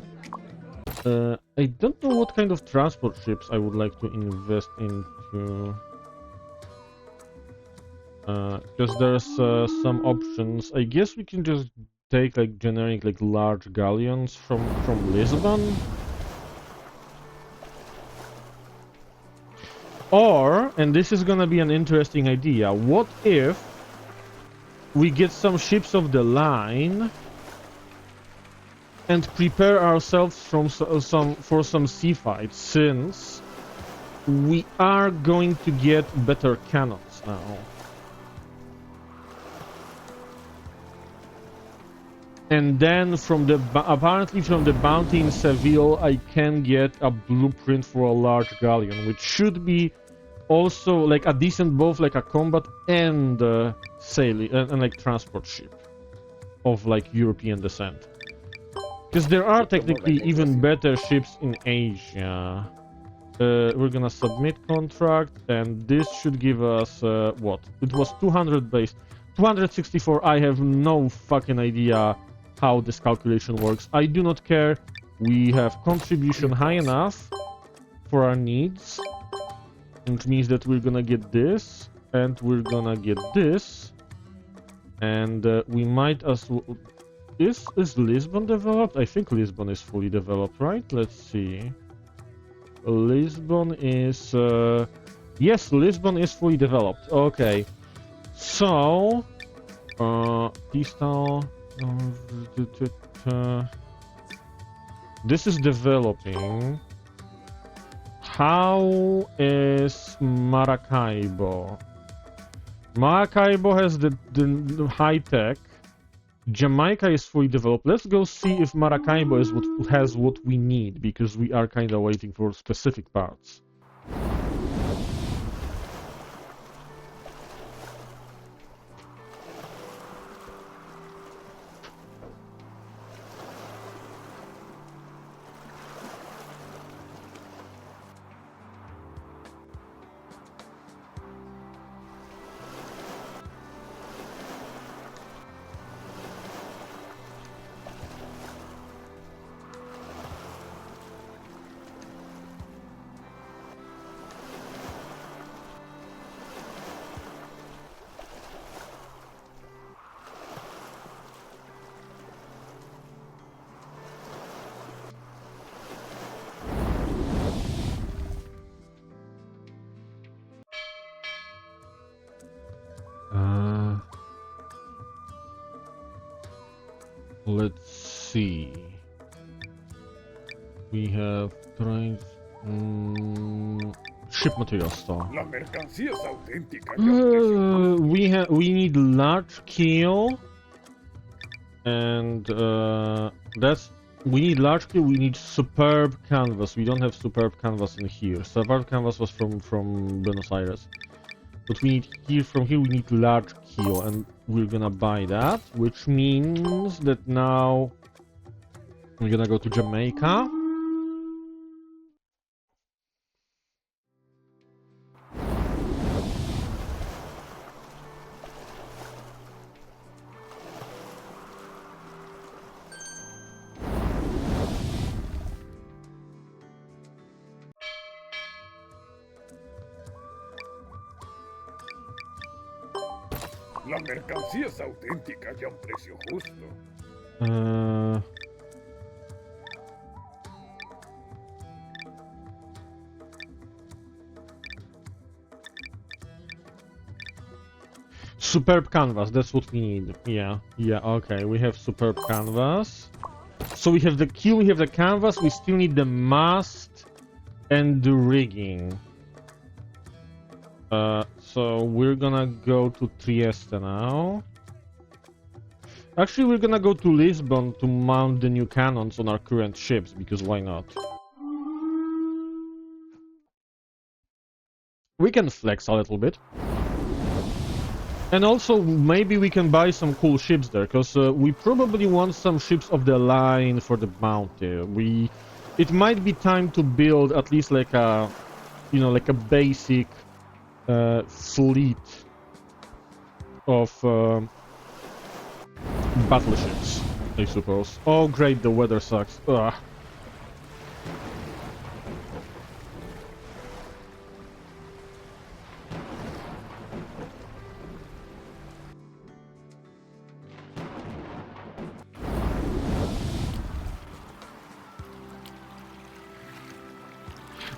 I don't know what kind of transport ships I would like to invest into. Because there's some options. I guess we can just take like generic like large galleons from Lisbon. Or, and this is gonna be an interesting idea, what if we get some ships of the line and prepare ourselves for some sea fights, since we are going to get better cannons now. And then apparently from the bounty in Seville, I can get a blueprint for a large galleon, which should be also like a decent, both like a combat and sailing and like transport ship of like European descent. Because there are technically even better ships in Asia. We're gonna submit contract, and this should give us what? It was 200 base, 264. I have no fucking idea how this calculation works. I do not care. We have contribution high enough for our needs, which means that we're gonna get this, and we're gonna get this, and we might as well... Is Lisbon developed? I think Lisbon is fully developed, right? Let's see. Lisbon is... Yes, Lisbon is fully developed. Okay. So... Pistol... This is developing. How is Maracaibo? Maracaibo has the high tech. Jamaica is fully developed. Let's go see if Maracaibo has what we need, because we are kind of waiting for specific parts. Let's see. We have trains. Ship material store. La mercancía es auténtica. We need large keel, and we need large keel. We need superb canvas. We don't have superb canvas in here. Superb canvas was from Buenos Aires. But we need here, from here we need large keel, and we're gonna buy that, which means that now we're gonna go to Jamaica. La mercancía es auténtica y a un precio justo. Superb canvas, that's what we need. Yeah, okay, we have superb canvas. So we have the keel, we have the canvas, we still need the mast and the rigging. So we're gonna go to Trieste now. Actually, we're gonna go to Lisbon to mount the new cannons on our current ships, because why not? We can flex a little bit. And also, maybe we can buy some cool ships there, because we probably want some ships of the line for the bounty. It might be time to build at least like a, you know, like a basic fleet of battleships, I suppose. Oh great, the weather sucks. Ugh.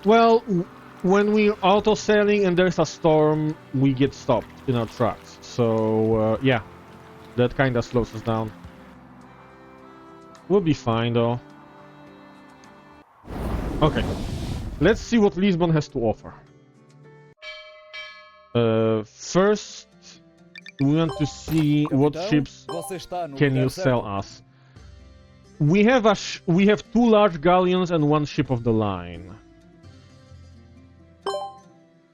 Well, when we're auto-sailing and there's a storm, we get stopped in our tracks. So, yeah, that kinda slows us down. We'll be fine, though. Okay, let's see what Lisbon has to offer. First, we want to see what Capitão, ships você está no can lugar you certo. sell us. We have 2 large galleons and 1 ship of the line.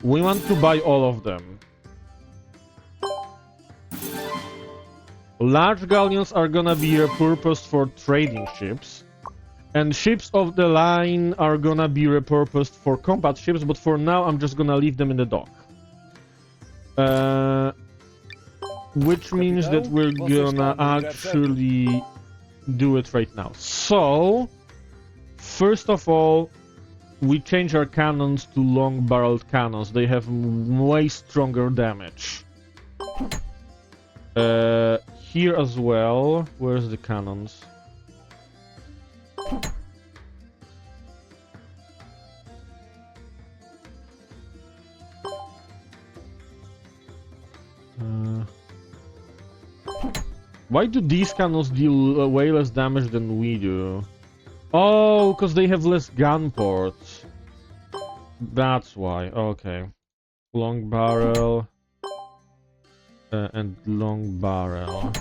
We want to buy all of them. Large galleons are gonna be repurposed for trading ships, and ships of the line are gonna be repurposed for combat ships, but for now I'm just gonna leave them in the dock. Which means that we're gonna actually do it right now. So, first of all, we change our cannons to long-barreled cannons. They have way stronger damage. Here as well. Where's the cannons? Why do these cannons deal way less damage than we do? Oh, because they have less gun ports. That's why. Okay. Long barrel. And long barrel.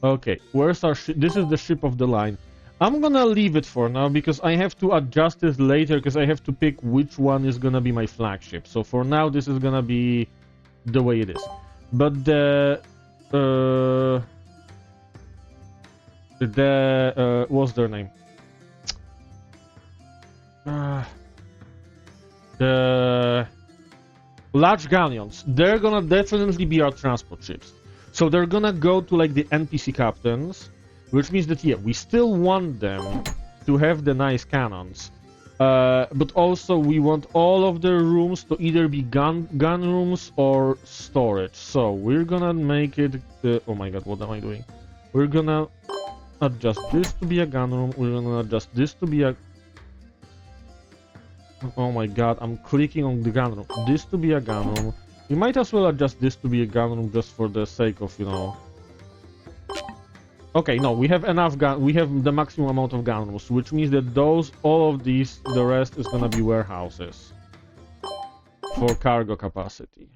Okay, where's our ship? This is the ship of the line. I'm gonna leave it for now because I have to adjust it later because I have to pick which one is gonna be my flagship. So for now, this is gonna be the way it is. But the what's their name? The large galleons, they're gonna definitely be our transport ships. So they're gonna go to like the NPC captains, which means that yeah, we still want them to have the nice cannons. But also we want all of their rooms to either be gun rooms or storage. So we're gonna make it oh my god, what am I doing? We're gonna adjust this to be a gun room, we're gonna adjust this to be a... Oh my god, I'm clicking on the gun room. This to be a gun room. We might as well adjust this to be a gun room just for the sake of, you know... Okay, no, we have enough gun... We have the maximum amount of gun rooms, which means that those, all of these, the rest is gonna be warehouses. For cargo capacity.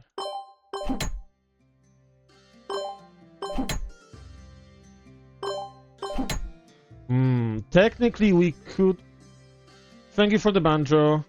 Technically we could... Thank you for the banjo.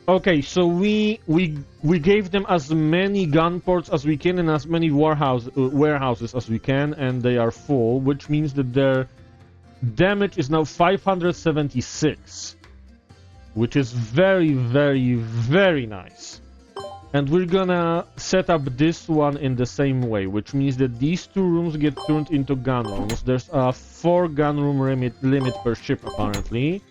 Okay, so we gave them as many gun ports as we can and as many warehouses as we can, and they are full, which means that their damage is now 576, which is very, very, very nice. And we're gonna set up this one in the same way, which means that these two rooms get turned into gun rooms. There's a 4 gun room limit per ship apparently,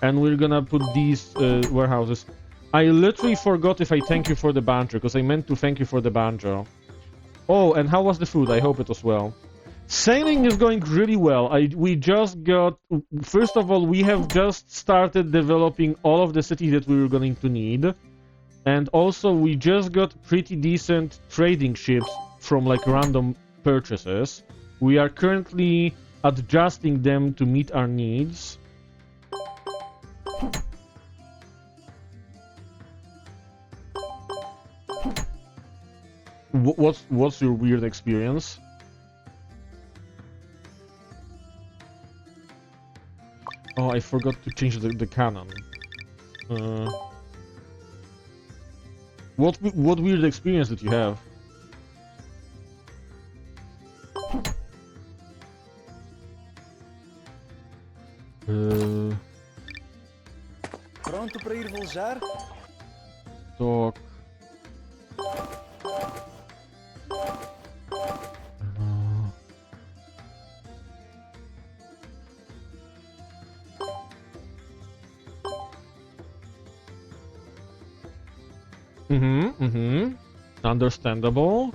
and we're gonna put these warehouses. I literally forgot if I thank you for the banjo, because I meant to thank you for the banjo. Oh, and how was the food? I hope it was well. Sailing is going really well. We just got... First of all, we have just started developing all of the cities that we were going to need. And also, we just got pretty decent trading ships from, like, random purchases. We are currently adjusting them to meet our needs. What's your weird experience? Oh, I forgot to change the cannon. What weird experience did you have? Pronto para ir velejar? Talk. Understandable.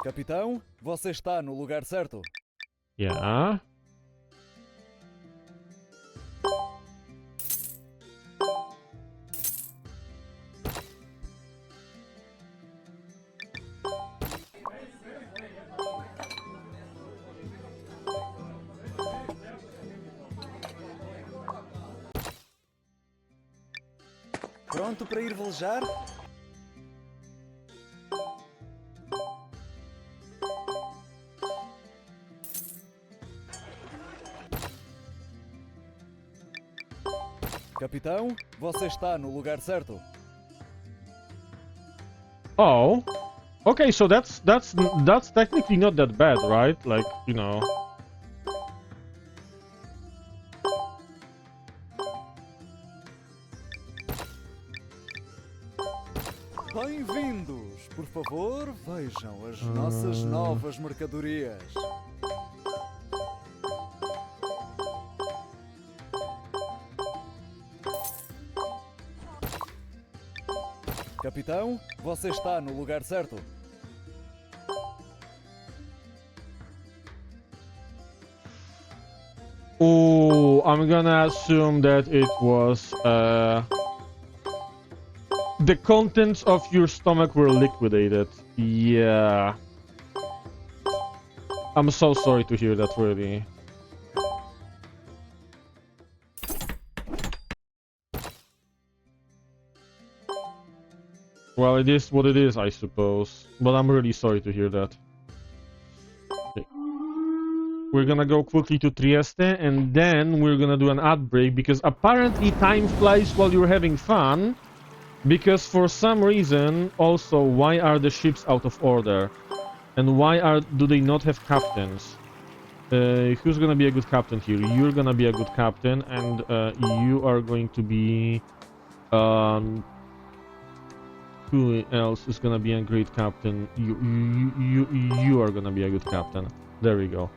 Capitão, você está no lugar certo. Yeah. Pronto para ir velejar? Capitão, você está no lugar certo. Oh. Okay, so that's technically not that bad, right? Like, you know. Bem-vindos! Por favor, vejam as nossas novas mercadorias. Capitão, você está no lugar certo. Oh, I'm gonna assume that it was the contents of your stomach were liquidated. Yeah. I'm so sorry to hear that, really. Well, it is what it is, I suppose. But I'm really sorry to hear that. Okay. We're gonna go quickly to Trieste, and then we're gonna do an ad break, because apparently time flies while you're having fun. Because for some reason, also, why are the ships out of order? And why do they not have captains? Who's gonna be a good captain here? You're gonna be a good captain, and you are going to be... who else is gonna be a great captain? You are gonna be a good captain. There we go.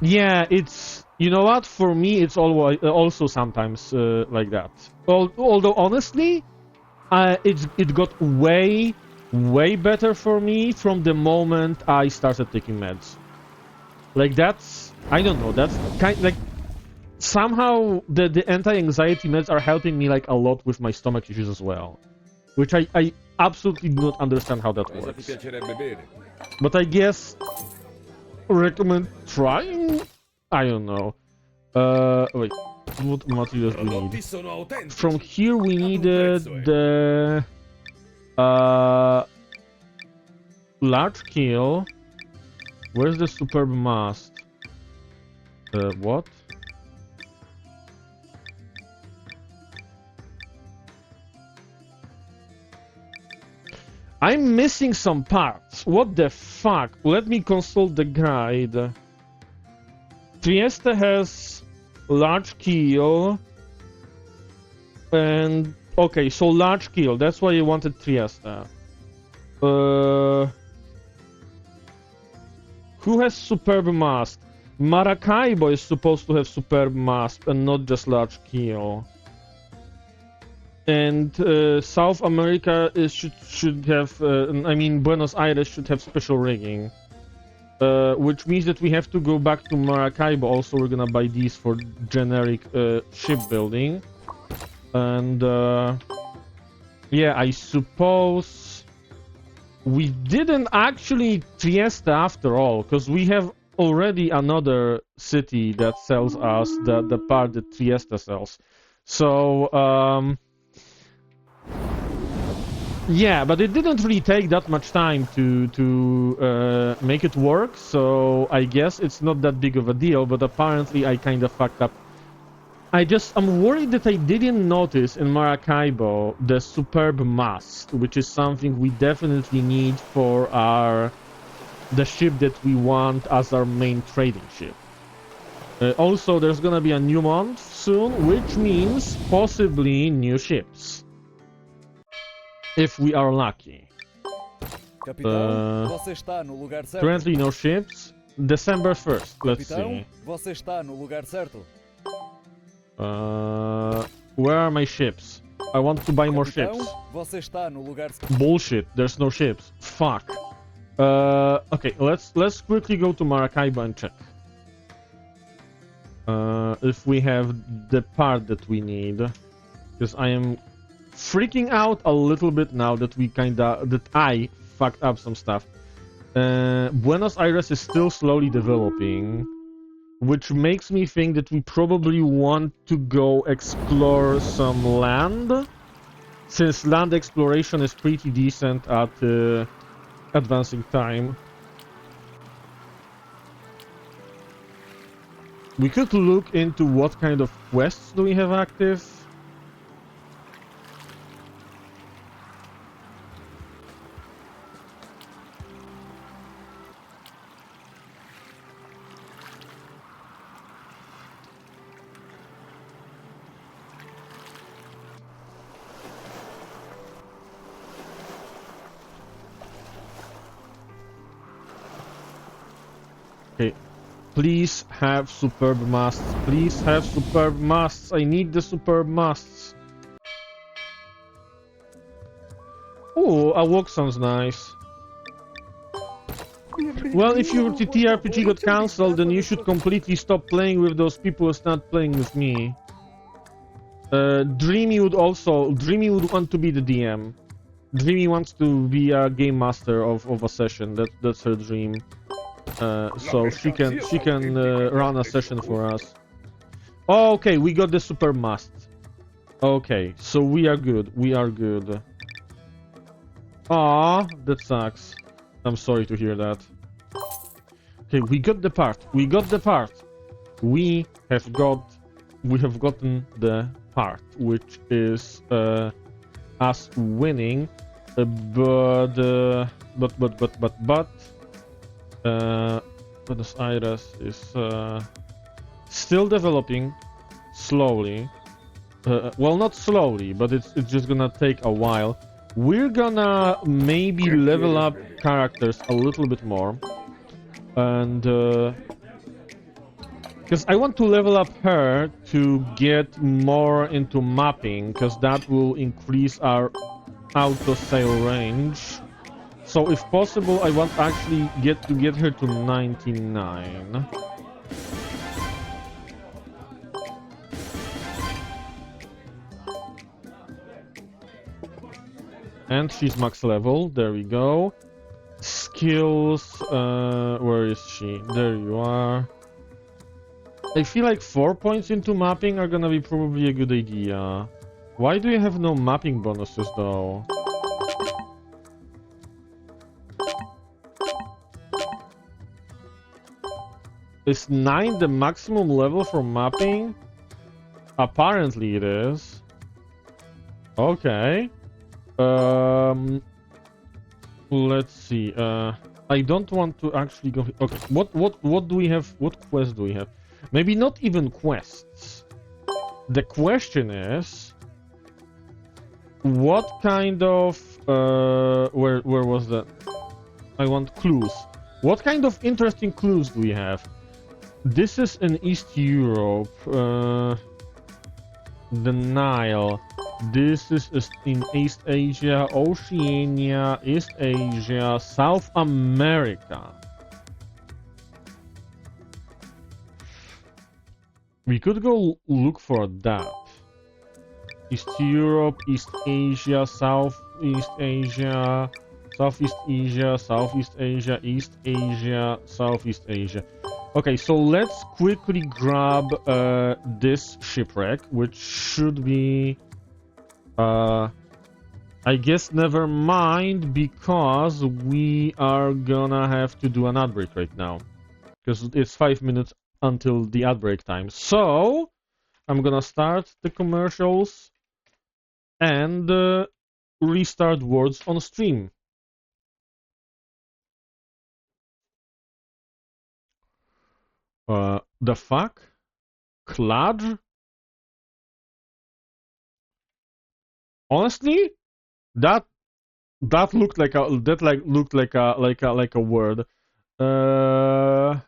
Yeah, it's... You know what? For me, it's always also sometimes like that. Although honestly, it got way better for me from the moment I started taking meds. Like that's... I don't know. That's kind like... Somehow the anti-anxiety meds are helping me like a lot with my stomach issues as well, which I absolutely do not understand how that Cosa ti works. piacerebbe bere? But I guess recommend trying. I don't know. Wait, what materials do we Prodotti need? sono autentici. From here we needed prezzo, the large kill, Where's the superb mast? What? I'm missing some parts. What the fuck? Let me consult the guide. Trieste has large keel. And okay, so large keel. That's why you wanted Trieste. Who has superb mast? Maracaibo is supposed to have superb mast and not just large keel. And South America should have. I mean, Buenos Aires should have special rigging, which means that we have to go back to Maracaibo. Also, we're gonna buy these for generic shipbuilding. And yeah, I suppose we didn't actually Trieste after all, because we have already another city that sells us the part that Trieste sells. So yeah, but it didn't really take that much time to make it work. So I guess it's not that big of a deal. But apparently I kind of fucked up. I'm worried that I didn't notice in Maracaibo the superb mast, which is something we definitely need for the ship that we want as our main trading ship. Also, there's gonna be a new month soon, which means possibly new ships. If we are lucky. Capitão, você está no lugar certo. Currently no ships. December 1st, let's Capitão, see. você está no lugar certo. Where are my ships? I want to buy more Capitão, ships. você está no lugar certo. Bullshit, there's no ships. Fuck. Okay, let's quickly go to Maracaibo and check. If we have the part that we need. Because I am freaking out a little bit now that I fucked up some stuff. Buenos Aires is still slowly developing, which makes me think that we probably want to go explore some land, since land exploration is pretty decent at advancing time. We could look into what kind of quests do we have active. Okay, please have superb masts. Please have superb masts. I need the superb masts. Oh, a walk sounds nice. Well, if your TTRPG got cancelled, then you should completely stop playing with those people and start playing with me. Dreamy would want to be the DM. Dreamy wants to be a game master of a session. That's her dream. So she can run a session for us. Oh, okay, we got the super mast. Okay, so we are good. We are good. Ah, that sucks. I'm sorry to hear that. Okay, we got the part. We got the part. We have gotten the part, which is us winning. But Buenos Aires is still developing slowly. Well, not slowly, but it's just gonna take a while. We're gonna maybe level up characters a little bit more, and because I want to level up her to get more into mapping, because that will increase our auto sail range. So if possible, I want actually get her to 99. And she's max level. There we go. Skills. Where is she? There you are. I feel like 4 points into mapping are gonna be probably a good idea. Why do you have no mapping bonuses though? Is 9 the maximum level for mapping? Apparently it is. Okay. Let's see. I don't want to actually go. Okay. What do we have? What quest do we have? Maybe not even quests. The question is, what kind of where was that? I want clues. What kind of interesting clues do we have? This is in East Europe. The Nile. This is in East Asia, Oceania, East Asia, South America. We could go look for that. East Europe, East Asia, Southeast Asia, Southeast Asia, Southeast Asia, East Asia, Southeast Asia. Okay, so let's quickly grab this shipwreck, which should be... I guess never mind, because we are gonna have to do an ad break right now. Because it's 5 minutes until the ad break time. So, I'm gonna start the commercials and restart Words on Stream. The fuck? Klaj? Honestly, that looked like a word. Uh,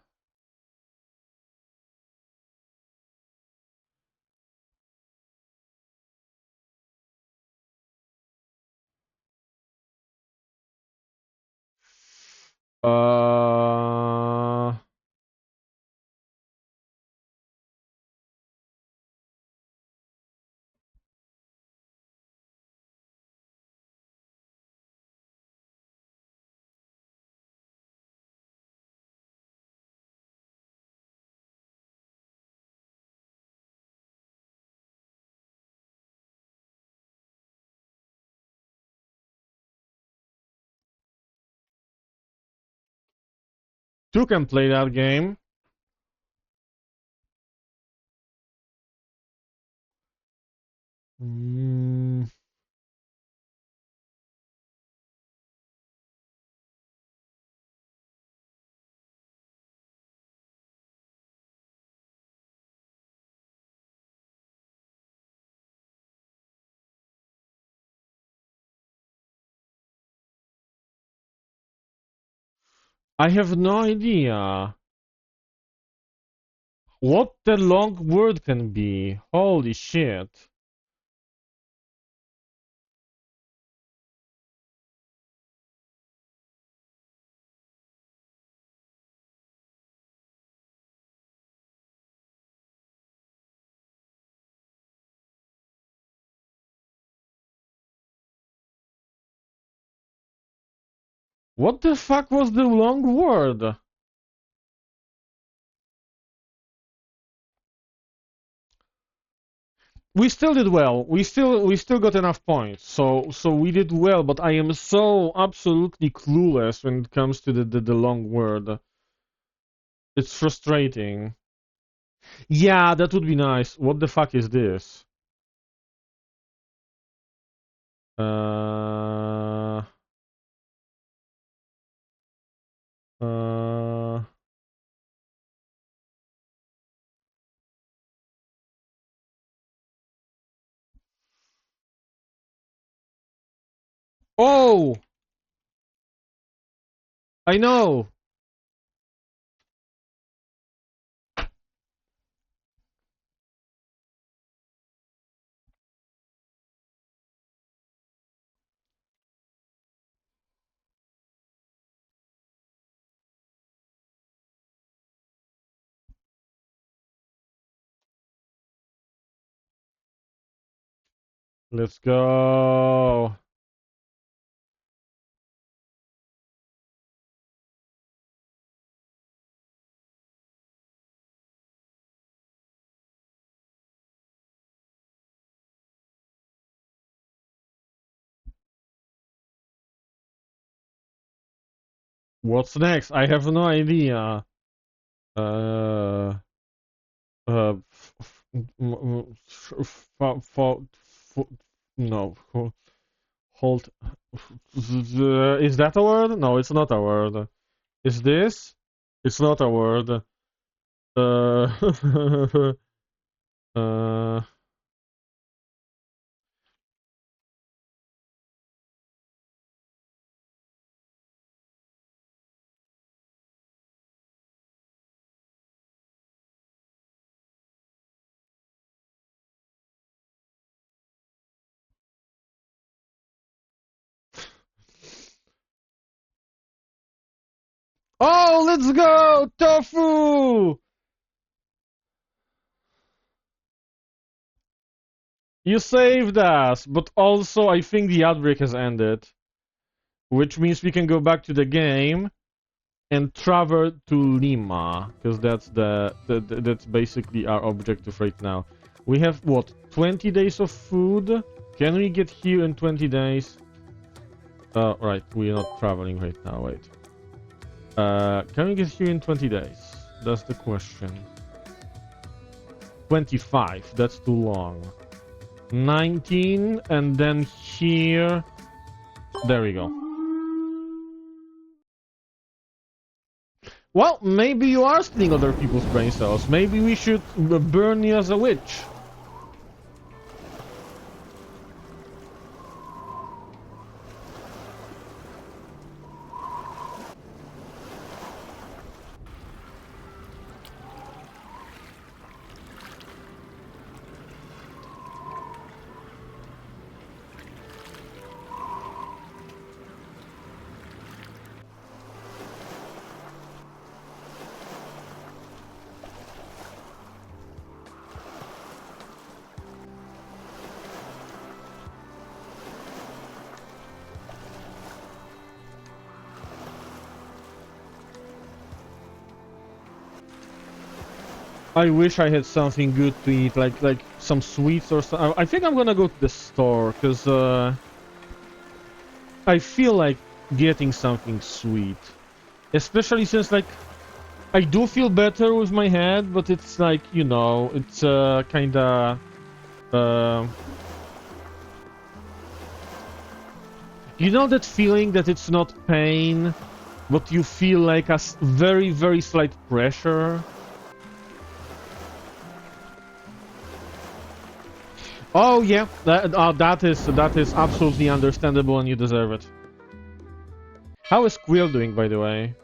uh, two can play that game. Mm. I have no idea what the long word can be. Holy shit. What the fuck was the long word? We still did well. We still got enough points. So we did well, but I am so absolutely clueless when it comes to the long word. It's frustrating. Yeah, that would be nice. What the fuck is this? Uh uh Oh, I know. Let's go. What's next? I have no idea. Uh, no, hold. Is that a word? No, it's not a word. Is this? It's not a word. Uh, Oh, let's go! Tofu! You saved us, but also I think the outbreak has ended. Which means we can go back to the game and travel to Lima, because that's basically our objective right now. We have what, 20 days of food? Can we get here in 20 days? Right, we're not traveling right now, wait. Can we get here in 20 days? That's the question. 25, that's too long. 19, and then here... There we go. Well, maybe you are stealing other people's brain cells. Maybe we should burn you as a witch. I wish I had something good to eat, like some sweets or something. I think I'm gonna go to the store, because I feel like getting something sweet. Especially since, like, I do feel better with my head, but it's like, you know, it's kinda... You know that feeling that it's not pain, but you feel like a very, very slight pressure? Oh yeah, that is absolutely understandable, and you deserve it. How is Quill doing, by the way?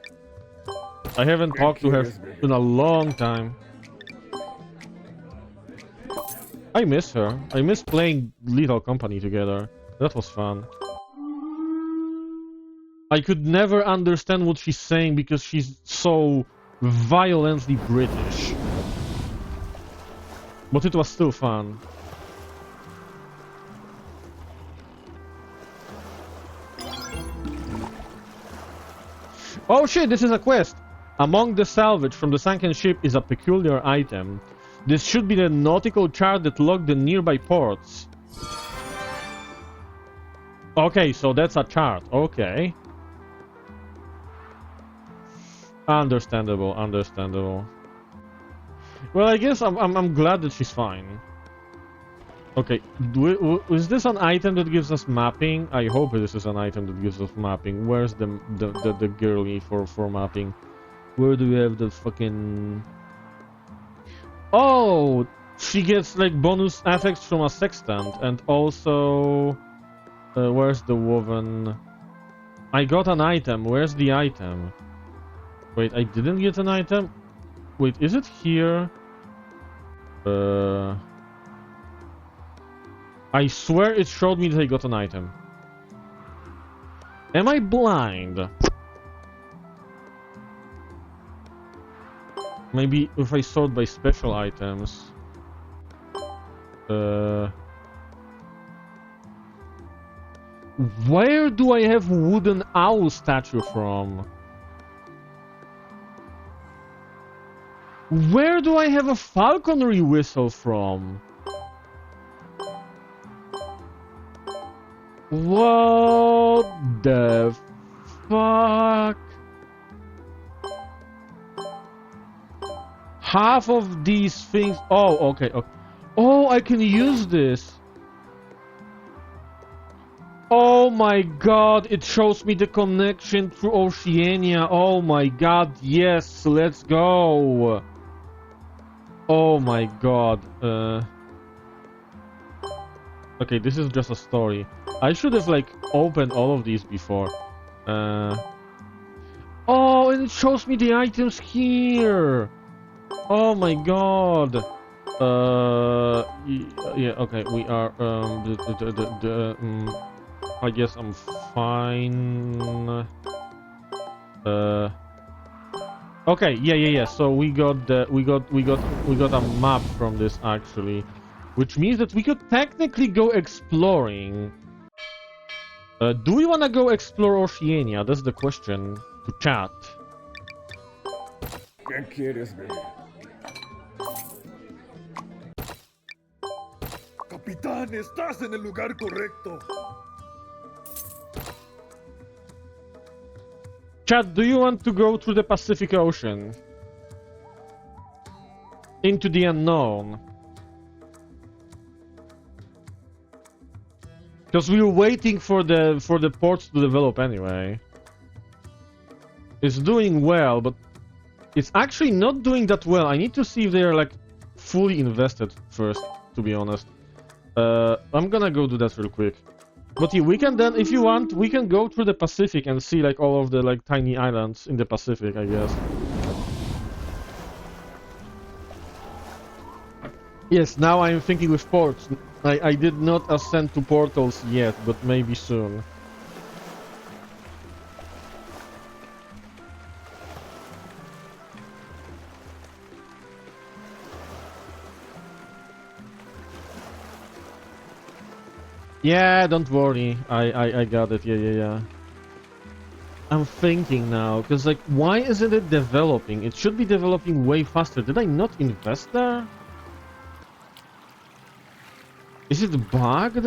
I haven't talked to her in a long time. I miss her. I miss playing Lethal Company together. That was fun. I could never understand what she's saying because she's so violently British. But it was still fun. Oh shit, this is a quest! Among the salvage from the sunken ship is a peculiar item. This should be the nautical chart that logged the nearby ports. Okay, so that's a chart. Okay. Understandable, understandable. Well, I guess I'm glad that she's fine. Okay, is this an item that gives us mapping? I hope this is an item that gives us mapping. Where's the girly for mapping? Where do we have the fucking... Oh! She gets like bonus effects from a sextant, and also... where's the woven? I got an item. Where's the item? Wait, I didn't get an item? Wait, is it here? I swear it showed me that I got an item. Am I blind? Maybe if I sort by special items. Where do I have wooden owl statue from? Where do I have a falconry whistle from? What the fuck? half of these things. Oh, okay. Okay. Oh, I can use this. Oh my god, it shows me the connection through Oceania. Oh my god, yes, let's go. Oh my god. Okay, this is just a story. I should have like opened all of these before. Oh, and it shows me the items here. Oh my god. Yeah, okay, we are I guess I'm fine. Okay, yeah. So we got a map from this actually, which means that we could technically go exploring. Do we want to go explore Oceania? That's the question to chat. ¿Qué quieres ver? Capitán, estás en el lugar correcto. Chat, do you want to go through the Pacific Ocean? Into the unknown? Because we were waiting for the ports to develop anyway. It's doing well, but it's actually not doing that well. I need to see if they are like fully invested first, to be honest. I'm gonna go do that real quick. But yeah, we can then, if you want, we can go through the Pacific and see like all of the like tiny islands in the Pacific, I guess. Yes, now I'm thinking with ports. I did not ascend to portals yet, but maybe soon. Yeah, don't worry. I got it. Yeah. I'm thinking now, because like, why isn't it developing? It should be developing way faster. Did I not invest there? Is it bugged?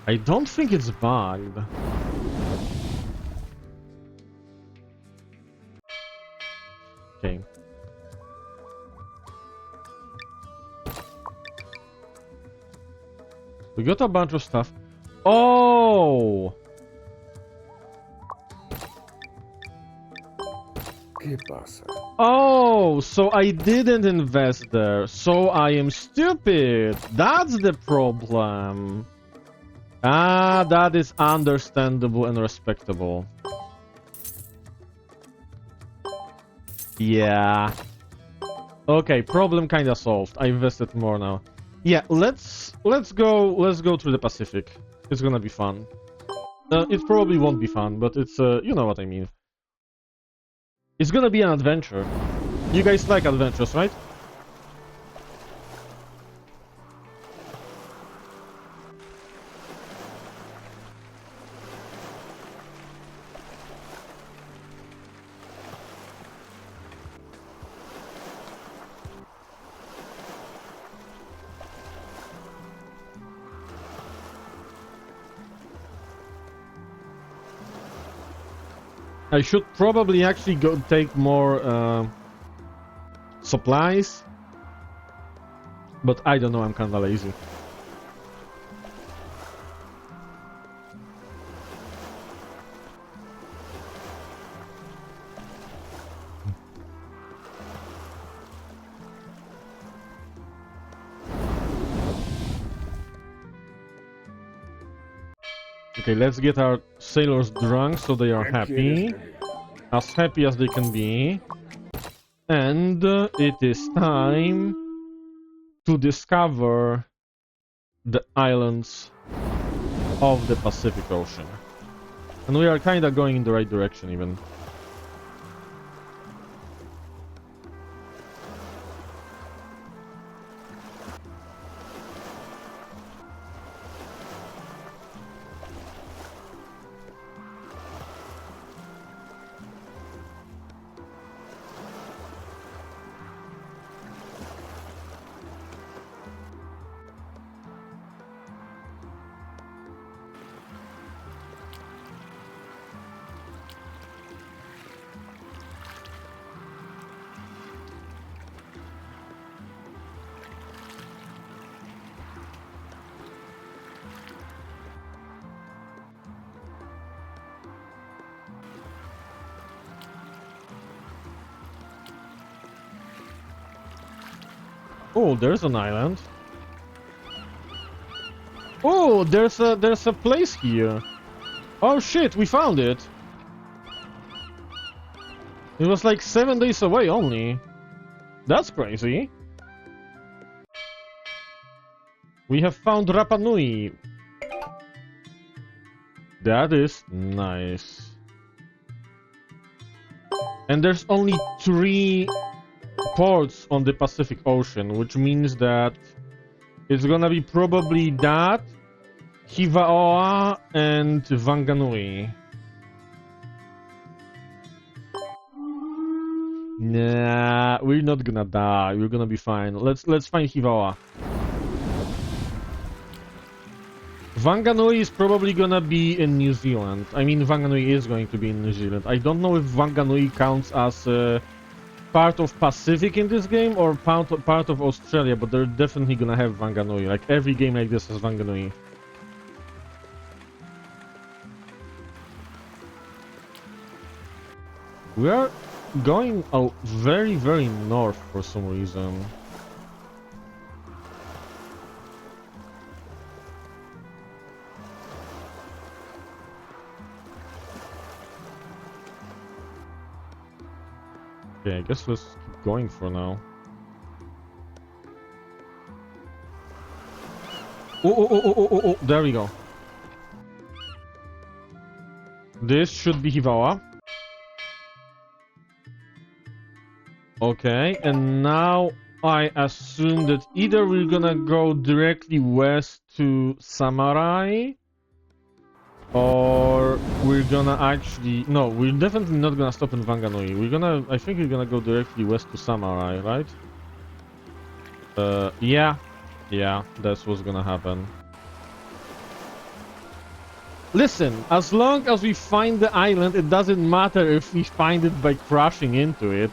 I don't think it's bugged. Okay. We got a bunch of stuff. Oh! ¿Qué pasa? Oh, so I didn't invest there. So I am stupid. That's the problem. Ah, that is understandable and respectable. Yeah. Okay, problem kinda solved. I invested more now. Yeah, let's go through the Pacific. It's gonna be fun. It probably won't be fun, but it's you know what I mean. It's gonna be an adventure. You guys like adventures, right? I should probably actually go take more supplies, but I don't know, I'm kinda lazy. Okay, let's get our sailors drunk so they are happy. As happy as they can be. And it is time to discover the islands of the Pacific Ocean. And we are kinda going in the right direction even. Oh, there's an island. Oh, there's a place here. Oh shit, we found it. It was like 7 days away only. That's crazy. We have found Rapa Nui. That is nice. And there's only 3 ports on the Pacific Ocean, which means that it's gonna be probably that, Hivaoa, and Wanganui. Nah, we're not gonna die. We're gonna be fine. Let's find Hivaoa. Wanganui is probably gonna be in New Zealand. I mean, Wanganui is going to be in New Zealand. I don't know if Wanganui counts as part of Pacific in this game or part of Australia, but they're definitely gonna have Wanganui. Like, every game like this has Wanganui. We are going very, very north for some reason. Okay, I guess let's keep going for now. Oh, there we go. This should be Hivaoa. Okay, and now I assume that either we're gonna go directly west to Samarai, or we're gonna actually... No, we're definitely not gonna stop in Wanganui. I think we're gonna go directly west to Samarai, right? Yeah, that's what's gonna happen. Listen, as long as we find the island, it doesn't matter if we find it by crashing into it.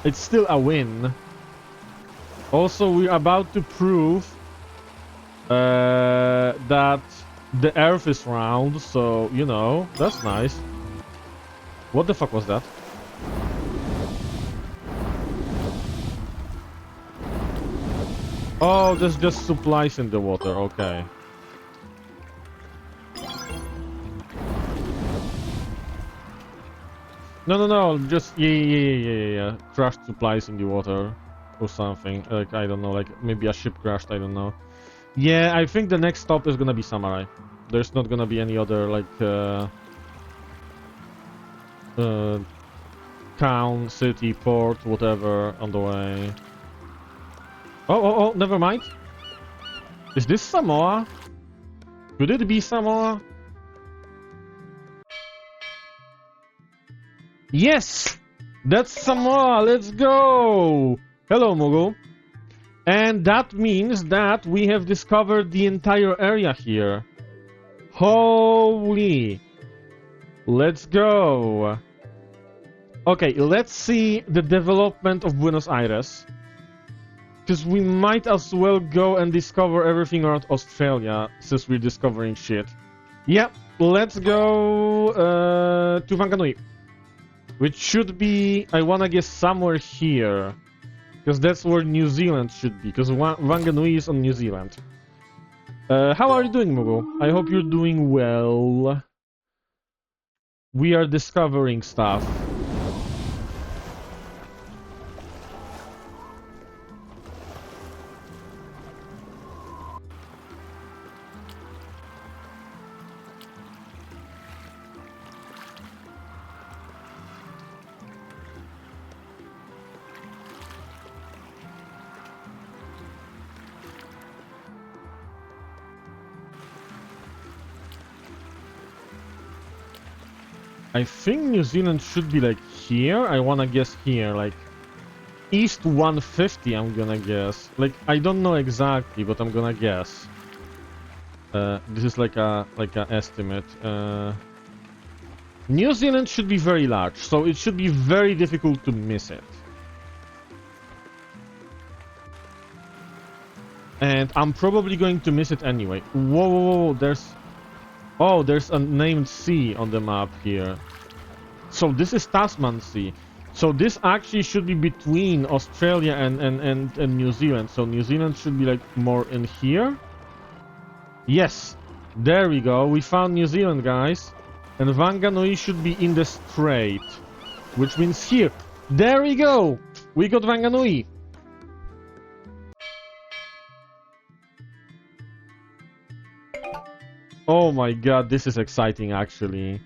It's still a win. Also, we're about to prove that the Earth is round, so, you know, that's nice. What the fuck was that? Oh, there's just supplies in the water, okay. No, just, yeah. Crashed supplies in the water or something. Like, I don't know, like, maybe a ship crashed, I don't know. Yeah, I think the next stop is gonna be Samarai. There's not gonna be any other, like, town, city, port, whatever on the way. Oh, never mind. Is this Samoa? Could it be Samoa? Yes! That's Samoa! Let's go! Hello, Mogo. And that means that we have discovered the entire area here. Holy! Let's go! Okay, let's see the development of Buenos Aires. Because we might as well go and discover everything around Australia, since we're discovering shit. Yeah, let's go to Wanganui. Which should be, I wanna guess, somewhere here. Because that's where New Zealand should be, because Wanganui is on New Zealand. How are you doing, Mugo? I hope you're doing well. We are discovering stuff. I think New Zealand should be like here. I wanna guess here, like east 150. I'm gonna guess. Like, I don't know exactly, but I'm gonna guess. This is like a estimate. New Zealand should be very large, so it should be very difficult to miss it. And I'm probably going to miss it anyway. Whoa, there's... Oh, there's a named sea on the map here. So this is Tasman Sea. So this actually should be between Australia and New Zealand. So New Zealand should be like more in here. Yes, there we go. We found New Zealand, guys. And Wanganui should be in the strait, which means here. There we go. We got Wanganui. Oh my god, this is exciting actually.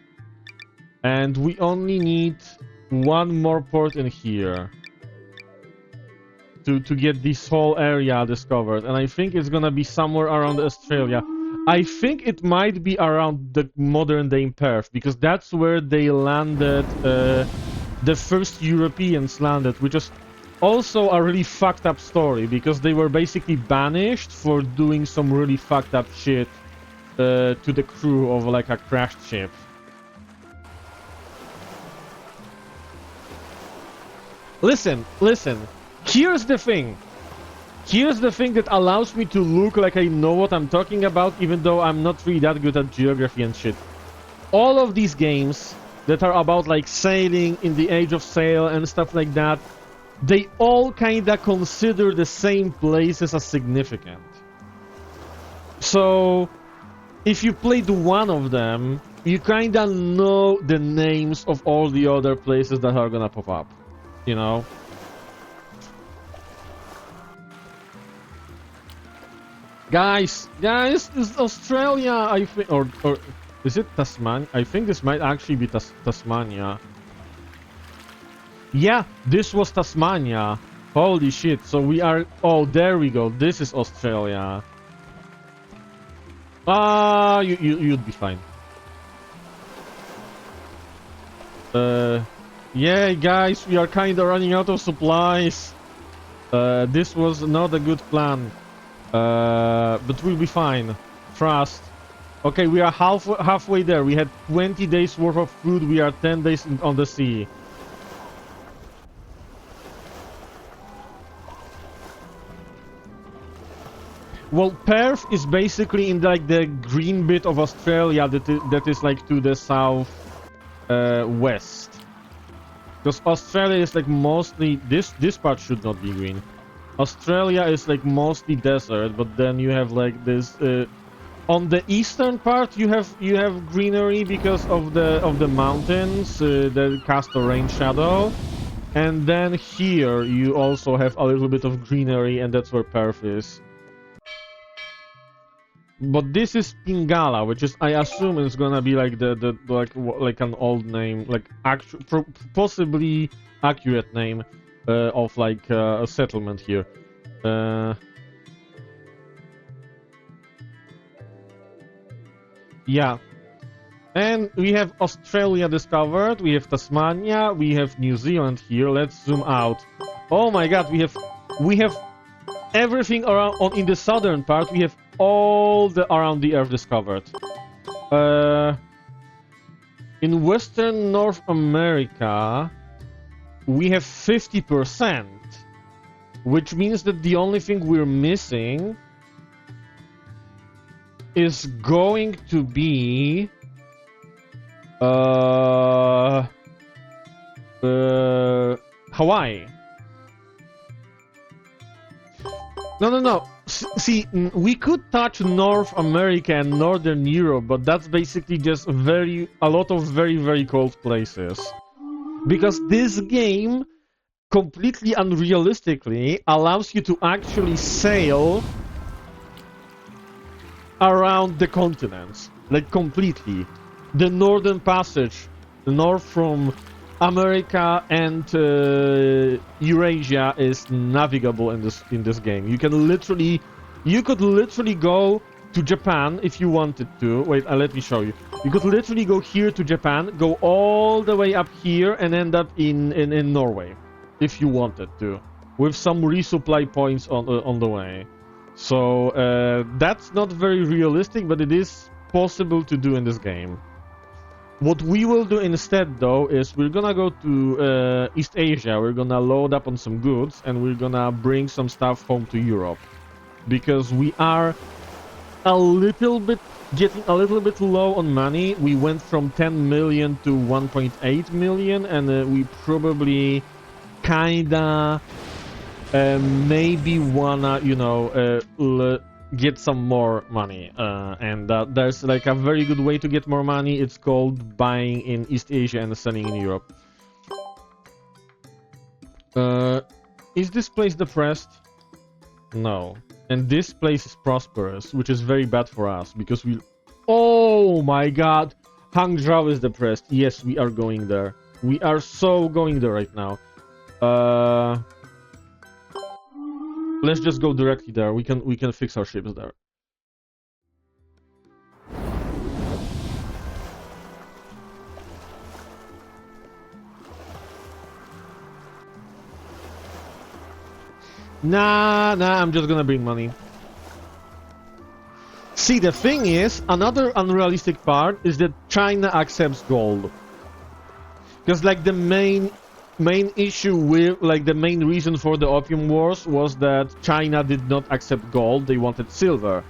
And we only need one more port in here to get this whole area discovered. And I think it's gonna be somewhere around Australia. I think it might be around the modern day Perth, because that's where they landed, the first Europeans landed, which is also a really fucked up story, because they were basically banished for doing some really fucked up shit to the crew of like a crashed ship. Listen, here's the thing. Here's the thing that allows me to look like I know what I'm talking about, even though I'm not really that good at geography and shit. All of these games that are about like sailing in the Age of Sail and stuff like that, they all kinda consider the same places as significant. So, if you played one of them, you kinda know the names of all the other places that are gonna pop up. You know? Guys, this Australia, I think, or is it Tasmania? I think this might actually be Tasmania. Yeah, this was Tasmania. Holy shit, so we are... Oh, there we go. This is Australia. You'd be fine. Yeah, guys, we are kinda running out of supplies. This was not a good plan. But we'll be fine. Trust. Okay, we are halfway there. We had 20 days worth of food. We are 10 days on the sea. Well, Perth is basically in like the green bit of Australia that is like to the south west. Because Australia is like mostly this part should not be green. Australia is like mostly desert, but then you have like this on the eastern part you have greenery because of the mountains that cast a rain shadow, and then here you also have a little bit of greenery, and that's where Perth is. But this is Pingala, which is, I assume, is gonna be like the like an old name, like possibly accurate name of like a settlement here. Yeah, and we have Australia discovered. We have Tasmania. We have New Zealand here. Let's zoom out. Oh my God, we have everything around in the southern part. We have all the around the Earth discovered. In Western North America, we have 50%, which means that the only thing we're missing is going to be Hawaii. No. See, we could touch North America and Northern Europe, but that's basically just a lot of very, very cold places. Because this game, completely unrealistically, allows you to actually sail around the continents. Like, completely. The Northern Passage, the north from America and Eurasia is navigable in this game. You could literally go to Japan if you wanted to. Wait, let me show you. You could literally go here to Japan, go all the way up here, and end up in Norway, if you wanted to, with some resupply points on the way. So that's not very realistic, but it is possible to do in this game. What we will do instead, though, is we're gonna go to East Asia. We're gonna load up on some goods, and we're gonna bring some stuff home to Europe. Because we are a little bit, getting a little bit low on money. We went from 10 million to 1.8 million, and we probably kinda maybe wanna, you know, get some more money. And there's like a very good way to get more money. It's called buying in East Asia and selling in Europe. Is this place depressed? No. And this place is prosperous, which is very bad for us, because we... Oh my god! Hangzhou is depressed. Yes, we are going there. We are so going there right now. Let's just go directly there. We can fix our ships there. Nah, I'm just gonna bring money. See, the thing is, another unrealistic part is that China accepts gold. Because, like, the main issue with, like, the main reason for the Opium Wars was that China did not accept gold, they wanted silver.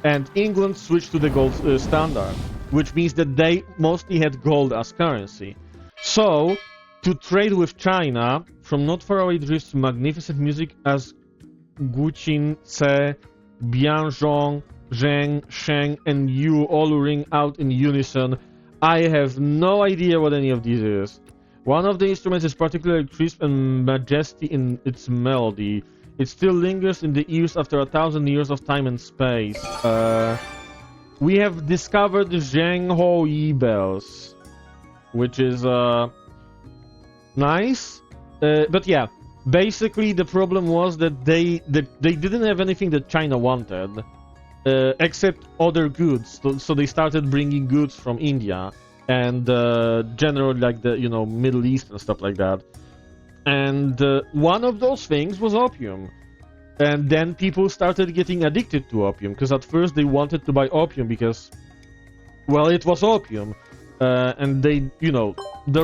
And England switched to the gold standard, which means that they mostly had gold as currency. So, to trade with China, from not far away drifts magnificent music as Guqin, Ce, Bianzhong, Zheng, Sheng, and Yu all ring out in unison. I have no idea what any of these is. One of the instruments is particularly crisp and majesty in its melody. It still lingers in the ears after 1,000 years of time and space. We have discovered the Zheng Hoi bells, which is nice. But yeah, basically the problem was that they didn't have anything that China wanted, except other goods. So they started bringing goods from India and generally, like, the, you know, Middle East and stuff like that. And one of those things was opium. And then people started getting addicted to opium, because at first they wanted to buy opium because, well, it was opium. And they, you know, they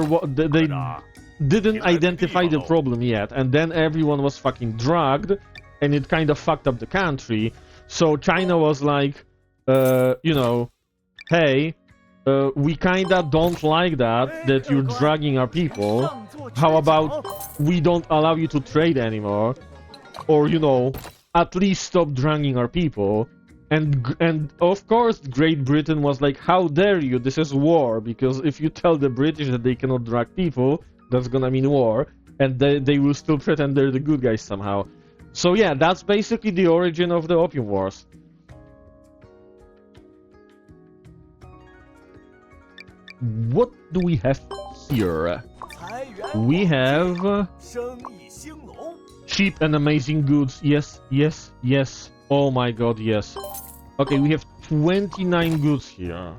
didn't identify the problem yet. And then everyone was fucking drugged, and it kind of fucked up the country. So China was like, you know, hey, we kinda don't like that you're drugging our people. How about we don't allow you to trade anymore? Or, you know, at least stop drugging our people. And of course Great Britain was like, how dare you, this is war. Because if you tell the British that they cannot drug people, that's gonna mean war. And they will still pretend they're the good guys somehow. So yeah, that's basically the origin of the Opium Wars. What do we have here? We have cheap and amazing goods. Yes, yes, yes. Oh my god, yes. Okay, we have 29 goods here.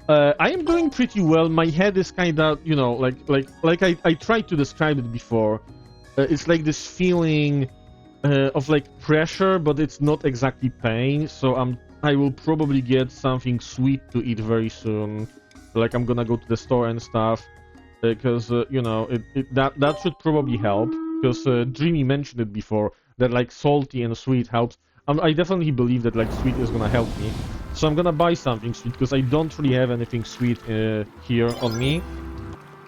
I am doing pretty well. My head is kinda, you know, like I tried to describe it before. It's like this feeling of like pressure, but it's not exactly pain. So I will probably get something sweet to eat very soon. Like, I'm gonna go to the store and stuff, because you know, that should probably help. Because Dreamy mentioned it before, that like salty and sweet helps. I definitely believe that like sweet is gonna help me. So I'm gonna buy something sweet, because I don't really have anything sweet here on me.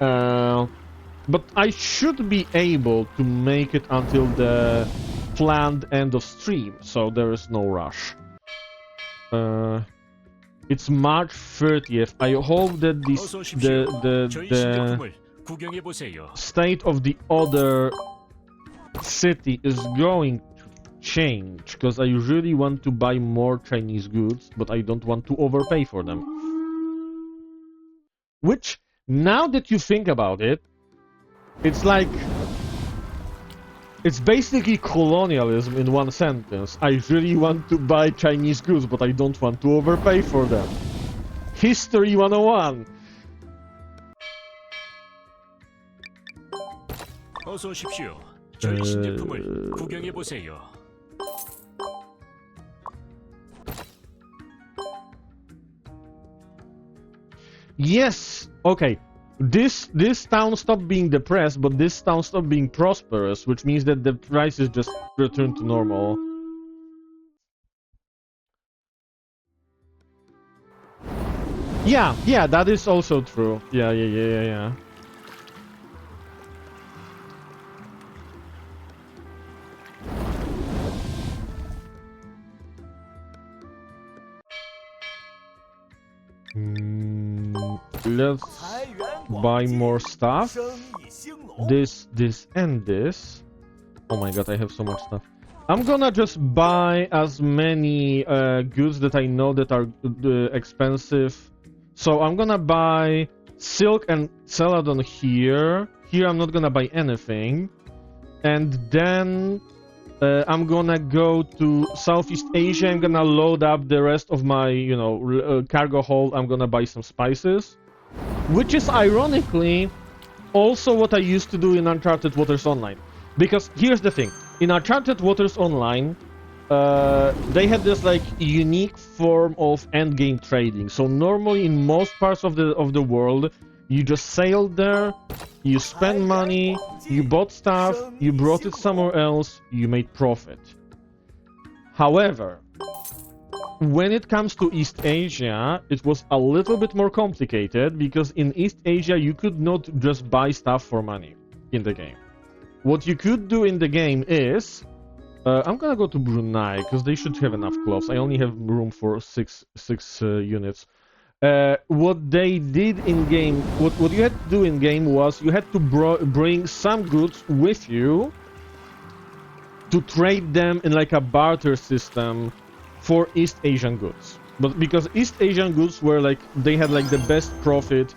But I should be able to make it until the planned end of stream, so there is no rush. It's March 30th. I hope that the state of the other city is going to change, because I really want to buy more Chinese goods, but I don't want to overpay for them. Which, now that you think about it, it's like... it's basically colonialism in one sentence. I really want to buy Chinese goods, but I don't want to overpay for them. History 101! 어서 오십시오. 저희 신제품을 구경해 보세요. Yes! Okay. This town stopped being depressed, but this town stopped being prosperous, which means that the prices just returned to normal. Yeah, that is also true. Yeah. Let's buy more stuff. This, and this. Oh my god, I have so much stuff. I'm gonna just buy as many goods that I know that are expensive. So I'm gonna buy silk and celadon here. Here I'm not gonna buy anything. And then I'm gonna go to Southeast Asia. I'm gonna load up the rest of my, you know, cargo hold. I'm gonna buy some spices. Which is ironically also what I used to do in Uncharted Waters Online. Because here's the thing. In Uncharted Waters Online, they had this like unique form of endgame trading. So normally in most parts of the world, you just sailed there, you spent money, you bought stuff, you brought it somewhere else, you made profit. However, when it comes to East Asia, it was a little bit more complicated because in East Asia you could not just buy stuff for money in the game. What you could do in the game is... I'm gonna go to Brunei, because they should have enough cloths. I only have room for six units. What they did in-game... What you had to do in-game was you had to bring some goods with you to trade them in like a barter system for East Asian goods. But because East Asian goods were like... They had like the best profit,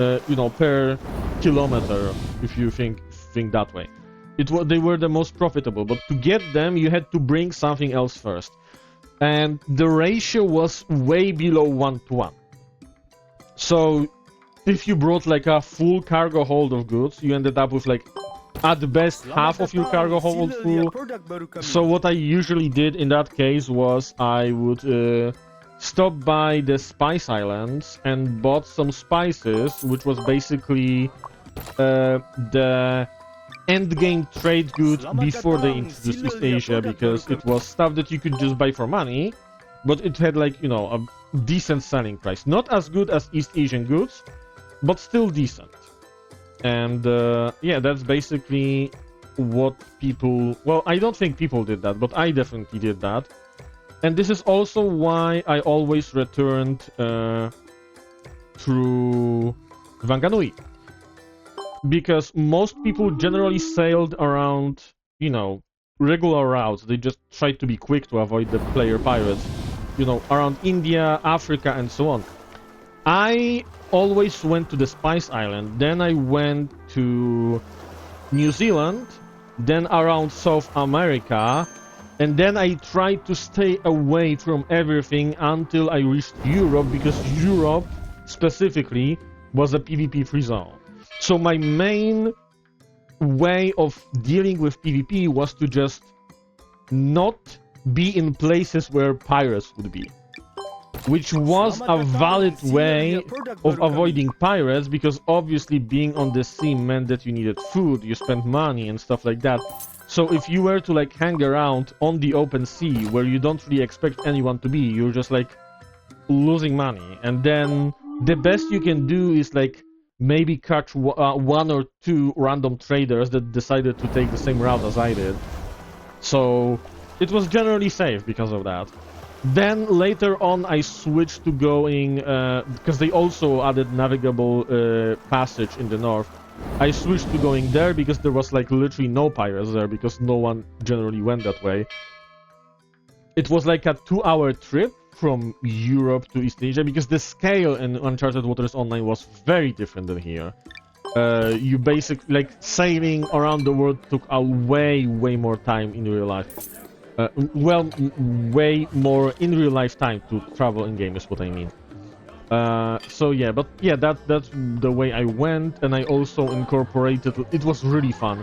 you know, per kilometer, if you think that way. They were the most profitable, but to get them, you had to bring something else first. And the ratio was way below 1-to-1. So, if you brought like a full cargo hold of goods, you ended up with like, at the best, half of your cargo hold full. So what I usually did in that case was I would stop by the Spice Islands and bought some spices, which was basically the endgame trade good before they introduced East Asia, because it was stuff that you could just buy for money, but it had like, you know, a decent selling price. Not as good as East Asian goods, but still decent. And yeah, that's basically what people... Well, I don't think people did that, but I definitely did that. And this is also why I always returned through Wanganui. Because most people generally sailed around, you know, regular routes. They just tried to be quick to avoid the player pirates. You know, around India, Africa, and so on. I always went to the Spice Island, then I went to New Zealand, then around South America, and then I tried to stay away from everything until I reached Europe, because Europe, specifically, was a PvP-free zone. So my main way of dealing with PvP was to just not be in places where pirates would be. Which was a valid way of avoiding pirates, because obviously being on the sea meant that you needed food, you spent money and stuff like that. So if you were to like hang around on the open sea where you don't really expect anyone to be, you're just like losing money. And then the best you can do is like maybe catch one or two random traders that decided to take the same route as I did. So it was generally safe because of that. Then later on I switched to going, because they also added navigable passage in the north. I switched to going there because there was like literally no pirates there, because no one generally went that way. It was like a 2-hour trip from Europe to East Asia, because the scale in Uncharted Waters Online was very different than here. You basically, like, sailing around the world took a way more time in real life. Well, way more in real life time to travel in game is what I mean. So yeah, but yeah, that's the way I went, and I also incorporated... It was really fun.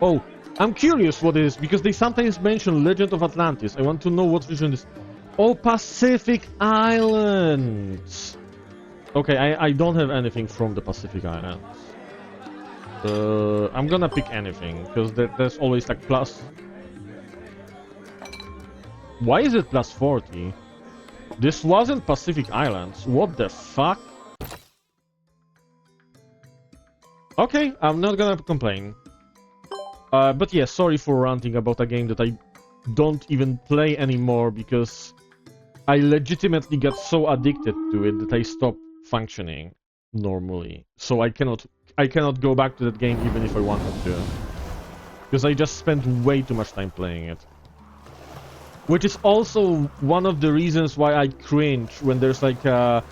Oh, I'm curious what it is, because they sometimes mention Legend of Atlantis. I want to know what region it is. Oh, Pacific Islands! Okay, I don't have anything from the Pacific Islands. I'm gonna pick anything, because there's always like plus... Why is it plus 40? This wasn't Pacific Islands. What the fuck? Okay, I'm not gonna complain. But yeah, sorry for ranting about a game that I don't even play anymore because I legitimately got so addicted to it that I stopped functioning normally. So I cannot go back to that game even if I wanted to. Because I just spent way too much time playing it. Which is also one of the reasons why I cringe when there's like a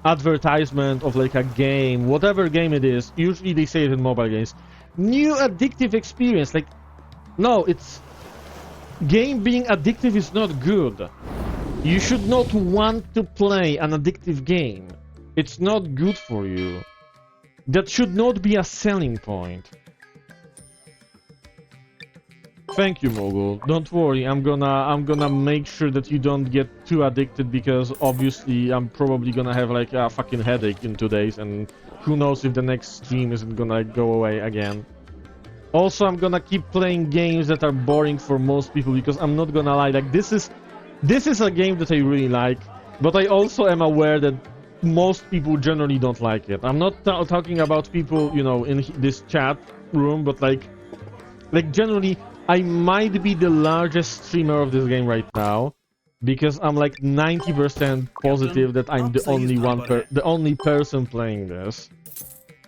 advertisement of like a game, whatever game it is. Usually they say it in mobile games. New addictive experience. Like, no, it's... Game being addictive is not good. You should not want to play an addictive game. It's not good for you. That should not be a selling point. Thank you, Mogul. Don't worry, I'm gonna make sure that you don't get too addicted because obviously I'm probably gonna have like a fucking headache in 2 days and who knows if the next stream isn't gonna go away again. Also, I'm gonna keep playing games that are boring for most people because I'm not gonna lie, like this is a game that I really like, but I also am aware that most people generally don't like it. I'm not talking about people, you know, in this chat room, but like generally I might be the largest streamer of this game right now because I'm like 90% positive that I'm the only person playing this.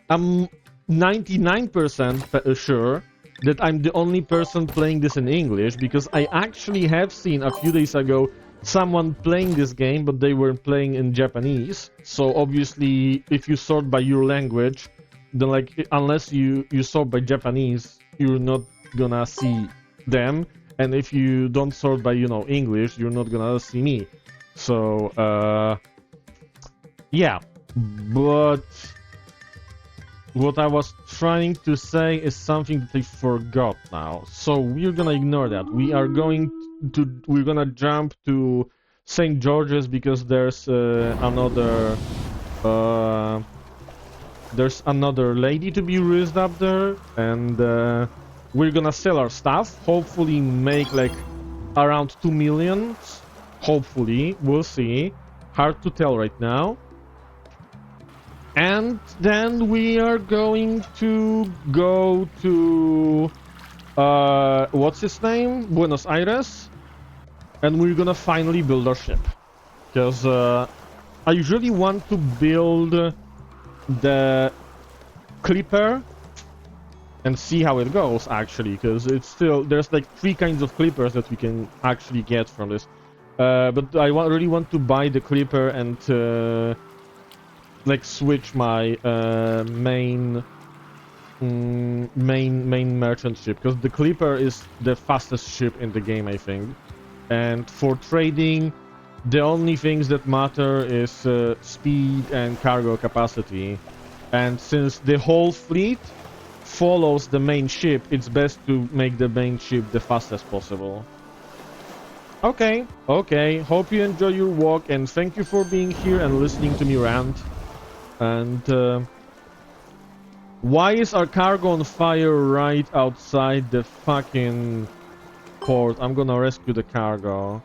I'm 99% sure that I'm the only person playing this in English because I actually have seen a few days ago someone playing this game, but they were playing in Japanese. So obviously, if you sort by your language, then like unless you sort by Japanese, you're not gonna see them, and if you don't sort by, you know, English, you're not gonna see me. So yeah, but what I was trying to say is something that I forgot now, so we're gonna ignore that. We're gonna jump to St. George's because there's another lady to be raised up there, and we're gonna sell our stuff, hopefully make like around 2 million. Hopefully, we'll see. Hard to tell right now. And then we are going to go to what's his name? Buenos Aires. And we're gonna finally build our ship. Because I usually want to build the Clipper and see how it goes, actually, because it's still, there's like 3 kinds of Clippers that we can actually get from this. But I really want to buy the Clipper and like switch my main merchant ship, because the Clipper is the fastest ship in the game, I think. And for trading, the only things that matter is speed and cargo capacity. And since the whole fleet follows the main ship, it's best to make the main ship the fastest possible. Okay, hope you enjoy your walk, and thank you for being here and listening to me rant. And why is our cargo on fire right outside the fucking port? I'm gonna rescue the cargo.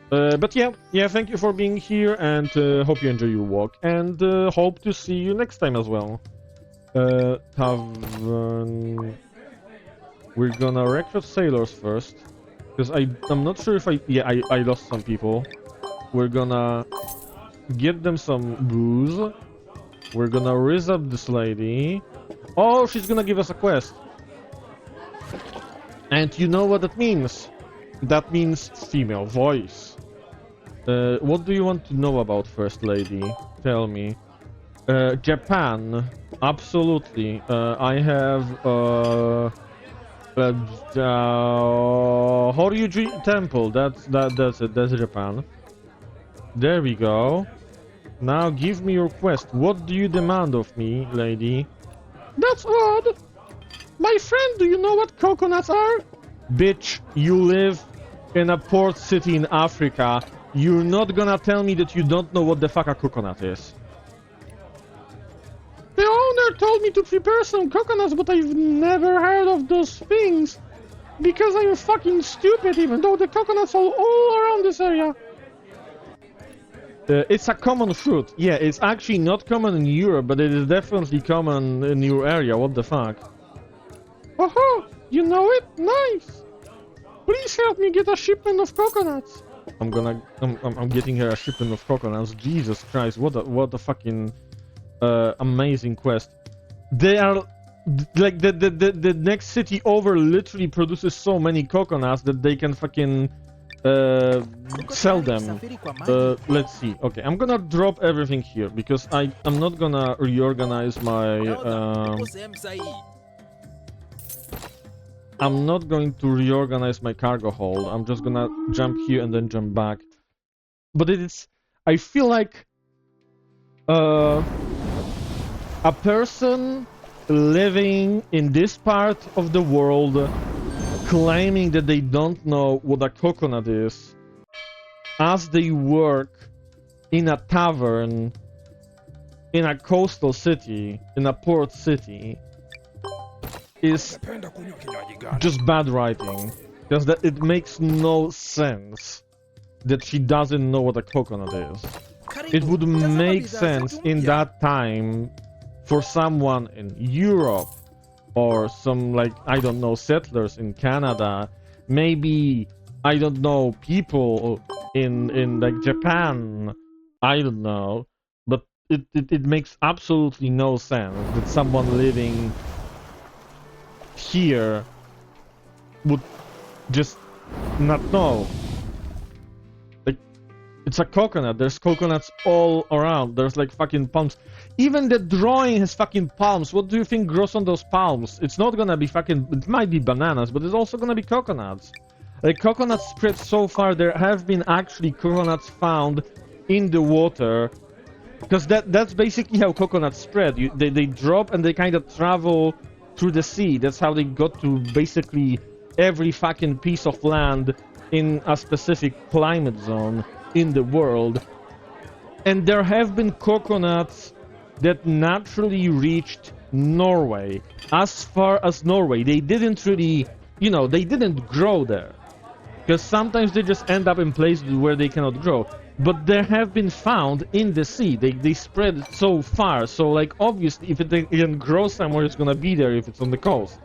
But yeah, thank you for being here, and hope you enjoy your walk, and hope to see you next time as well. Tavern... We're gonna recruit sailors first, because I'm not sure if I lost some people. We're gonna get them some booze. We're gonna raise up this lady. Oh, she's gonna give us a quest. And you know what that means? That means female voice. What do you want to know about First Lady? Tell me. Japan. Absolutely. I have Horyuji Temple. That's it. That's Japan. There we go. Now give me your quest. What do you demand of me, lady? That's odd. My friend, do you know what coconuts are? Bitch, you live in a port city in Africa. You're not gonna tell me that you don't know what the fuck a coconut is. The owner told me to prepare some coconuts, but I've never heard of those things. Because I'm fucking stupid, even though the coconuts are all around this area. It's a common fruit. Yeah, it's actually not common in Europe, but it is definitely common in your area. What the fuck? Oh, you know it? Nice. Please help me get a shipment of coconuts. I'm getting her a shipment of coconuts. Jesus Christ, what a fucking amazing quest. They are like the next city over literally produces so many coconuts that they can fucking sell them. Let's see. Okay, I'm gonna drop everything here because I'm not gonna reorganize my I'm not going to reorganize my cargo hold. I'm just gonna jump here and then jump back. But I feel like a person living in this part of the world claiming that they don't know what a coconut is as they work in a tavern in a coastal city, in a port city, is just bad writing, because it makes no sense that she doesn't know what a coconut is. It would make sense in that time for someone in Europe or some, like, I don't know, settlers in Canada, maybe, I don't know, people in like Japan, I don't know, but it makes absolutely no sense that someone living here would just not know. Like, it's a coconut. There's coconuts all around. There's like fucking palms. Even the drawing has fucking palms. What do you think grows on those palms? It's not gonna be fucking... It might be bananas, but it's also gonna be coconuts. Like, coconuts spread so far. There have been actually coconuts found in the water. Because that's basically how coconuts spread. They drop and they kind of travel through the sea. That's how they got to basically every fucking piece of land in a specific climate zone in the world. And there have been coconuts that naturally reached Norway. As far as Norway, they didn't really, you know, they didn't grow there. Because sometimes they just end up in places where they cannot grow. But they have been found in the sea. They spread so far. So, like, obviously, if it can grow somewhere, it's gonna be there if it's on the coast.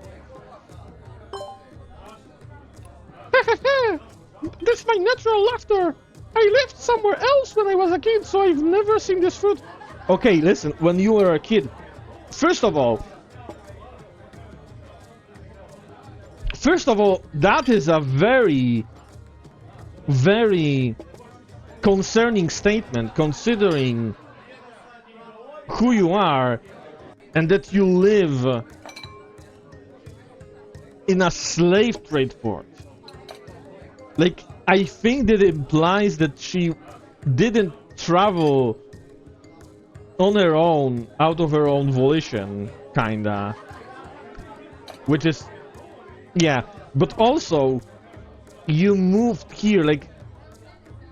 That's my natural laughter. I lived somewhere else when I was a kid, so I've never seen this fruit. Okay, listen, when you were a kid, first of all, that is a very, very concerning statement, considering who you are and that you live in a slave trade port. Like, I think that implies that she didn't travel on her own, out of her own volition, kinda. Which is... yeah, but also, you moved here, like,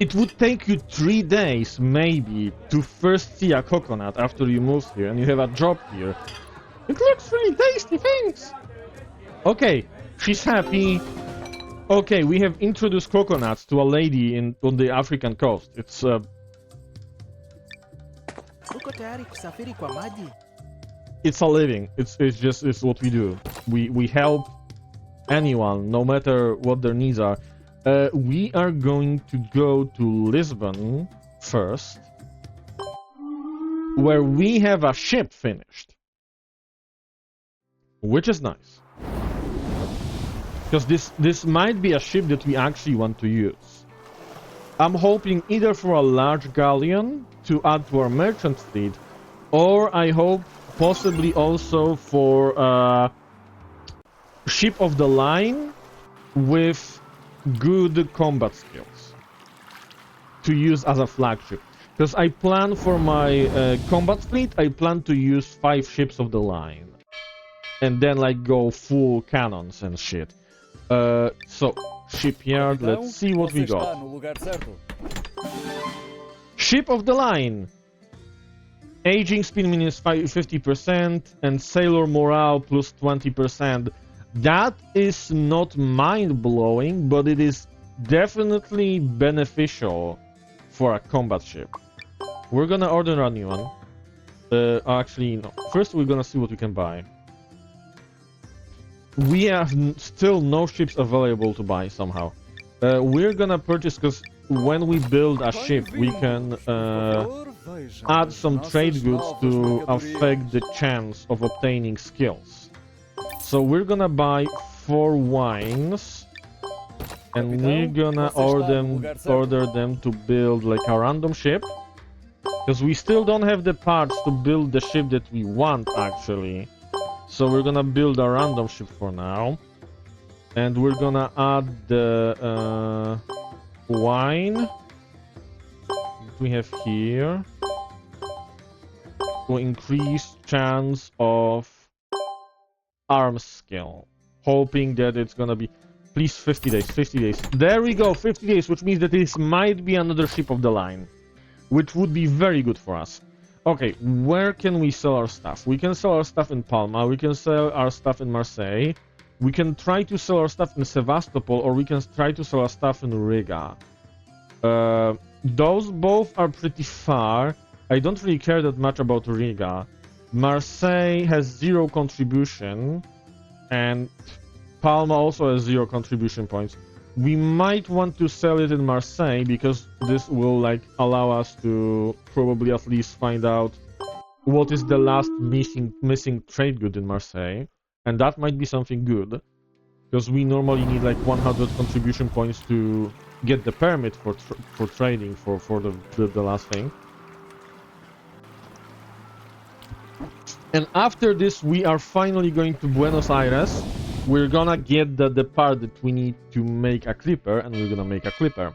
it would take you 3 days, maybe, to first see a coconut after you moved here, and you have a job here. It looks really tasty, thanks! Okay, she's happy. Okay, we have introduced coconuts to a lady on the African coast. It's it's a living. It's what we do. We help anyone, no matter what their needs are. We are going to go to Lisbon first, where we have a ship finished, which is nice. Because this might be a ship that we actually want to use. I'm hoping either for a large galleon to add to our merchant fleet, or I hope possibly also for a ship of the line with good combat skills to use as a flagship. Because I plan for my combat fleet, I plan to use 5 ships of the line. And then like go full cannons and shit. So, shipyard, let's see what we got. Ship of the line. Aging speed minus 50% and sailor morale plus 20%. That is not mind-blowing, but it is definitely beneficial for a combat ship. We're gonna order a new one. Actually, no. First, we're gonna see what we can buy. We have still no ships available to buy somehow. We're gonna purchase, because when we build a ship, we can add some trade goods to affect the chance of obtaining skills. So we're gonna buy 4 wines, and we're gonna order them to build like a random ship, because we still don't have the parts to build the ship that we want actually. So we're gonna build a random ship for now, and we're gonna add the wine we have here to increase chance of arm skill, hoping that it's gonna be, please, 50 days, 50 days. There we go, 50 days, which means that this might be another ship of the line, which would be very good for us. Okay, where can we sell our stuff? We can sell our stuff in Palma, we can sell our stuff in Marseille, we can try to sell our stuff in Sevastopol, or we can try to sell our stuff in Riga. Those both are pretty far. I don't really care that much about Riga. Marseille has 0 contribution, and Palma also has 0 contribution points. We might want to sell it in Marseille, because this will like allow us to probably at least find out what is the last missing trade good in Marseille, and that might be something good, because we normally need like 100 contribution points to get the permit for trading for the last thing. And after this, we are finally going to Buenos Aires. We're gonna get the part that we need to make a clipper, and we're gonna make a clipper.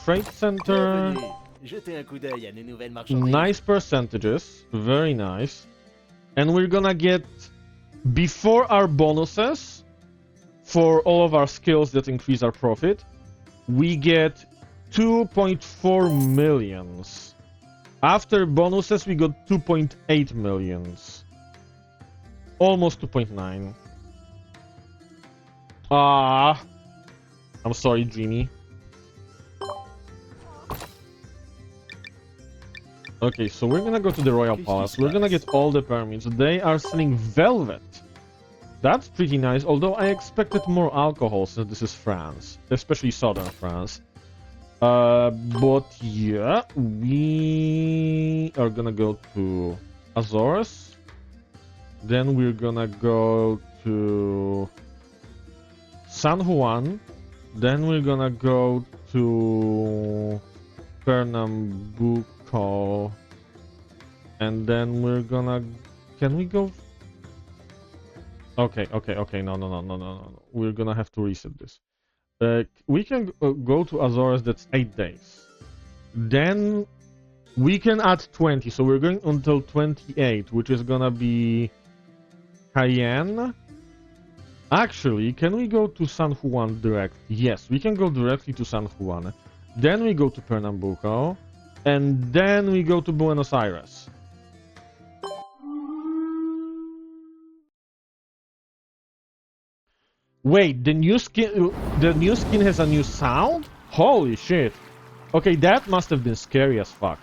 Trade center. Nice percentages, very nice. And we're gonna get, before our bonuses, for all of our skills that increase our profit, we get 2.4 millions. After bonuses, we got 2.8 millions. Almost 2.9. Ah, I'm sorry, Dreamy. Okay, so we're gonna go to the Royal Palace. We're gonna get all the permits. They are selling velvet. That's pretty nice, although I expected more alcohol since this is France, especially southern France. But yeah, we are gonna go to Azores. Then we're gonna go to San Juan. Then we're gonna go to Pernambuco. And then we're gonna... Can we go... Okay, no. We're gonna have to reset this. We can go to Azores, that's 8 days. Then we can add 20, so we're going until 28, which is gonna be Cayenne. Actually, can we go to San Juan direct? Yes, we can go directly to San Juan. Then we go to Pernambuco, and then we go to Buenos Aires. Wait, the new skin has a new sound? Holy shit. Okay, that must have been scary as fuck.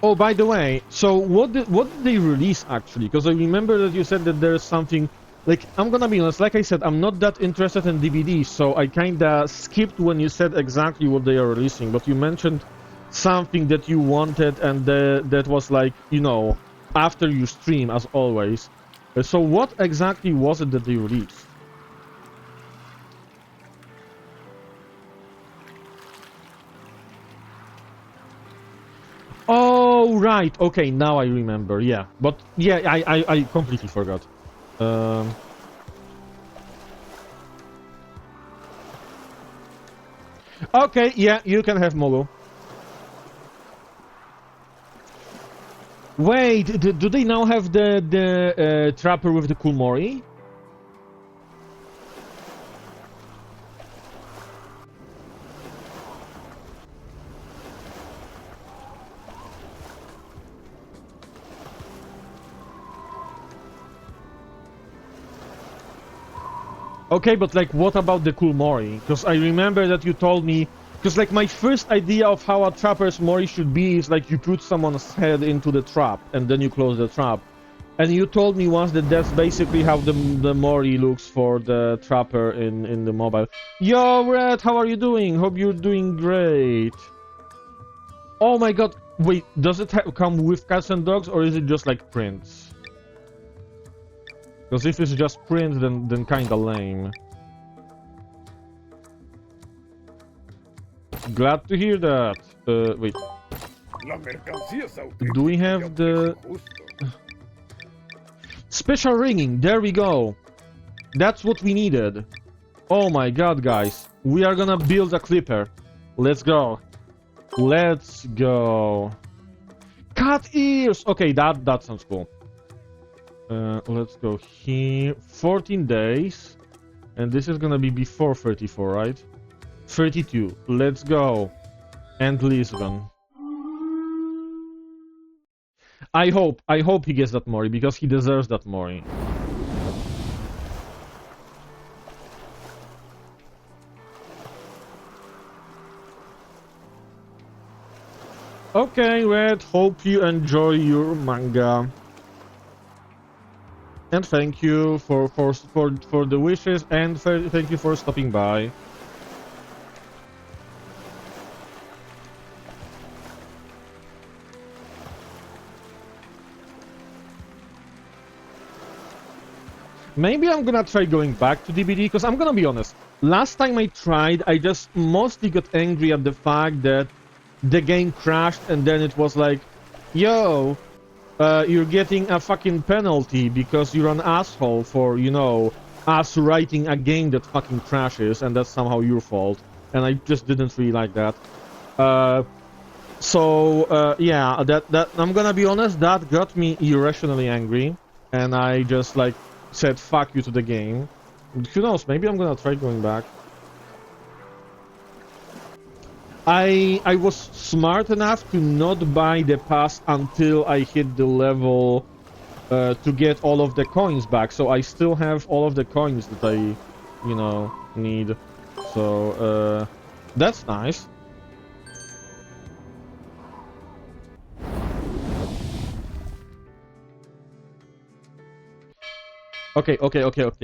Oh, by the way, so what did they release actually? Because I remember that you said that there's something. Like, I'm gonna be honest, like I said, I'm not that interested in DVDs, so I kinda skipped when you said exactly what they are releasing, but you mentioned something that you wanted, and that was like, you know, after you stream, as always. So what exactly was it that they released? Oh, right, okay, now I remember, yeah. But, yeah, I completely forgot. Okay, yeah, you can have Molo. Wait, do they now have the trapper with the cool Mori? Okay, but like, what about the cool Mori? Because I remember that you told me... Because like, my first idea of how a trapper's Mori should be is like, you put someone's head into the trap, and then you close the trap. And you told me once that that's basically how the Mori looks for the trapper in the mobile. Yo, Red, how are you doing? Hope you're doing great. Oh my god, wait, does it come with cats and dogs, or is it just like prints? Because if it's just prints, then kinda lame. Glad to hear that. Wait. Do we have the... Special ringing, there we go. That's what we needed. Oh my god, guys. We are gonna build a clipper. Let's go. Let's go. Cat ears! Okay, that sounds cool. Let's go here. 14 days. And this is gonna be before 34, right? 32. Let's go. And Lisbon. I hope he gets that Mori, because he deserves that Mori. Okay, Red, hope you enjoy your manga. And thank you for the wishes, and thank you for stopping by. Maybe I'm gonna try going back to DBD, because I'm gonna be honest. Last time I tried, I just mostly got angry at the fact that the game crashed, and then it was like, yo, you're getting a fucking penalty because you're an asshole for, you know, us writing a game that fucking crashes, and that's somehow your fault. And I just didn't really like that. Yeah, that I'm gonna be honest, that got me irrationally angry, and I just like said fuck you to the game. Who knows, maybe I'm gonna try going back. I was smart enough to not buy the pass until I hit the level to get all of the coins back, so I still have all of the coins that I, you know, need. So that's nice. Okay,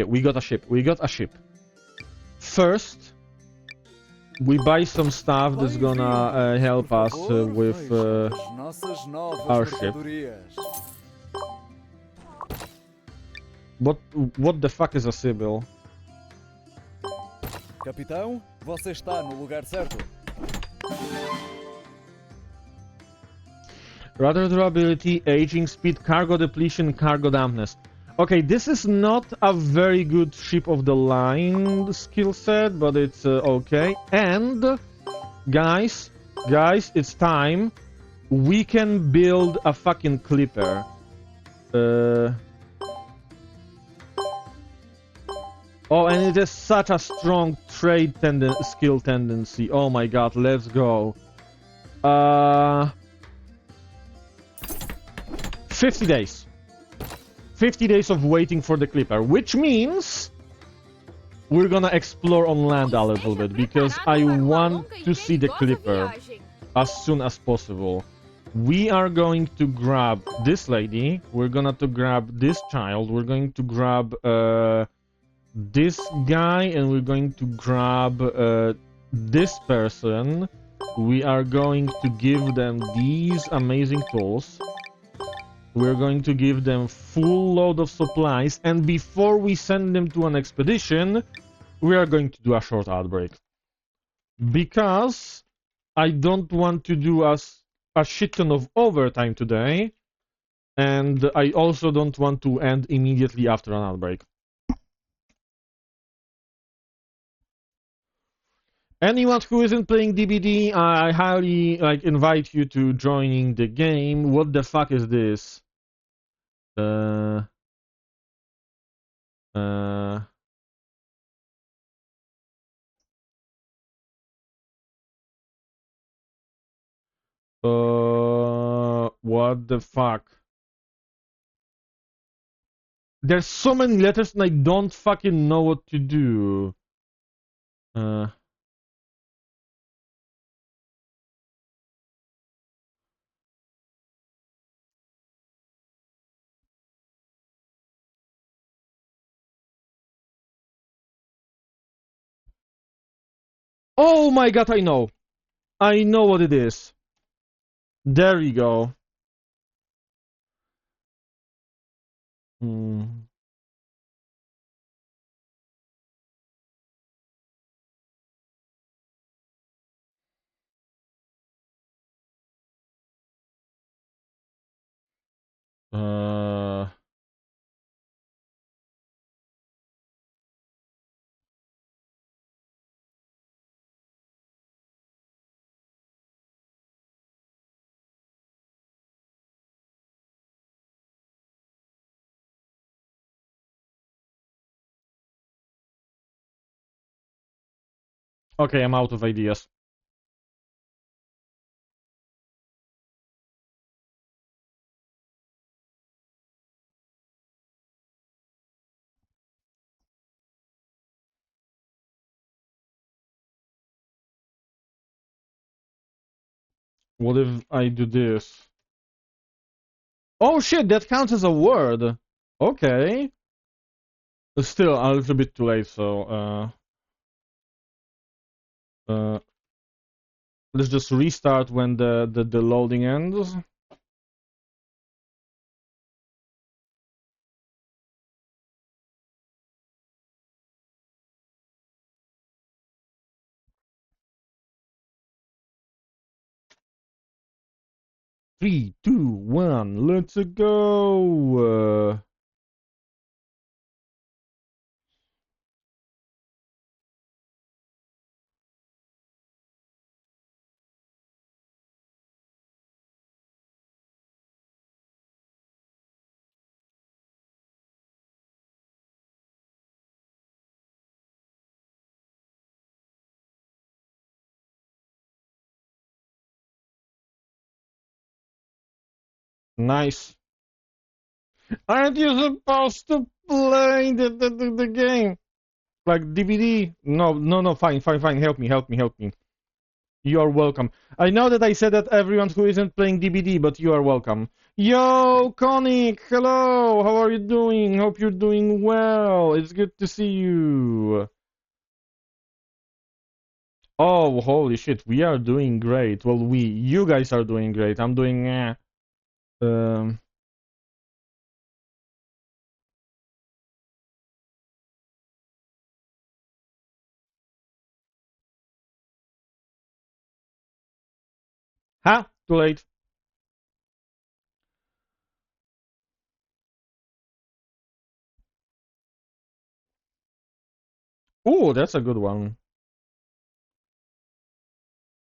we got a ship. First, we buy some stuff that's gonna help us with our ship. What the fuck is a Sibyl? Capitão, você está no lugar certo. Rudder durability, aging speed, cargo depletion, cargo dampness. Okay, this is not a very good ship of the line skill set, but it's okay. And guys, it's time. We can build a fucking clipper. Oh, and it has such a strong trade skill tendency. Oh my god, let's go. 50 days. 50 days of waiting for the clipper, which means we're gonna explore on land a little bit, because I want to see the clipper as soon as possible. We are going to grab this lady, we're gonna to grab this child, we're going to grab this guy, and we're going to grab this person. We are going to give them these amazing tools. We're going to give them full load of supplies, and before we send them to an expedition, we are going to do a short outbreak. Because I don't want to do a shit ton of overtime today, and I also don't want to end immediately after an outbreak. Anyone who isn't playing DBD, I highly invite you to joining the game. What the fuck is this? Uh, what the fuck? There's so many letters and I don't fucking know what to do. Oh my god, I know. I know what it is. There we go. Hmm. Uh, okay, I'm out of ideas. What if I do this? Oh shit, that counts as a word. Okay. Still a little bit too late, so let's just restart when the loading ends. Three, two, one, let's go. Nice. Aren't you supposed to play the game? Like DVD? No, no, no, fine, fine, fine. Help me, help me, help me. You are welcome. I know that I said that everyone who isn't playing DBD, but you are welcome. Yo, Konik, hello, how are you doing? Hope you're doing well. It's good to see you. Oh, holy shit, we are doing great. Well, you guys are doing great. I'm doing, Huh? Too late. Oh, that's a good one.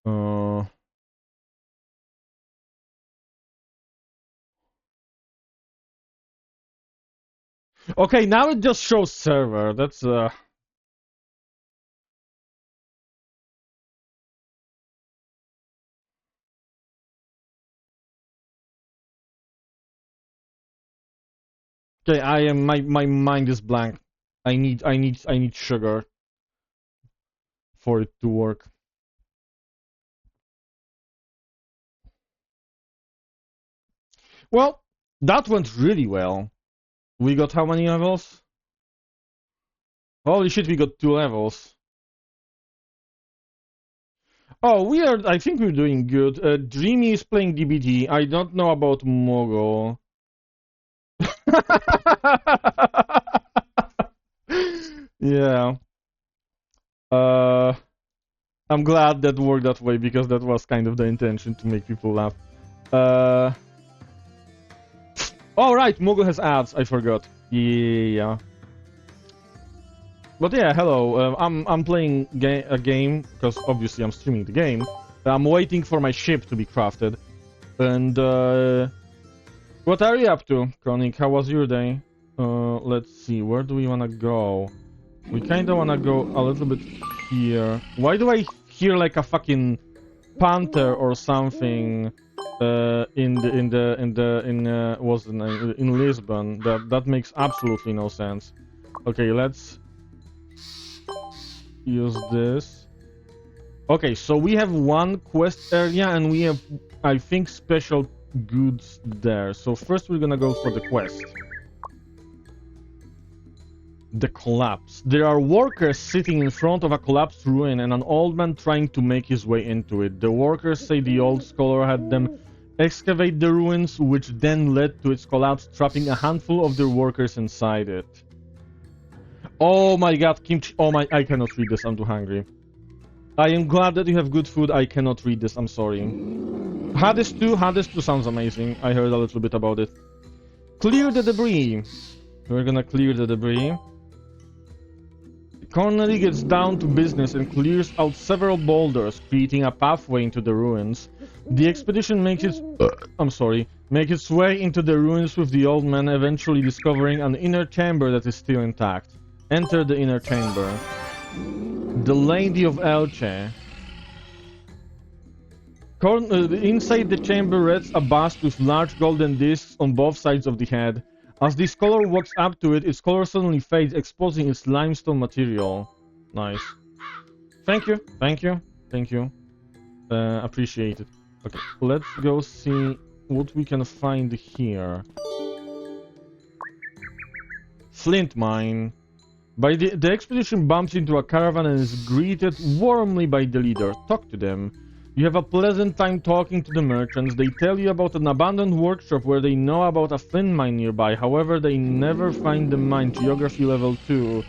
Uh, okay, now it just shows server. That's okay. I am my mind is blank. I need sugar for it to work. Well, that went really well. We got how many levels? Holy shit, we got 2 levels. Oh, I think we're doing good. Dreamy is playing DBD. I don't know about Mogul. Yeah. I'm glad that worked that way because that was kind of the intention to make people laugh. Oh right, Mogul has ads. I forgot. Yeah. But yeah, hello. I'm playing a game because obviously I'm streaming the game. I'm waiting for my ship to be crafted. And what are you up to, Chronic? How was your day? Let's see. Where do we wanna go? We kinda wanna go a little bit here. Why do I hear like a fucking panther or something in what's the name, in Lisbon? That makes absolutely no sense. Okay, let's use this. Okay, so we have one quest area and we have, I think, special goods there. So first we're gonna go for the quest. The collapse. There are workers sitting in front of a collapsed ruin and an old man trying to make his way into it. The workers say the old scholar had them excavate the ruins, which then led to its collapse, trapping a handful of their workers inside it. Oh my god, kimchi. Oh my, I cannot read this, I'm too hungry. I am glad that you have good food. I cannot read this, I'm sorry. Hades 2 sounds amazing. I heard a little bit about it. Clear the debris. We're gonna clear the debris. Cornelie gets down to business and clears out several boulders, creating a pathway into the ruins. The expedition makes its way into the ruins with the old man eventually discovering an inner chamber that is still intact. Enter the inner chamber. The Lady of Elche. Inside the chamber rests a bust with large golden discs on both sides of the head. As the scholar walks up to it, its color suddenly fades, exposing its limestone material. Nice. Thank you, thank you, thank you. Appreciate it. Okay, let's go see what we can find here. Flint mine. The expedition bumps into a caravan and is greeted warmly by the leader. Talk to them. You have a pleasant time talking to the merchants. They tell you about an abandoned workshop where they know about a flint mine nearby. However, they never find the mine. Geography level 2.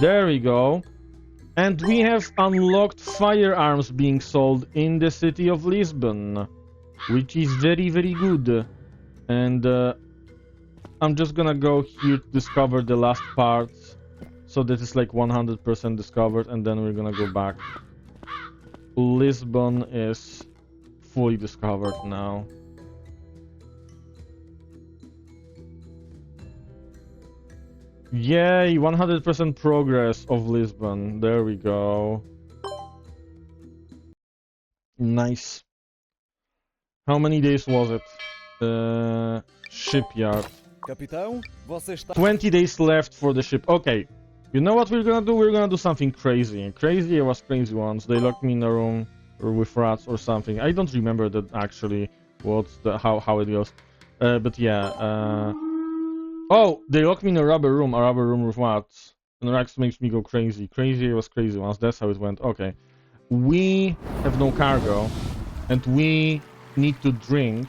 There we go. And we have unlocked firearms being sold in the city of Lisbon, which is very, very good. And I'm just gonna go here to discover the last parts. So that is like 100% discovered, and then we're gonna go back. Lisbon is fully discovered now. Yay, 100% progress of Lisbon. There we go. Nice. How many days was it? Shipyard. Capitão, você está... 20 days left for the ship. Okay. You know what we're gonna do? We're gonna do something crazy. Crazy, I was crazy once. They locked me in a room or with rats or something. I don't remember that actually. What's the how it goes? But yeah. Oh, they locked me in a rubber room with rats. And rats makes me go crazy. Crazy, I was crazy once. That's how it went. Okay. We have no cargo, and we need to drink,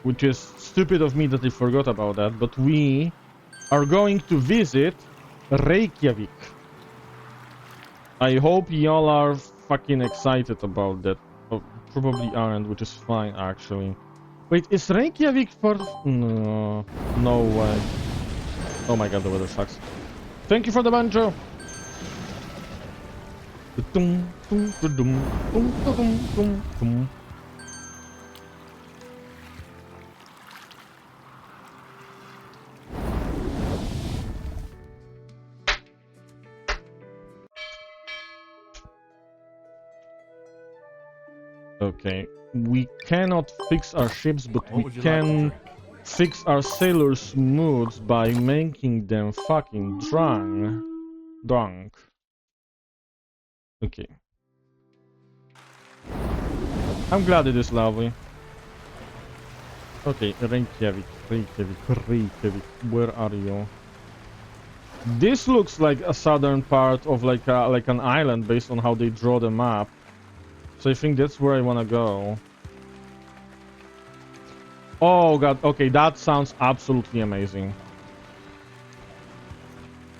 which is stupid of me that I forgot about that. But we are going to visit Reykjavik. I hope y'all are fucking excited about that. Oh, probably aren't, which is fine actually. Wait, is Reykjavik for... No, no way. Oh my god, the weather sucks. Thank you for the banjo! Okay, we cannot fix our ships, but we can fix our sailors' moods by making them fucking drunk. Okay. I'm glad it is lovely. Okay, Reykjavik. Where are you? This looks like a southern part of like an island based on how they draw the map. So I think that's where I wanna go. Oh god, okay, that sounds absolutely amazing.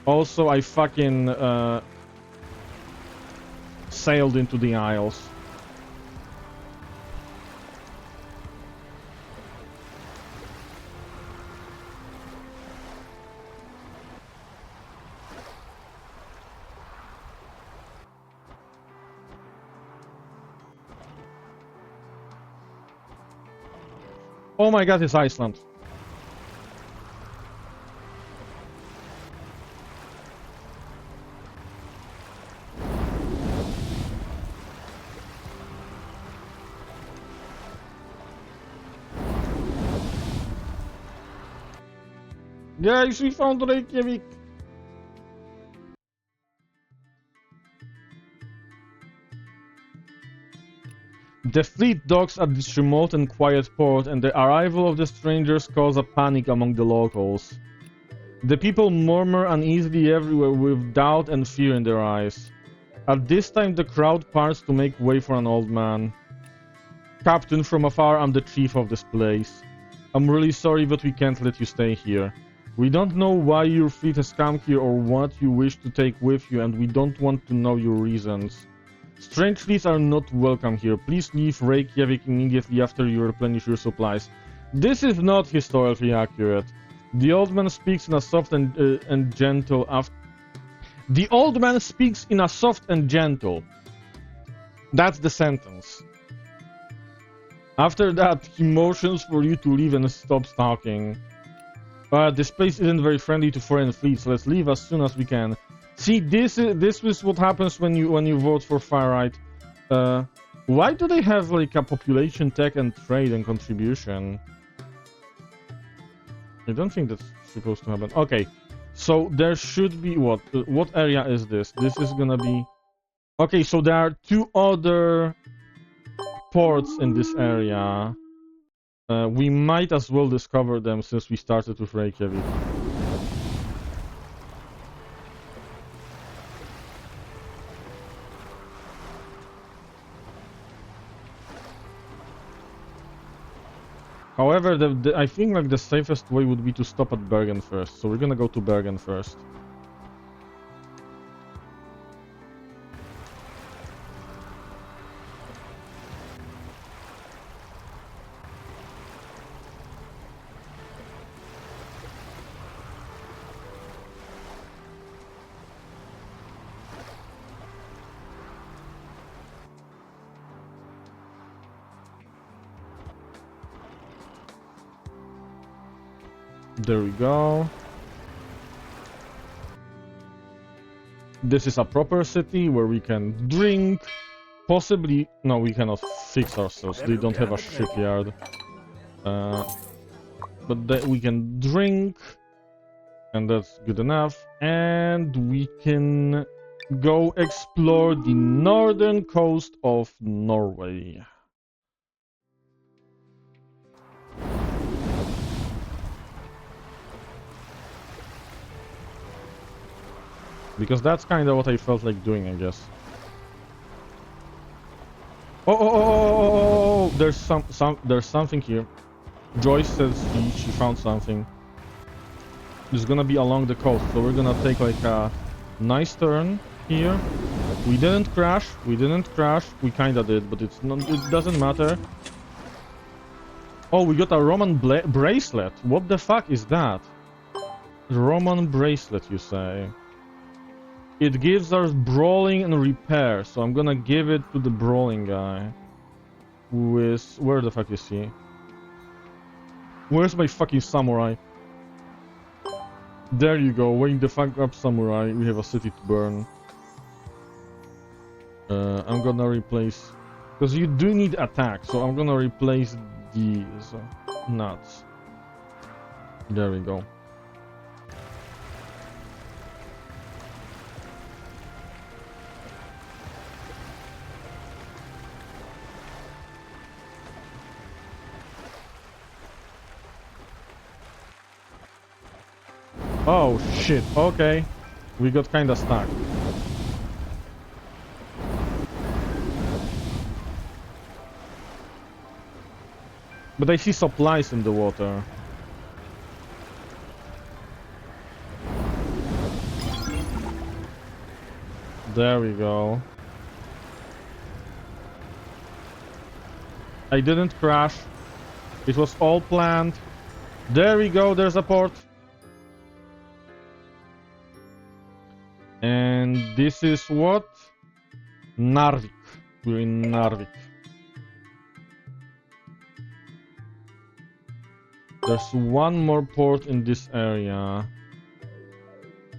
Also, I fucking sailed into the Isles. Oh my god, it's Iceland. Guys, we found Reykjavik. The fleet docks at this remote and quiet port, and the arrival of the strangers cause a panic among the locals. The people murmur uneasily everywhere with doubt and fear in their eyes. At this time the crowd parts to make way for an old man. Captain, from afar I'm the chief of this place. I'm really sorry, but we can't let you stay here. We don't know why your fleet has come here or what you wish to take with you, and we don't want to know your reasons. Strange fleets are not welcome here. Please leave Reykjavik immediately after you replenish your supplies. This is not historically accurate. The old man speaks in a soft and gentle The old man speaks in a soft and gentle. That's the sentence. After that, he motions for you to leave and stops talking. This place isn't very friendly to foreign fleets. Let's leave as soon as we can. See, this is what happens when you vote for far right. Why do they have like a population, tech, and trade and contribution? I don't think that's supposed to happen. Okay, so there should be what? What area is this? This is gonna be. Okay, so there are 2 other ports in this area. We might as well discover them since we started with Reykjavik. However, I think like the safest way would be to stop at Bergen first, so we're gonna go to Bergen first. There we go. This is a proper city where we can drink. Possibly... No, we cannot fix ourselves. They don't have a shipyard. But we can drink. And that's good enough. And we can go explore the northern coast of Norway. Because that's kind of what I felt like doing, I guess. Oh! There's something here. Joyce says she found something. It's gonna be along the coast, so we're gonna take like a nice turn here. We didn't crash. We kinda did, but it doesn't matter. Oh, we got a Roman bracelet. What the fuck is that? Roman bracelet, you say? It gives us brawling and repair, so I'm gonna give it to the brawling guy. Who is... Where the fuck is he? Where's my fucking samurai? There you go, wake the fuck up, samurai. We have a city to burn. I'm gonna replace... Because you do need attack, so I'm gonna replace these nuts. There we go. Oh shit, okay. We got kinda stuck. But I see supplies in the water. There we go. I didn't crash. It was all planned. There we go, there's a port. And this is what? Narvik. We're in Narvik. There's one more port in this area.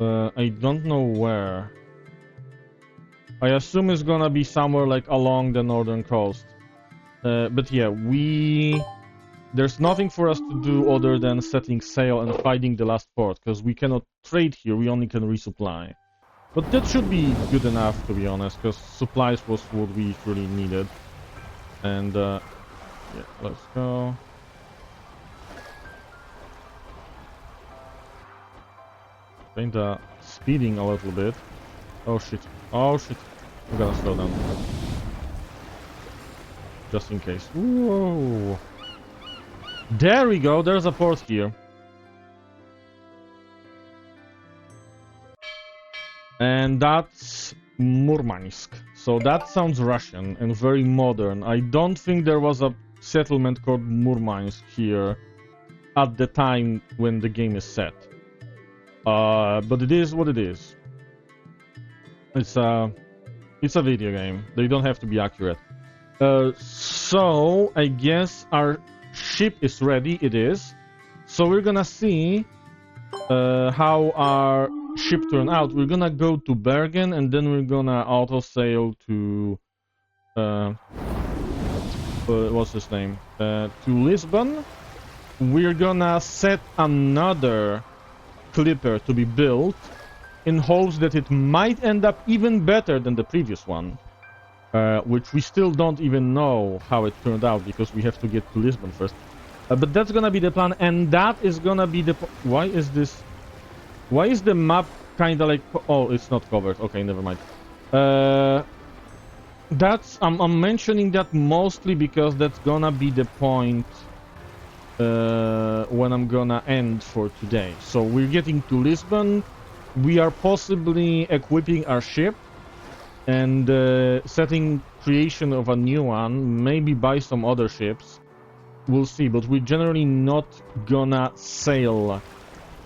I don't know where. I assume it's gonna be somewhere like along the northern coast. But yeah, there's nothing for us to do other than setting sail and finding the last port, because we cannot trade here, we only can resupply. But that should be good enough, to be honest, because supplies was what we really needed. And yeah, let's go. Kinda speeding a little bit. Oh shit. Oh shit. I'm gonna slow down. Just in case. Whoa. There we go. There's a port here. And that's Murmansk. So that sounds Russian and very modern. I don't think there was a settlement called Murmansk here at the time when the game is set. But it is what it is. It's a video game. They don't have to be accurate. So I guess our ship is ready. It is. So we're gonna see how our ship turned out. We're gonna go to Bergen and then we're gonna auto sail to what's his name? To Lisbon. We're gonna set another clipper to be built in hopes that it might end up even better than the previous one, which we still don't even know how it turned out because we have to get to Lisbon first. But that's gonna be the plan, and that is gonna be the... Why is the map kind of like... Oh, it's not covered. Okay, never mind. I'm mentioning that mostly because that's gonna be the point when I'm gonna end for today. So we're getting to Lisbon. We are possibly equipping our ship and setting creation of a new one, maybe buy some other ships. We'll see, but we're generally not gonna sail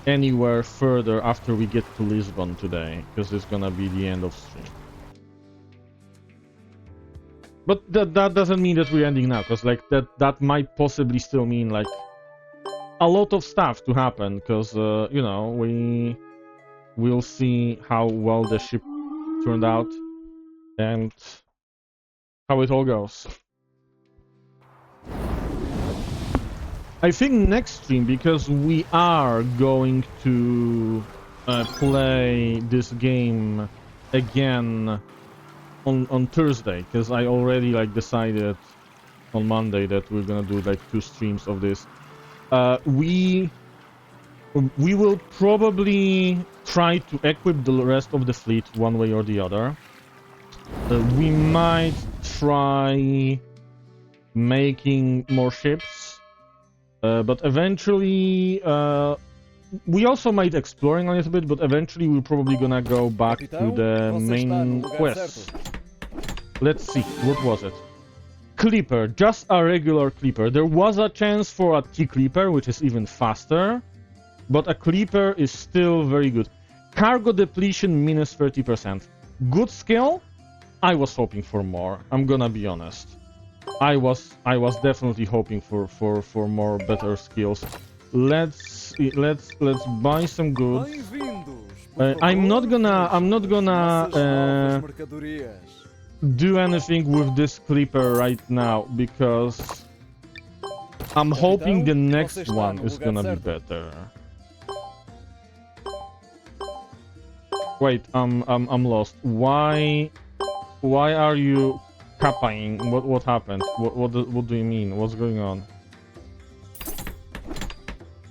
anywhere further after we get to Lisbon today, because it's gonna be the end of stream. But that doesn't mean that we're ending now, because like that might possibly still mean like a lot of stuff to happen, because you know, we'll see how well the ship turned out and how it all goes. I think next stream, because we are going to play this game again on Thursday, because I already like decided on Monday that we're gonna do like 2 streams of this. We will probably try to equip the rest of the fleet one way or the other. We might try making more ships, but eventually we also might exploring a little bit, but eventually we're probably gonna go back to the main quest. Let's see, what was it? Clipper, just a regular Clipper. There was a chance for a T-Clipper, which is even faster, but a Clipper is still very good. Cargo depletion minus 30%. Good skill. I was hoping for more. I'm gonna be honest. I was definitely hoping for more better skills. Let's buy some goods. I'm not gonna do anything with this Clipper right now because I'm hoping the next one is gonna be better. Wait, I'm lost. Why are you capping? What happened? What do you mean? What's going on?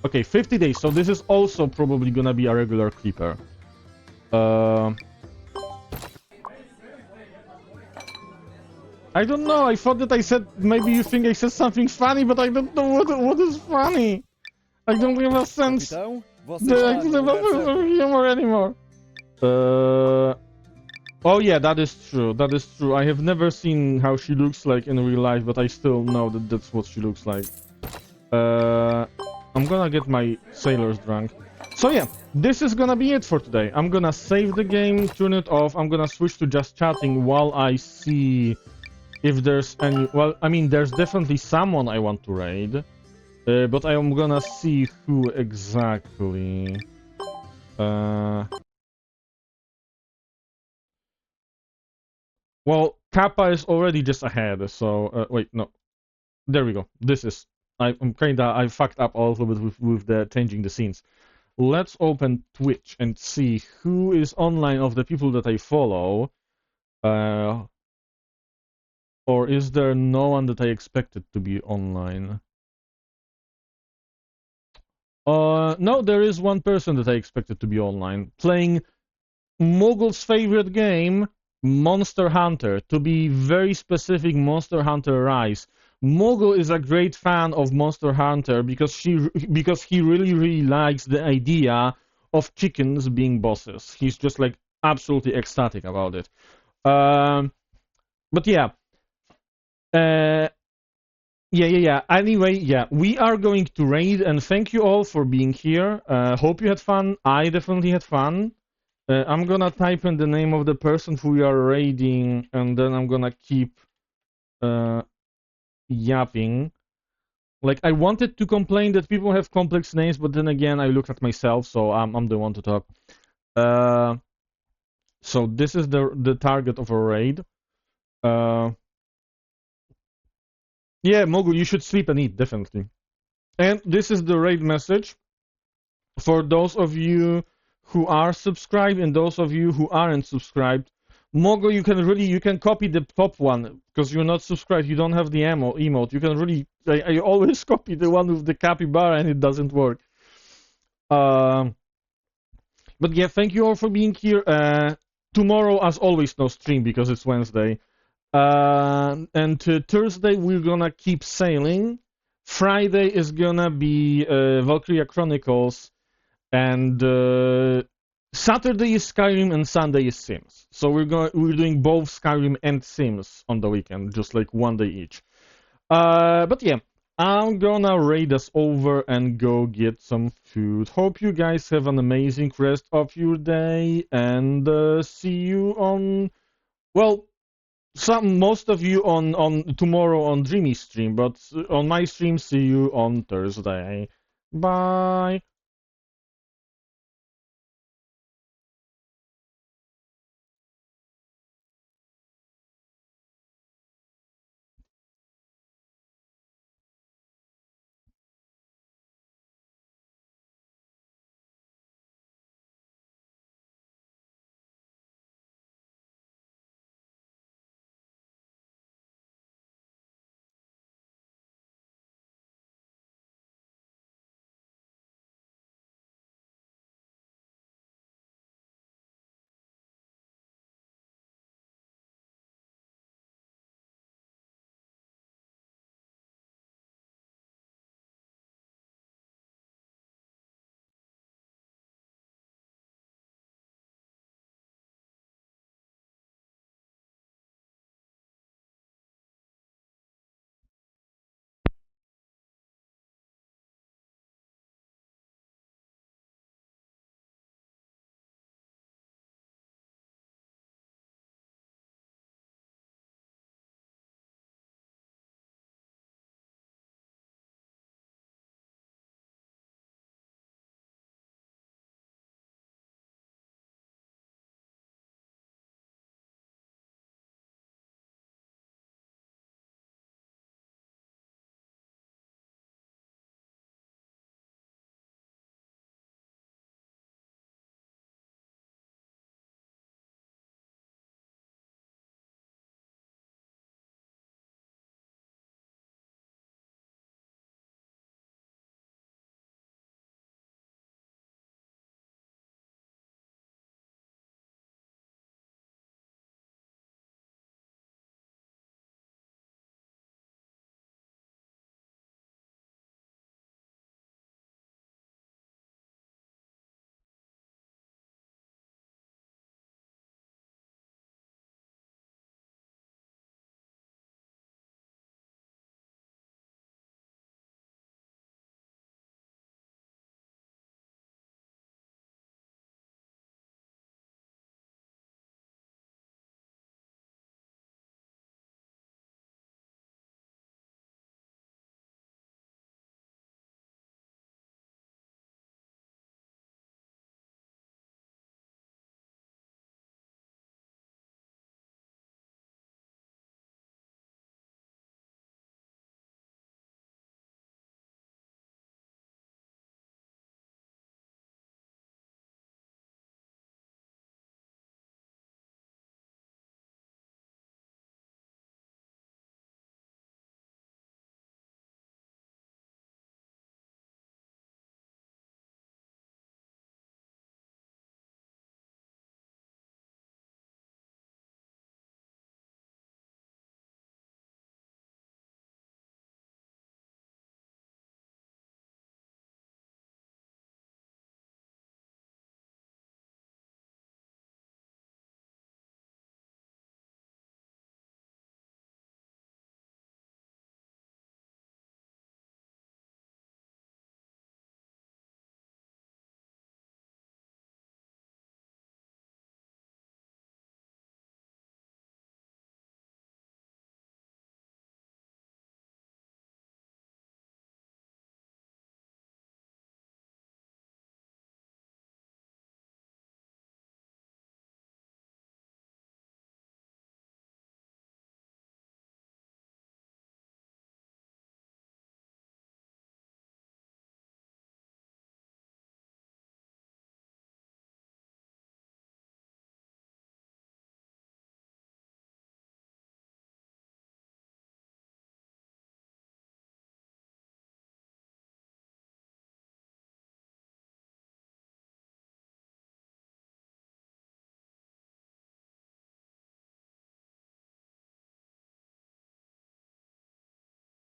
Okay, 50 days. So this is also probably gonna be a regular Clipper. I don't know. I thought that I said, maybe you think I said something funny, but I don't know what is funny. I don't have a sense. I don't have a humor anymore. Oh yeah, that is true. That is true. I have never seen how she looks like in real life, but I still know that that's what she looks like. I'm gonna get my sailors drunk. So yeah, this is gonna be it for today. I'm gonna save the game, turn it off. I'm gonna switch to just chatting while I see if there's any... Well, I mean, there's definitely someone I want to raid. But I am gonna see who exactly. Well, Kappa is already just ahead, so wait, no. There we go. This is. I fucked up a little bit with the changing the scenes. Let's open Twitch and see who is online of the people that I follow. Or is there no one that I expected to be online? No, there is one person that I expected to be online, playing Mogul's favorite game, Monster Hunter. To be very specific, Monster Hunter Rise. Mogul is a great fan of Monster Hunter because he really likes the idea of chickens being bosses. He's just like absolutely ecstatic about it. But yeah. Yeah. Anyway, yeah, we are going to raid, and thank you all for being here. Hope you had fun. I definitely had fun. I'm gonna type in the name of the person who we are raiding, and then I'm gonna keep yapping. Like, I wanted to complain that people have complex names, but then again, I looked at myself, so I'm the one to talk. So this is the target of a raid. Yeah, Mogul, you should sleep and eat, definitely. And this is the raid message for those of you who are subscribed and those of you who aren't subscribed. Mogul, you can copy the top one because you're not subscribed. You don't have the emote. You can really. I always copy the one with the capybara and it doesn't work. But yeah, thank you all for being here. Tomorrow, as always, no stream because it's Wednesday. And Thursday we're gonna keep sailing. Friday is gonna be Valkyria Chronicles, and Saturday is Skyrim and Sunday is Sims. So we're doing both Skyrim and Sims on the weekend, just like one day each. But yeah, I'm gonna raid us over and go get some food. Hope you guys have an amazing rest of your day, and see you on, well, most of you on tomorrow on Dreamy stream, but on my stream, see you on Thursday. Bye.